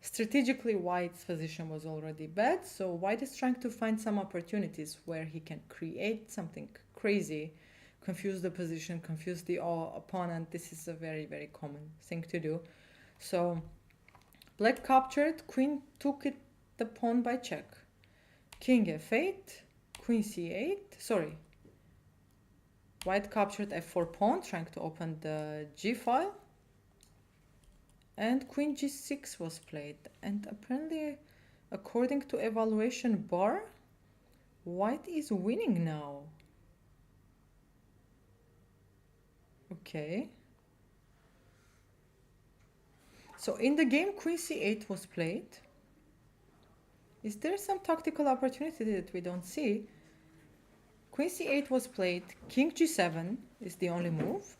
strategically white's position was already bad. So white is trying to find some opportunities where he can create something crazy, confuse the position, confuse the opponent. This is a very, very common thing to do. So black captured, queen took it, the pawn by check. King f8, queen c8, sorry. White captured f4 pawn, trying to open the g file. And queen g6 was played. And apparently, according to evaluation bar, white is winning now. Okay. So in the game, queen c8 was played. Is there some tactical opportunity that we don't see? Queen c8 was played, king g7 is the only move.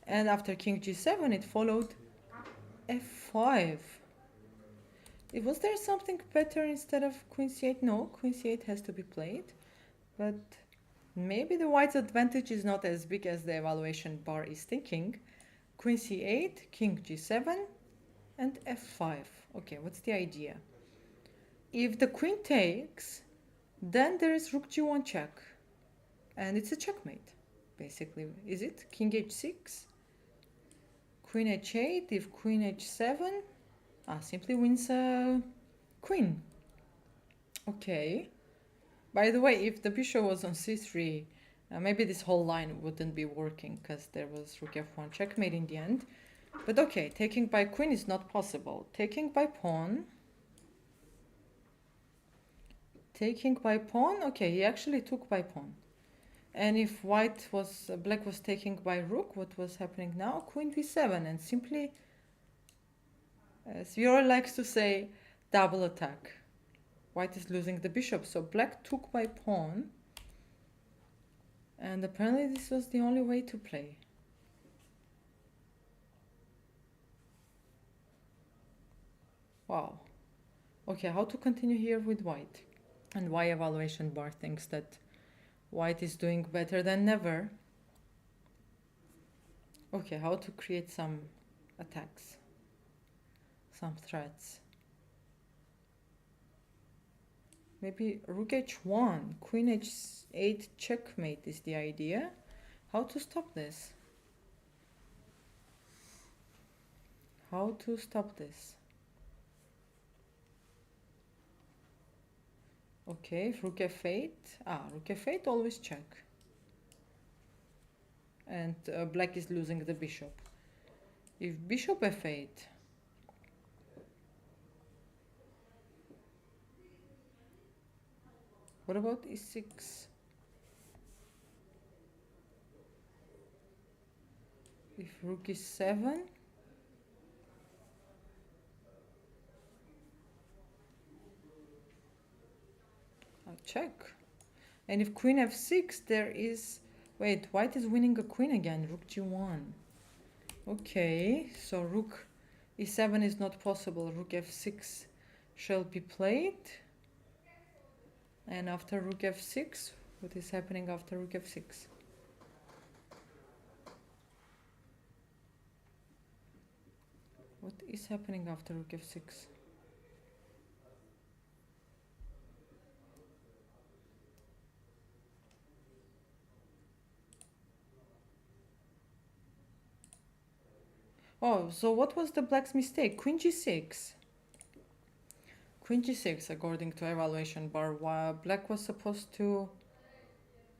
And after king g7, it followed f5. Was there something better instead of queen c8? No, queen c8 has to be played. But maybe the white's advantage is not as big as the evaluation bar is thinking. Queen c8, king g7, and f5. Okay, what's the idea? If the queen takes, then there is rook g1 check. And it's a checkmate, basically. Is it? King h6, queen h8, if queen h7, simply wins queen. Okay. By the way, if the bishop was on c3, maybe this whole line wouldn't be working, because there was rook f1 checkmate in the end. But okay, taking by queen is not possible. Taking by pawn. Taking by pawn. Okay, he actually took by pawn. And if black was taking by rook, what was happening now? Queen b7, and simply, as Vieira likes to say, double attack. White is losing the bishop, so black took by pawn. And apparently this was the only way to play. Wow. Okay, how to continue here with white? And why evaluation bar thinks that white is doing better than never? Okay, how to create some attacks, some threats. Maybe rook h1, queen h8 checkmate is the idea. How to stop this? How to stop this? Okay, if rook f8. Rook f8 always check. And black is losing the bishop. If bishop f8. What about e6? If rook is 7. I'll check. And if queen f6, there is... Wait, white is winning a queen again. Rook g1. Okay, so rook e7 is not possible. Rook f6 shall be played. And after rook f6, what is happening after rook f6? What is happening after rook f6? Oh, so what was the black's mistake? Queen g6. Queen g6, according to evaluation bar, while black was supposed to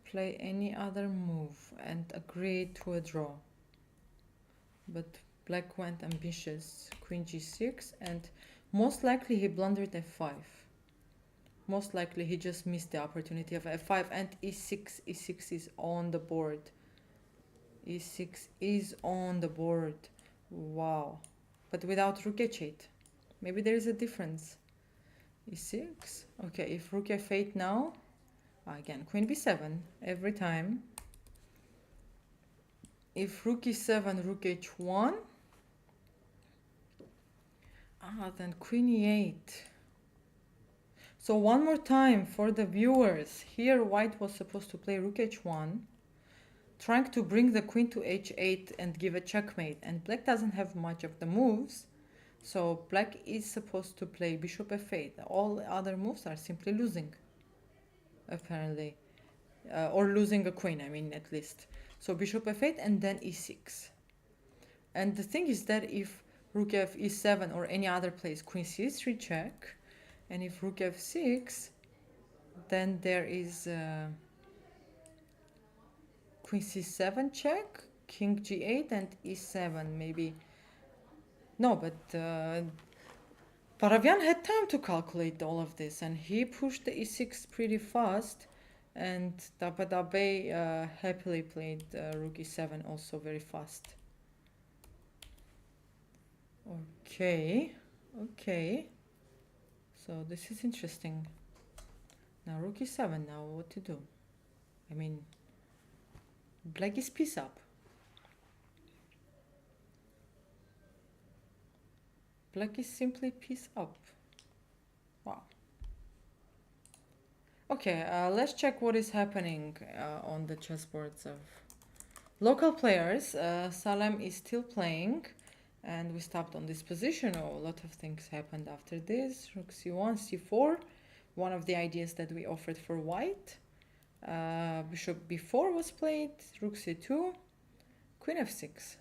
play any other move and agree to a draw. But black went ambitious. Queen g6, and most likely he blundered f5. Most likely he just missed the opportunity of f5 and e6. e6 is on the board. e6 is on the board. Wow. But without rook h8. Maybe there is a difference. e6. Okay, if rook f8 now. Again, queen b7 every time. If rook e7, rook h1. Then queen e8. So one more time for the viewers. Here white was supposed to play rook h1, trying to bring the queen to h8 and give a checkmate. And black doesn't have much of the moves. So black is supposed to play bishop f8. All other moves are simply losing, apparently. Or losing a queen, I mean, at least. So bishop f8 and then e6. And the thing is that if rook f e7 or any other plays queen c3 check, and if rook f6, then there is queen c7 check, king g8 and e7 maybe. No, but Paravian had time to calculate all of this, and he pushed the e6 pretty fast, and Tapadabe happily played rook e7 also very fast. Okay, okay. So this is interesting. Now rook e7, now what to do? I mean, black is piece up. Black is simply piece up. Wow. Okay, let's check what is happening on the chessboards of local players. Salem is still playing, and we stopped on this position. Oh, a lot of things happened after this. Rook c1, c4, one of the ideas that we offered for white. Bishop b4 was played, rook c2, queen f6.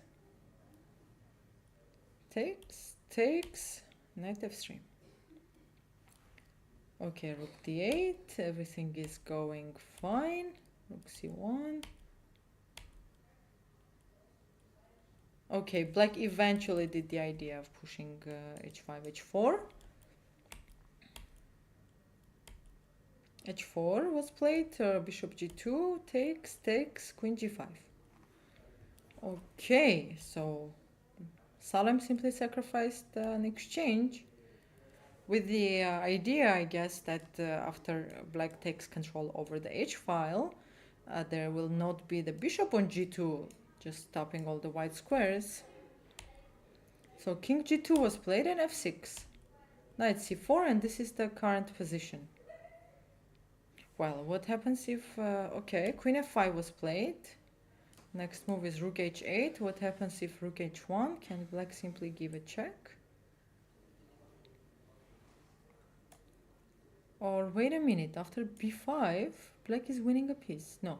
Takes, knight f3. Okay, rook d8, everything is going fine. Rook c1. Okay, black eventually did the idea of pushing h5, h4. h4 was played, bishop g2, takes, queen g5. Okay, so Salem simply sacrificed an exchange with the idea, I guess, that after black takes control over the h-file, there will not be the bishop on g2, just stopping all the white squares. So king g2 was played and f6, knight c4, and this is the current position. Well, what happens if, okay, queen f5 was played. Next move is rook h8. What happens if rook h1? Can black simply give a check? Or wait a minute, after b5, black is winning a piece. No.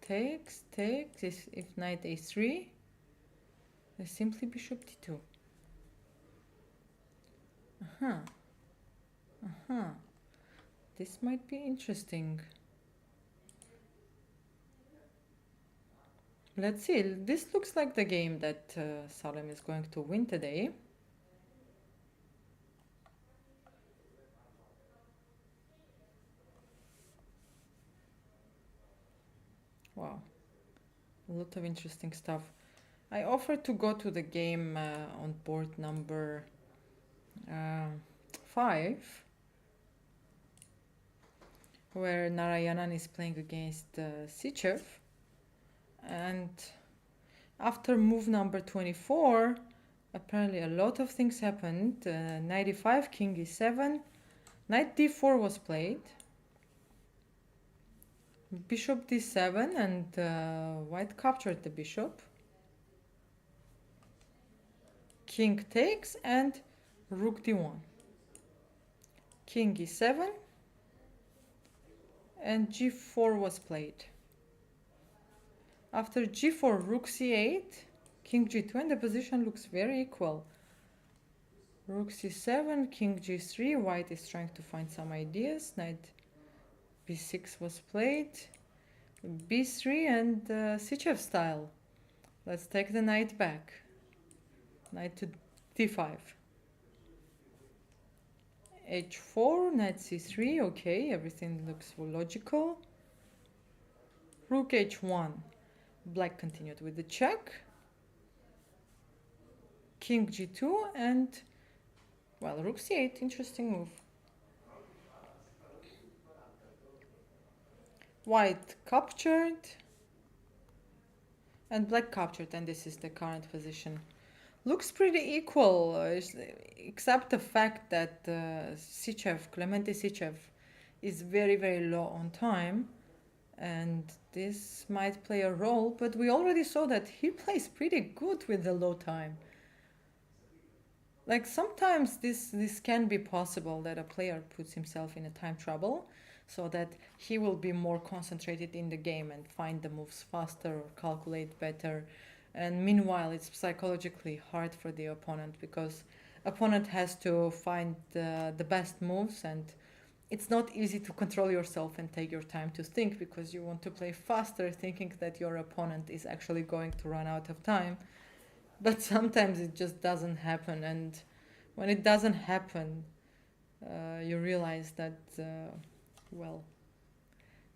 Takes, if knight a3, there's simply bishop d2. Huh. This might be interesting. Let's see. This looks like the game that Salem is going to win today. Wow. A lot of interesting stuff. I offered to go to the game on board number 5, where Narayanan is playing against Sichev. And after move number 24, apparently a lot of things happened. Knight e5, king e7, knight d4 was played, bishop d7, and white captured the bishop. King takes and rook d1. King e7 and g4 was played. After g4, rook c8, king g2, and the position looks very equal. Rook c7, king g3, white is trying to find some ideas. Knight b6 was played, b3, and Sichev style. Let's take the knight back. Knight to d5. h4, knight c3, okay, everything looks logical. Rook h1. Black continued with the check. King g2 and, well, rook c8, interesting move. White captured and black captured, and this is the current position. Looks pretty equal, except the fact that Clemente Sichev is very, very low on time, and this might play a role, but we already saw that he plays pretty good with the low time. Like sometimes this can be possible, that a player puts himself in a time trouble so that he will be more concentrated in the game and find the moves faster or calculate better. And meanwhile, it's psychologically hard for the opponent, because opponent has to find the best moves, and it's not easy to control yourself and take your time to think, because you want to play faster thinking that your opponent is actually going to run out of time. But sometimes it just doesn't happen, and when it doesn't happen, you realize that, well,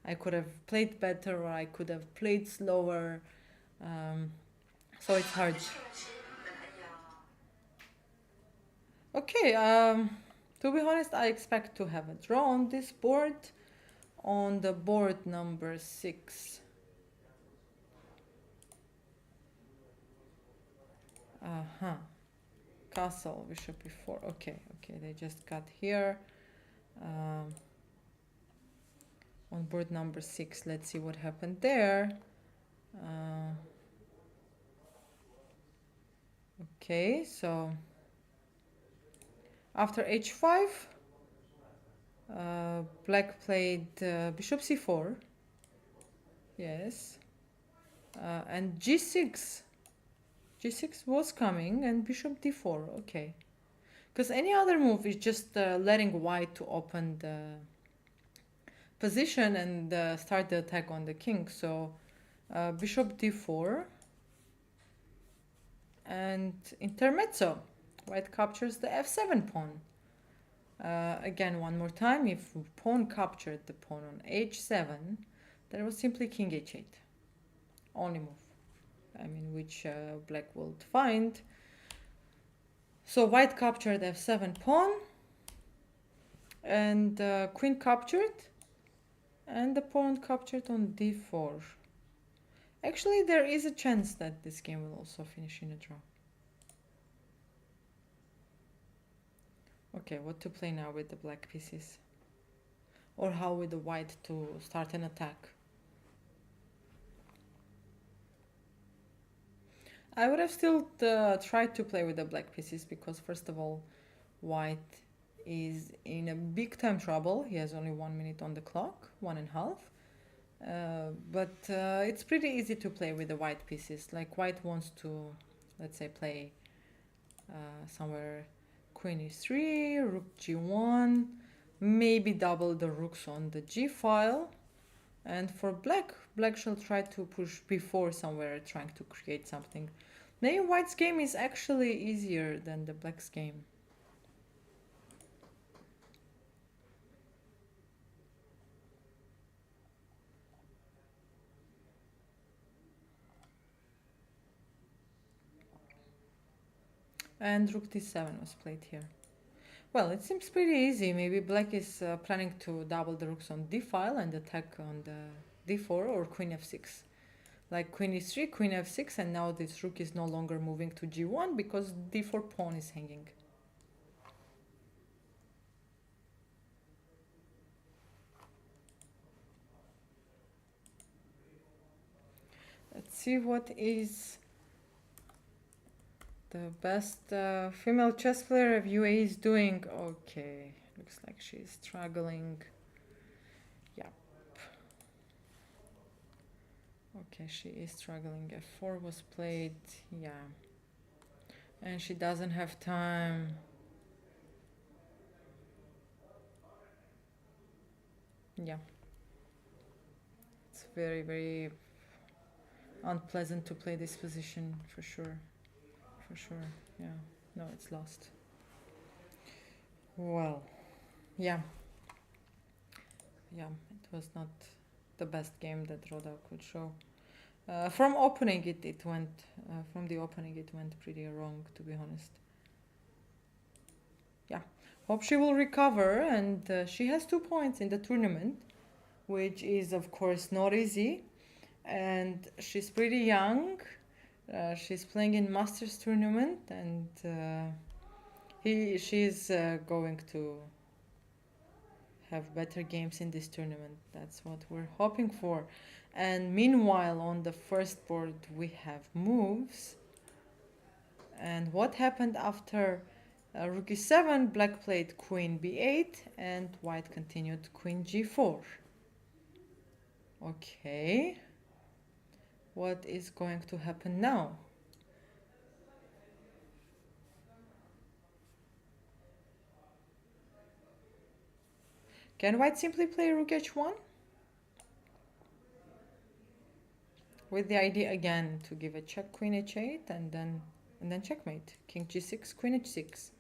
I could have played better, or I could have played slower, so it's hard. Okay, to be honest, I expect to have a draw on this board, on the board number 6. Castle, bishop e4. Okay, they just got here. On board number 6, let's see what happened there. Okay, so after h5, black played bishop c4. Yes. And g6. G6 was coming, and bishop d4. Okay. Because any other move is just letting white to open the position and start the attack on the king. So bishop d4 and intermezzo. White captures the f7 pawn. Again, one more time, if pawn captured the pawn on h7, there was simply king h8. Only move. I mean, which black will find. So white captured f7 pawn, and queen captured, and the pawn captured on d4. Actually, there is a chance that this game will also finish in a draw. Okay, what to play now with the black pieces? Or how with the white to start an attack? I would have still tried to play with the black pieces, because first of all, white is in a big time trouble. He has only 1 minute on the clock, 1.5. But it's pretty easy to play with the white pieces. Like white wants to, let's say, play somewhere queen e3, rook g1, maybe double the rooks on the g file. And for black shall try to push before somewhere, trying to create something. Maybe white's game is actually easier than the black's game. And rook d7 was played here. Well, it seems pretty easy. Maybe black is planning to double the rooks on d file and attack on the d4 or queen f6. Like queen e3, queen f6, and now this rook is no longer moving to g1 because d4 pawn is hanging. Let's see what is the best female chess player of UAE is doing. Okay, looks like she's struggling. Yep. Okay, she is struggling. F4 was played, yeah. And she doesn't have time. Yeah. It's very, very unpleasant to play this position, for sure. For sure, yeah. No, it's lost. Well, yeah. Yeah, it was not the best game that Roda could show. From opening it went, from the opening it went pretty wrong, to be honest. Yeah, hope she will recover, and she has 2 points in the tournament, which is of course not easy, and she's pretty young. She's playing in Masters tournament, and she's going to have better games in this tournament. That's what we're hoping for. And meanwhile, on the first board, we have moves. And what happened after rook e7? Black played queen b8, and white continued queen g4. Okay. What is going to happen now? Can white simply play rook h1? With the idea again to give a check, queen h8, and then checkmate. King g6, queen h6.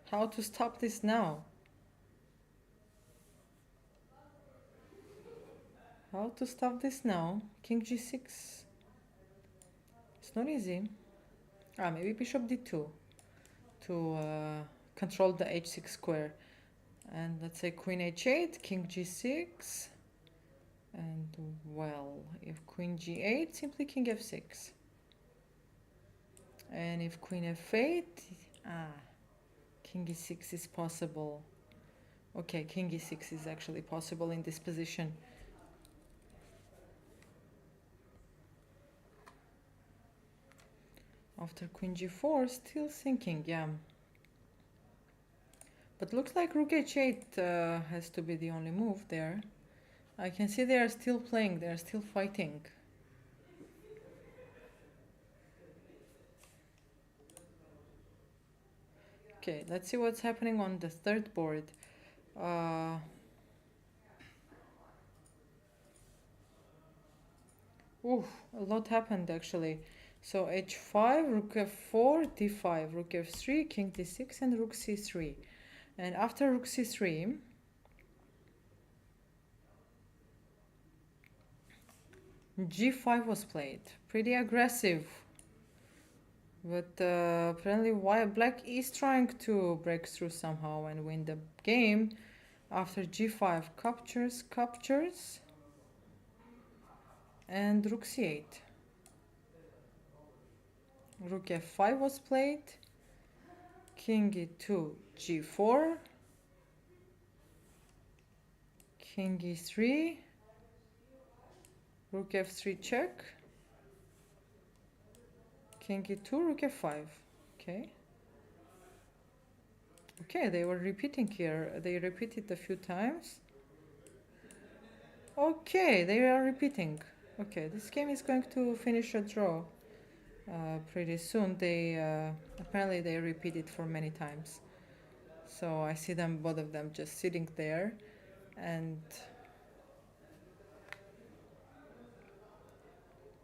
How to stop this now? How to stop this now? King g6. It's not easy. Maybe bishop d2 to control the h6 square. And let's say queen h8, king g6. And well, if queen g8, simply king f6. And if queen f8, king e6 is possible. Okay, king e6 is actually possible in this position. After queen g4, still thinking, yeah. But looks like rook h8 has to be the only move there. I can see they are still playing, they are still fighting. Okay, let's see what's happening on the third board. A lot happened actually. So h5, rook f4, d5, rook f3, king d6, and rook c3. And after rook c3, g5 was played. Pretty aggressive. But apparently black is trying to break through somehow and win the game. After g5, captures, and rook c8. Rook f5 was played. King e2, g4. King e3. Rook f3 check. King e2, rook f5. Okay. Okay, they were repeating here. They repeated a few times. Okay, they are repeating. Okay, this game is going to finish a draw. pretty soon. They apparently they repeat it for many times. So I see them, both of them, just sitting there, and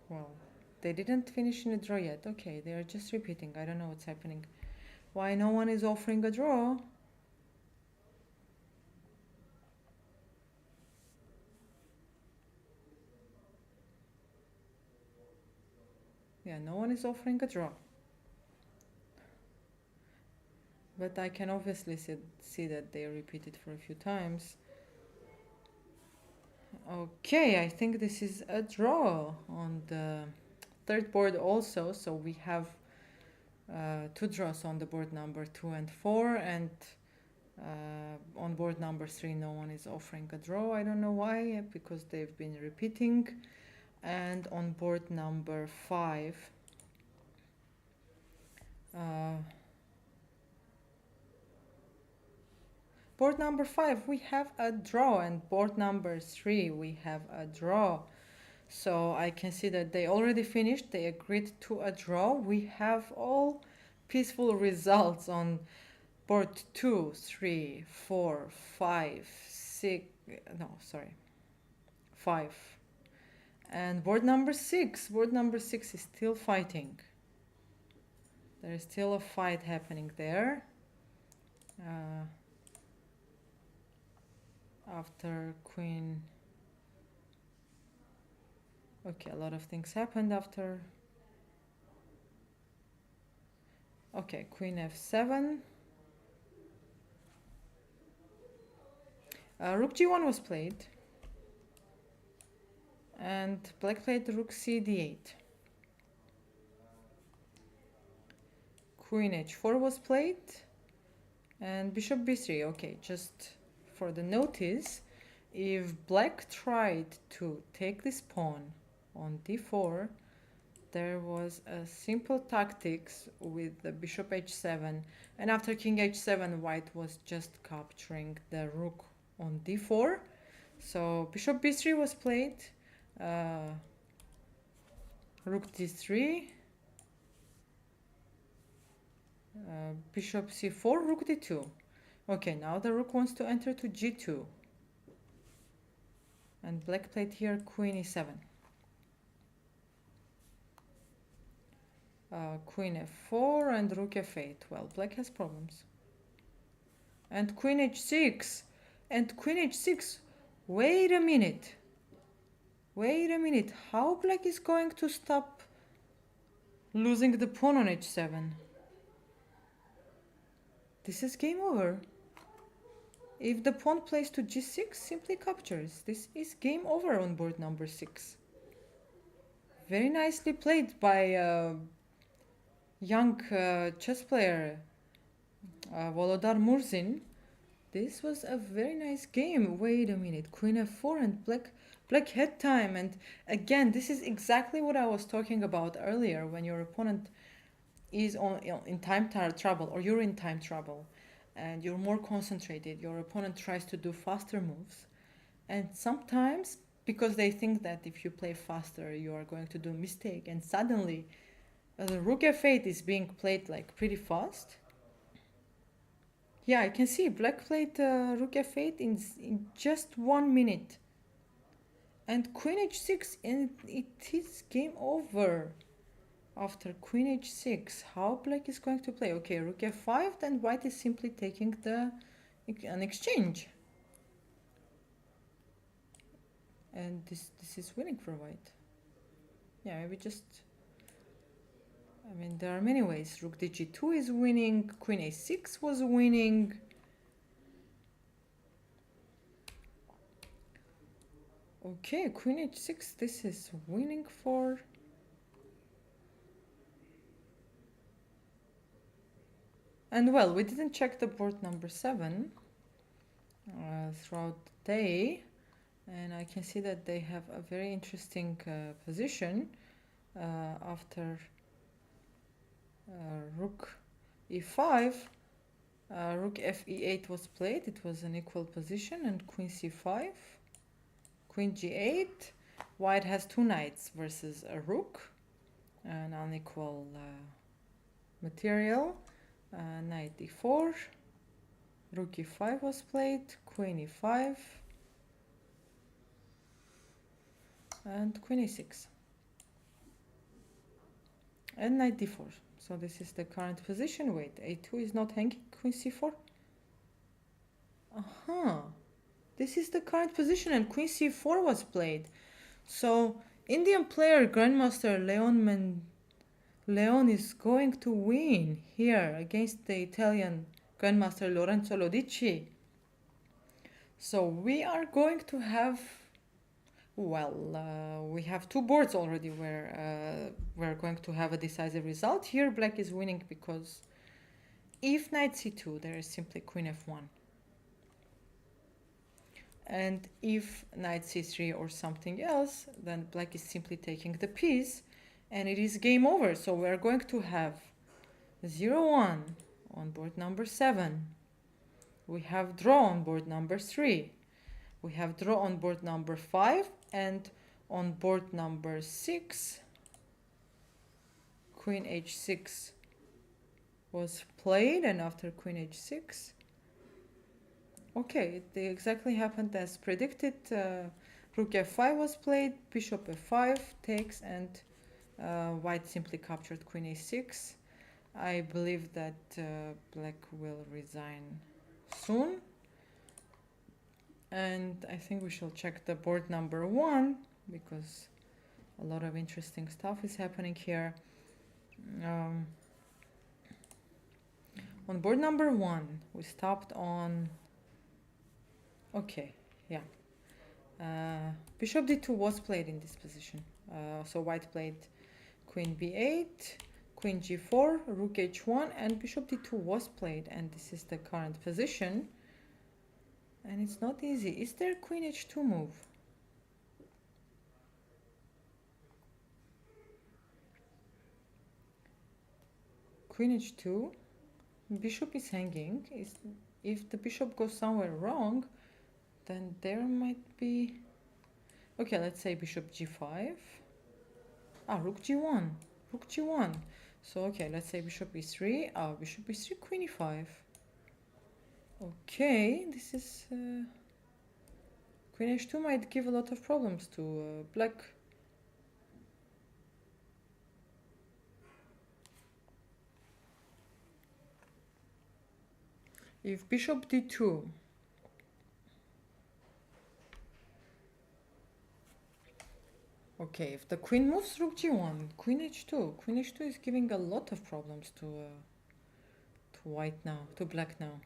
well, they didn't finish in a draw yet. Okay, they are just repeating. I don't know what's happening. Why no one is offering a draw? Yeah, no one is offering a draw. But I can obviously see that they repeat it for a few times. Okay, I think this is a draw on the third board also. So we have two draws on the board number 2 and 4, and on board number 3 no one is offering a draw. I don't know why, because they've been repeating. And on board number 5, board number 5 we have a draw, and board number 3 we have a draw. So I can see that they already finished, they agreed to a draw. We have all peaceful results on board 2, 3, 4, 5, 6, no, sorry, 5. And board number 6 is still fighting. There is still a fight happening there. After queen. Okay, a lot of things happened after. Okay, queen f7. Rook g1 was played. And black played rook c d8. Queen h4 was played. And bishop b3. Okay, just for the notice, if black tried to take this pawn on d4, there was a simple tactics with the bishop h7, and after king h7 white was just capturing the rook on d4. So bishop b3 was played, rook d3, bishop c4, rook d2. Okay, now the rook wants to enter to g2. And black played here queen e7. Queen f4 and rook f8. Well, black has problems. And queen h6. And queen h6. Wait a minute. Wait a minute. How black is going to stop losing the pawn on h7? This is game over. If the pawn plays to g6, simply captures. This is game over on board number 6. Very nicely played by young chess player Volodar Murzin. This was a very nice game. Wait a minute. Queen f4 and black had time. And again, this is exactly what I was talking about earlier, when your opponent is in time trouble, or you're in time trouble, and you're more concentrated. Your opponent tries to do faster moves, and sometimes because they think that if you play faster you are going to do a mistake, and suddenly the rook f8 is being played like pretty fast. Yeah, I can see black played rook f8 in just 1 minute, and queen h6, and it is game over. After queen h6, how black is going to play? Okay, rook f5, then white is simply taking an exchange. And this is winning for white. Yeah, maybe just... I mean, there are many ways. Rook dg2 is winning, queen a6 was winning. Okay, queen h6, this is winning for... And well, we didn't check the board number 7 throughout the day, and I can see that they have a very interesting position after rook e5. Rook fe8 was played, it was an equal position, and queen c5, queen g8. White has 2 knights versus a rook, an unequal material. Knight d4, rook e5 was played, queen e5, and queen e6, and knight d4. So this is the current position. Wait, a2 is not hanging, queen c4. This is the current position, and queen c4 was played. So Indian player Grandmaster Leon is going to win here against the Italian Grandmaster Lorenzo Lodici. So we are going to have, we have two boards already where we're going to have a decisive result. Here black is winning because if knight c2, there is simply queen f1. And if knight c3 or something else, then black is simply taking the piece and it is game over. So we're going to have 0-1 on board number 7. We have draw on board number 3. We have draw on board number 5, and on board number 6, queen h6 was played, and after queen h6, okay, it exactly happened as predicted. Rook f5 was played, bishop f5 takes, and white simply captured queen a6. I believe that black will resign soon. And I think we shall check the board number 1 because a lot of interesting stuff is happening here. On board number 1, we stopped on, okay, yeah. Bishop d2 was played in this position. So white played queen b8, queen g4, rook h1, and bishop d2 was played, and this is the current position. And it's not easy. Is there queen h2 move? Queen h2, bishop is hanging. If the bishop goes somewhere wrong, then there might be, okay, let's say bishop g5. Rook g1, rook g1. So okay, let's say bishop e3. Bishop e3, queen e5. Okay, this is queen h2 might give a lot of problems to black. If bishop d2, okay, if the queen moves, rook g1, queen h2. Queen h2 is giving a lot of problems to white now, to black now.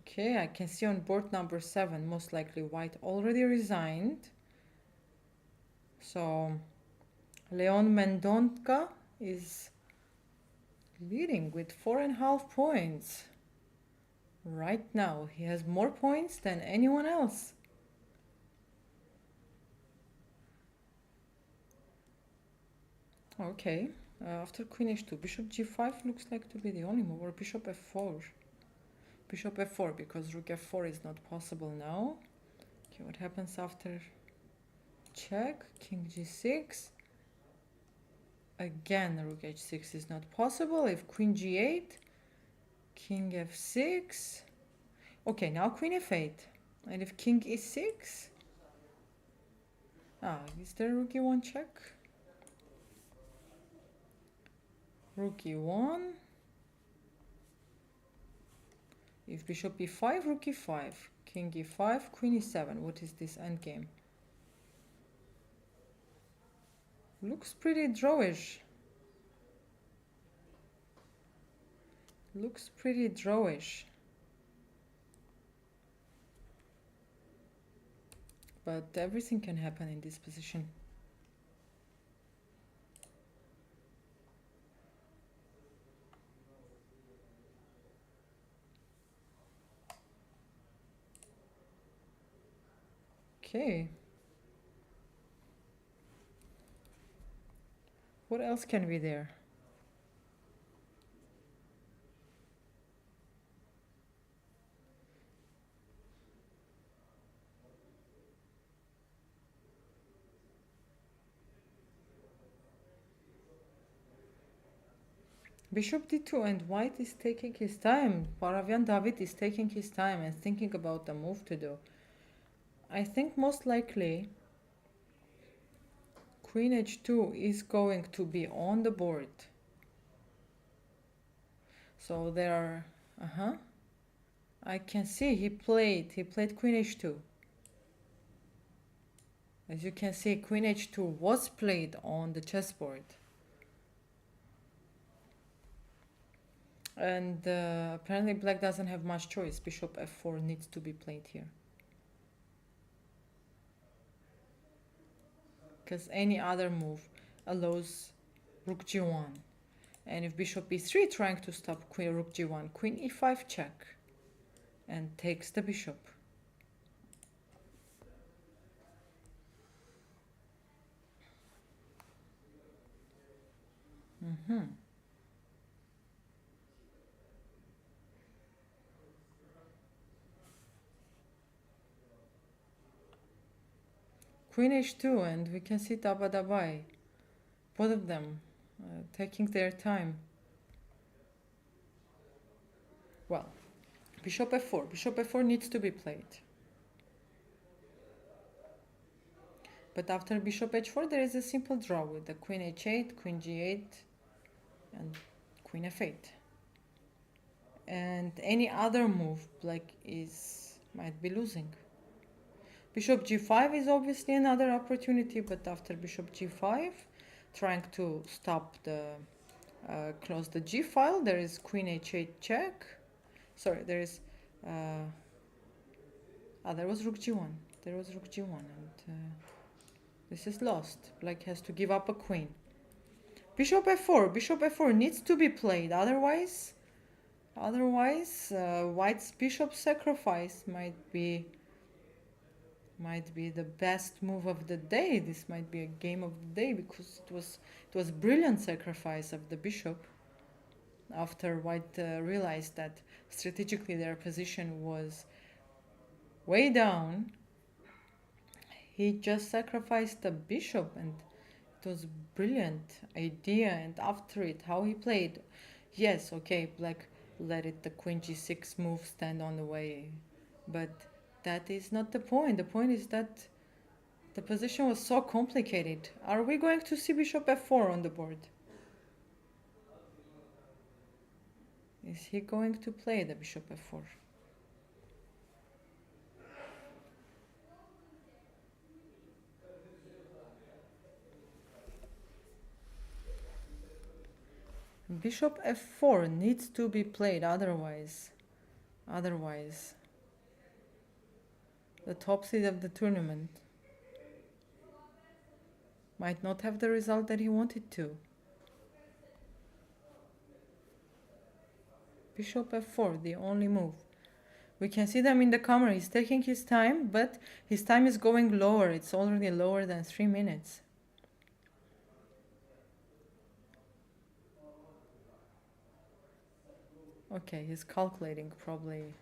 Okay, I can see on board number 7, most likely white already resigned. So Leon Mendonca is leading with 4.5 points. Right now, he has more points than anyone else. Okay, after queen h2, bishop g5 looks like to be the only move, or bishop f4. Bishop f4, because rook f4 is not possible now. Okay, what happens after check? King g6. Again, rook h6 is not possible. If queen g8, king f6. Okay, now queen f8. And if king e6, is there rook e1 check? Rook e1. If bishop e5, rook e5, king e5, queen e7. What is this endgame? Looks pretty drawish. Looks pretty drawish. But everything can happen in this position. Okay. What else can be there? Bishop d2, and white is taking his time. Paravian David is taking his time and thinking about the move to do. I think most likely queen h2 is going to be on the board. So there are, I can see he played queen h2. As you can see, queen h2 was played on the chessboard. And apparently black doesn't have much choice. Bishop f4 needs to be played here. Because any other move allows rook g1. And if bishop e3 trying to stop queen rook g1, queen e5 check and takes the bishop. Queen h2, and we can see Dabadabai. Both of them taking their time. Well, bishop f4. Bishop f4 needs to be played. But after bishop h4, there is a simple draw with the queen h8, queen g8, and queen f8. And any other move, black might be losing. Bishop g5 is obviously another opportunity, but after bishop g5, trying to stop the close the g file, there is queen h8 check. Sorry, there is there was rook g1. There was rook g1, and this is lost. Black has to give up a queen. Bishop f4. Bishop f4 needs to be played. Otherwise, white's bishop sacrifice might be the best move of the day. This might be a game of the day because it was brilliant sacrifice of the bishop. After white realized that strategically their position was way down, he just sacrificed the bishop, and it was brilliant idea. And after it, how he played, yes, okay, black let the queen g6 move stand on the way, but that is not the point. The point is that the position was so complicated. Are we going to see bishop f4 on the board? Is he going to play the bishop f4? Bishop f4 needs to be played, otherwise the top seed of the tournament might not have the result that he wanted to. Bishop f4, the only move. We can see them in the camera. He's taking his time, but his time is going lower. It's already lower than 3 minutes. Okay, he's calculating probably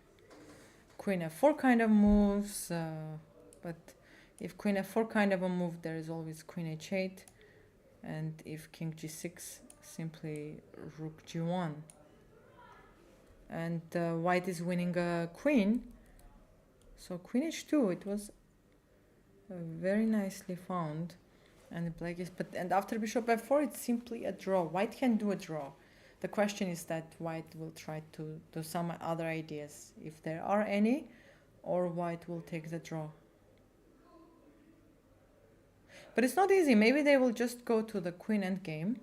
queen f4 kind of moves, but if queen f4 kind of a move, there is always queen h8, and if king g6, simply rook g1. And white is winning a queen, so queen h2, it was very nicely found, and black is, and after bishop f4, it's simply a draw. White can do a draw. The question is that white will try to do some other ideas, if there are any, or white will take the draw. But it's not easy. Maybe they will just go to the queen endgame,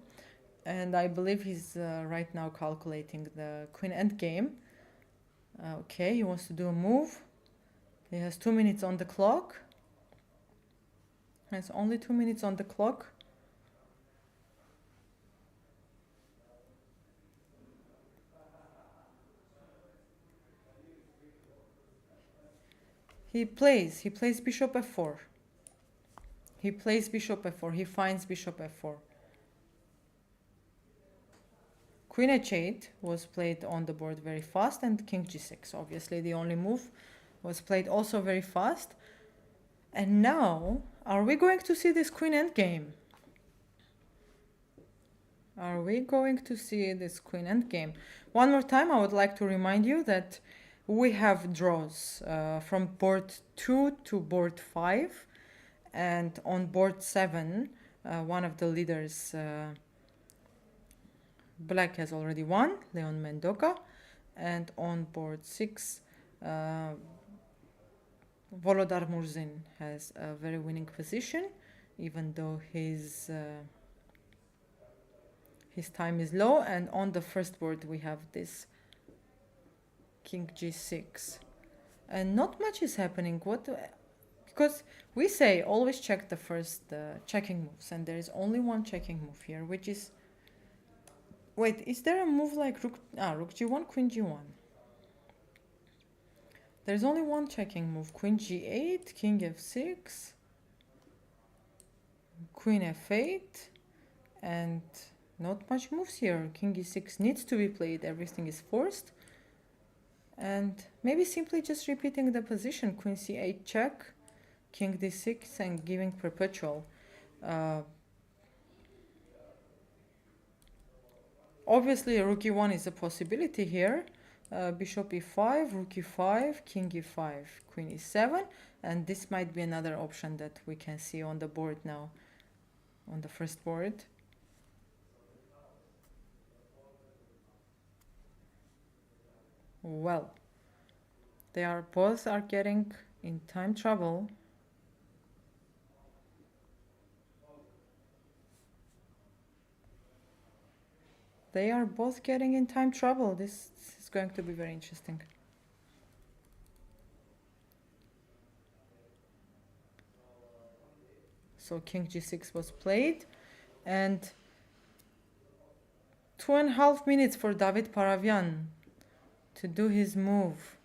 and I believe he's right now calculating the queen endgame. Okay, he wants to do a move. He has 2 minutes on the clock. Has only 2 minutes on the clock. He plays bishop f4. He plays bishop f4. He finds bishop f4. Queen h8 was played on the board very fast, and king g6. Obviously, the only move was played also very fast. And now, are we going to see this queen endgame? Are we going to see this queen endgame? One more time, I would like to remind you that we have draws from board 2 to board 5, and on board 7, one of the leaders, Black, has already won, Leon Mendoka, and on board 6, Volodar Murzin has a very winning position, even though his time is low. And on the first board we have this King G6, and not much is happening. Because we say always check the first checking moves, and there is only one checking move here, which is, wait, is there a move like Rook G1, Queen G1? There's only one checking move, Queen G8, King F6, Queen F8, and not much moves here. King E6 needs to be played, everything is forced. And maybe simply just repeating the position, Queen C8 check, King D6, and giving perpetual. Obviously Rook E1 is a possibility here. Bishop E5, Rook E5, King E5, Queen E7, and this might be another option that we can see on the board now, on the first board. Well, they are both getting in time trouble. They are both getting in time trouble. This is going to be very interesting. So King G6 was played, and 2.5 minutes for David Paravian to do his move.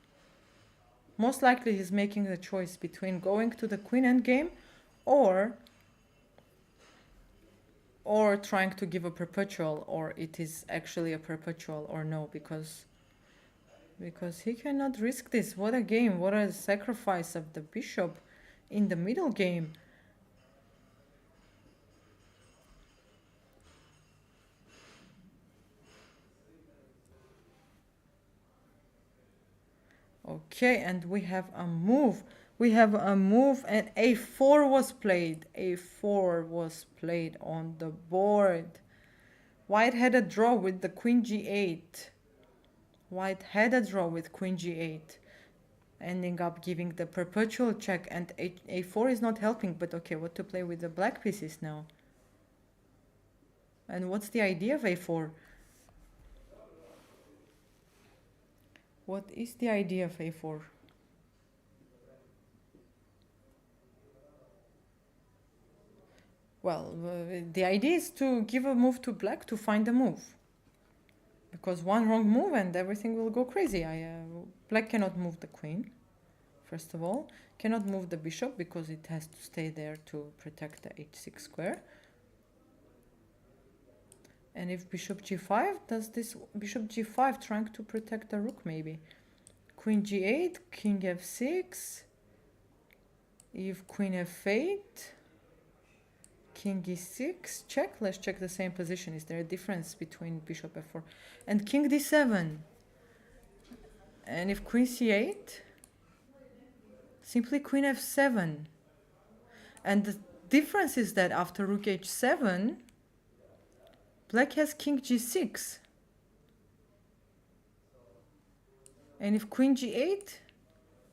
Most likely he's making the choice between going to the queen endgame or trying to give a perpetual, or it is actually a perpetual or no, because he cannot risk this. What a game, what a sacrifice of the bishop in the middle game. Okay, and we have a move. We have a move, and A4 was played. A4 was played on the board. White had a draw with the Queen G8. White had a draw with Queen G8, ending up giving the perpetual check, and A4 is not helping. But okay, what to play with the black pieces now? And what's the idea of A4? What is the idea of A4? Well, the idea is to give a move to black to find a move. Because one wrong move and everything will go crazy. Black cannot move the queen, first of all. Cannot move the bishop because it has to stay there to protect the h6 square. And if bishop g5, does this bishop g5 trying to protect the rook maybe? Queen g8, king f6, if queen f8, king e6, check. Let's check the same position. Is there a difference between bishop f4 and king d7? And if queen c8, simply queen f7. And the difference is that after rook h7, black has king g6. And if queen g8,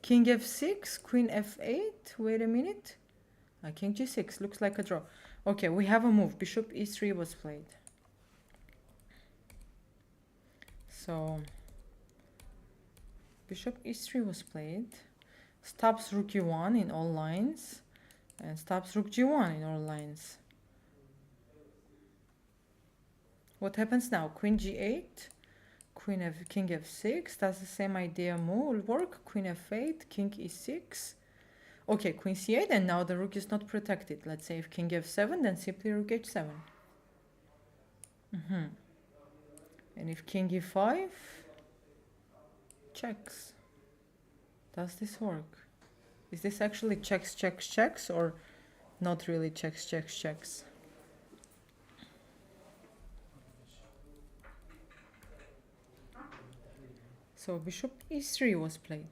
king f6, queen f8, wait a minute. King g6, looks like a draw. Okay, we have a move. Bishop e3 was played. So, bishop e3 was played. Stops rook e1 in all lines. And stops rook g1 in all lines. What happens now? Queen g8, king f6. That's the same idea. Move will work. Queen f8, king e6. Okay, queen c8, and now the rook is not protected. Let's say if king f7, then simply rook h7. And if king e5, checks. Does this work? Is this actually checks, checks, checks, or not really checks, checks, checks? So bishop e3 was played.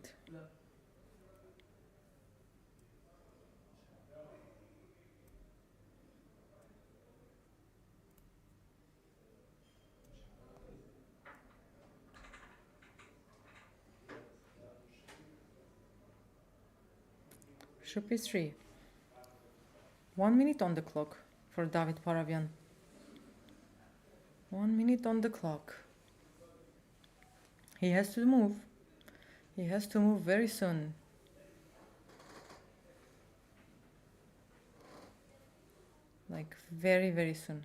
Bishop e3. 1 minute on the clock for David Paravian. 1 minute on the clock. He has to move. He has to move very soon. Like very, very soon.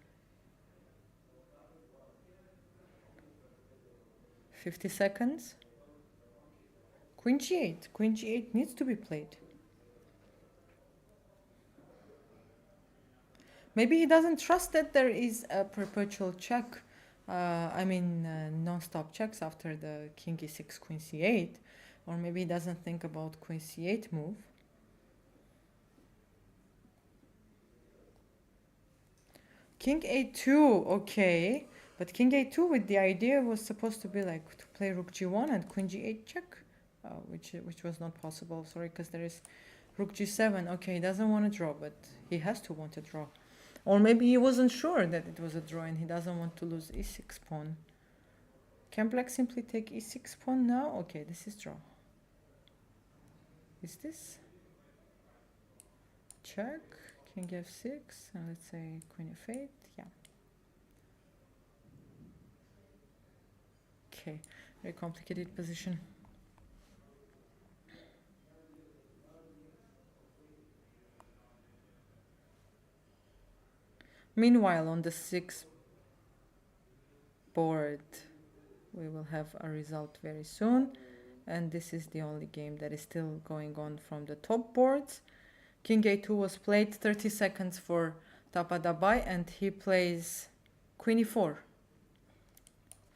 50 seconds. Queen g8. Queen g8 needs to be played. Maybe he doesn't trust that there is a perpetual check. Non-stop checks after the king e6, queen c8. Or maybe he doesn't think about queen c8 move. King a2, okay. But king a2 with the idea was supposed to be like to play rook g1 and queen g8 check. Which was not possible, sorry, because there is rook g7. Okay, he doesn't want to draw, but he has to want to draw. Or maybe he wasn't sure that it was a draw and he doesn't want to lose e6 pawn. Can black simply take e6 pawn now? Okay, this is draw. Is this? Check. King f6. And let's say queen f8. Yeah. Okay, very complicated position. Meanwhile, on the 6th board, we will have a result very soon. And this is the only game that is still going on from the top boards. King a2 was played, 30 seconds for Tapadabai, and he plays queen e4.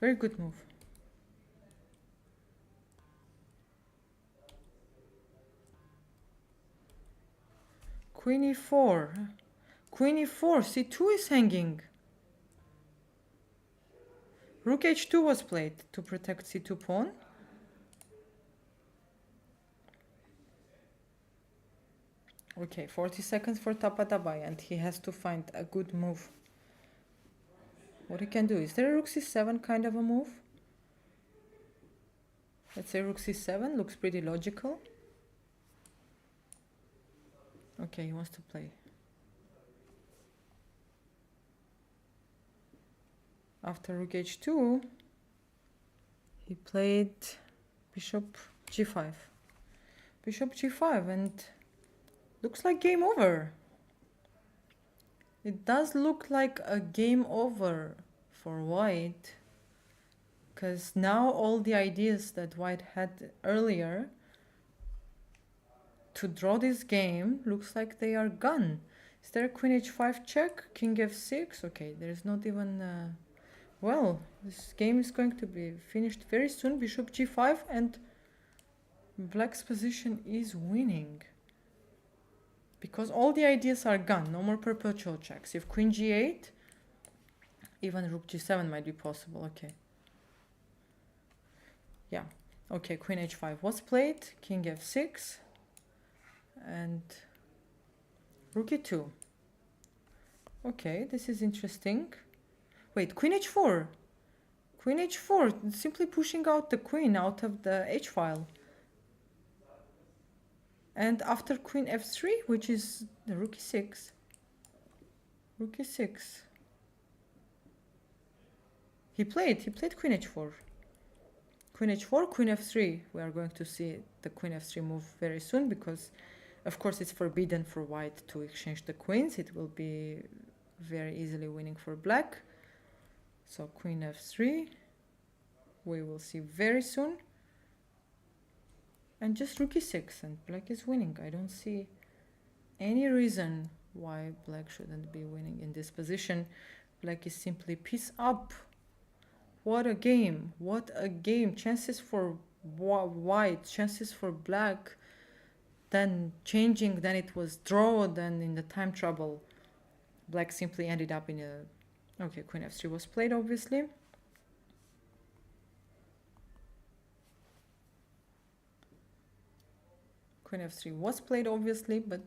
Very good move. Queen e4. Queen e4, c2 is hanging. Rook h2 was played to protect c2 pawn. Okay, 40 seconds for Tapatabai, and he has to find a good move. What he can do, is there a rook c7 kind of a move? Let's say rook c7, looks pretty logical. Okay, he wants to play. After rook h2, he played bishop g5. Bishop g5, and looks like game over. It does look like a game over for white, because now all the ideas that white had earlier to draw this game looks like they are gone. Is there a queen h5 check? King f6? Okay, there's not even... well, this game is going to be finished very soon. Bishop g5, and black's position is winning. Because all the ideas are gone. No more perpetual checks. If queen g8, even rook g7 might be possible. Okay. Yeah. Okay, queen h5 was played. King f6. And rook e2. Okay, this is interesting. Wait, queen h4. Queen h4, simply pushing out the queen out of the h-file. And after queen f3, which is the rook e6. Rook e6. He played queen h4. Queen h4, queen f3. We are going to see the queen f3 move very soon, because of course it's forbidden for white to exchange the queens. It will be very easily winning for black. So queen f3, we will see very soon. And just rook e6, and black is winning. I don't see any reason why black shouldn't be winning in this position. Black is simply piece up. What a game. What a game. Chances for white, chances for black. Then changing, then it was draw, then in the time trouble, black simply ended up in a... Okay, queen f3 was played, obviously. Queen f3 was played, obviously, but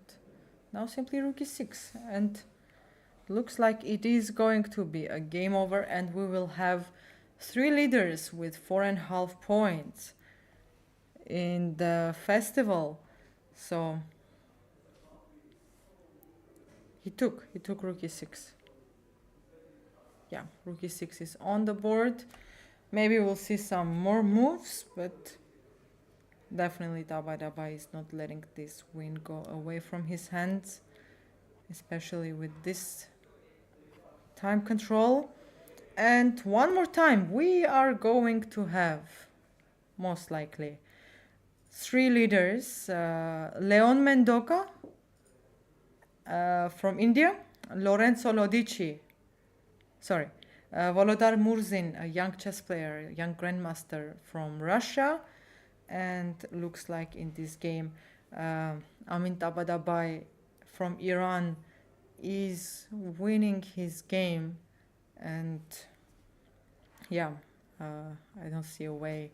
now simply rook e6. And looks like it is going to be a game over, and we will have 3 leaders with 4.5 points in the festival. So he took rook e6. Yeah, rook e6 is on the board. Maybe we'll see some more moves, but definitely Daba is not letting this win go away from his hands, especially with this time control. And one more time, we are going to have, most likely, 3 leaders. Leon Mendoca from India, Lorenzo Lodici, Volodar Murzin, a young chess player, young grandmaster from Russia. And looks like in this game, Amin Tabatabai from Iran is winning his game. And yeah, I don't see a way.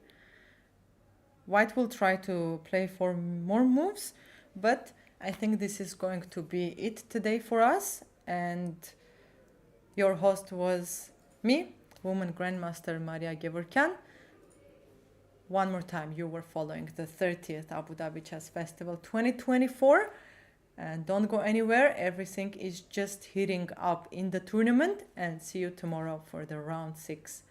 White will try to play for more moves, but I think this is going to be it today for us. And your host was me, woman grandmaster Maria Gevorgyan. One more time, you were following the 30th Abu Dhabi Chess Festival 2024. And don't go anywhere. Everything is just heating up in the tournament. And see you tomorrow for the round 6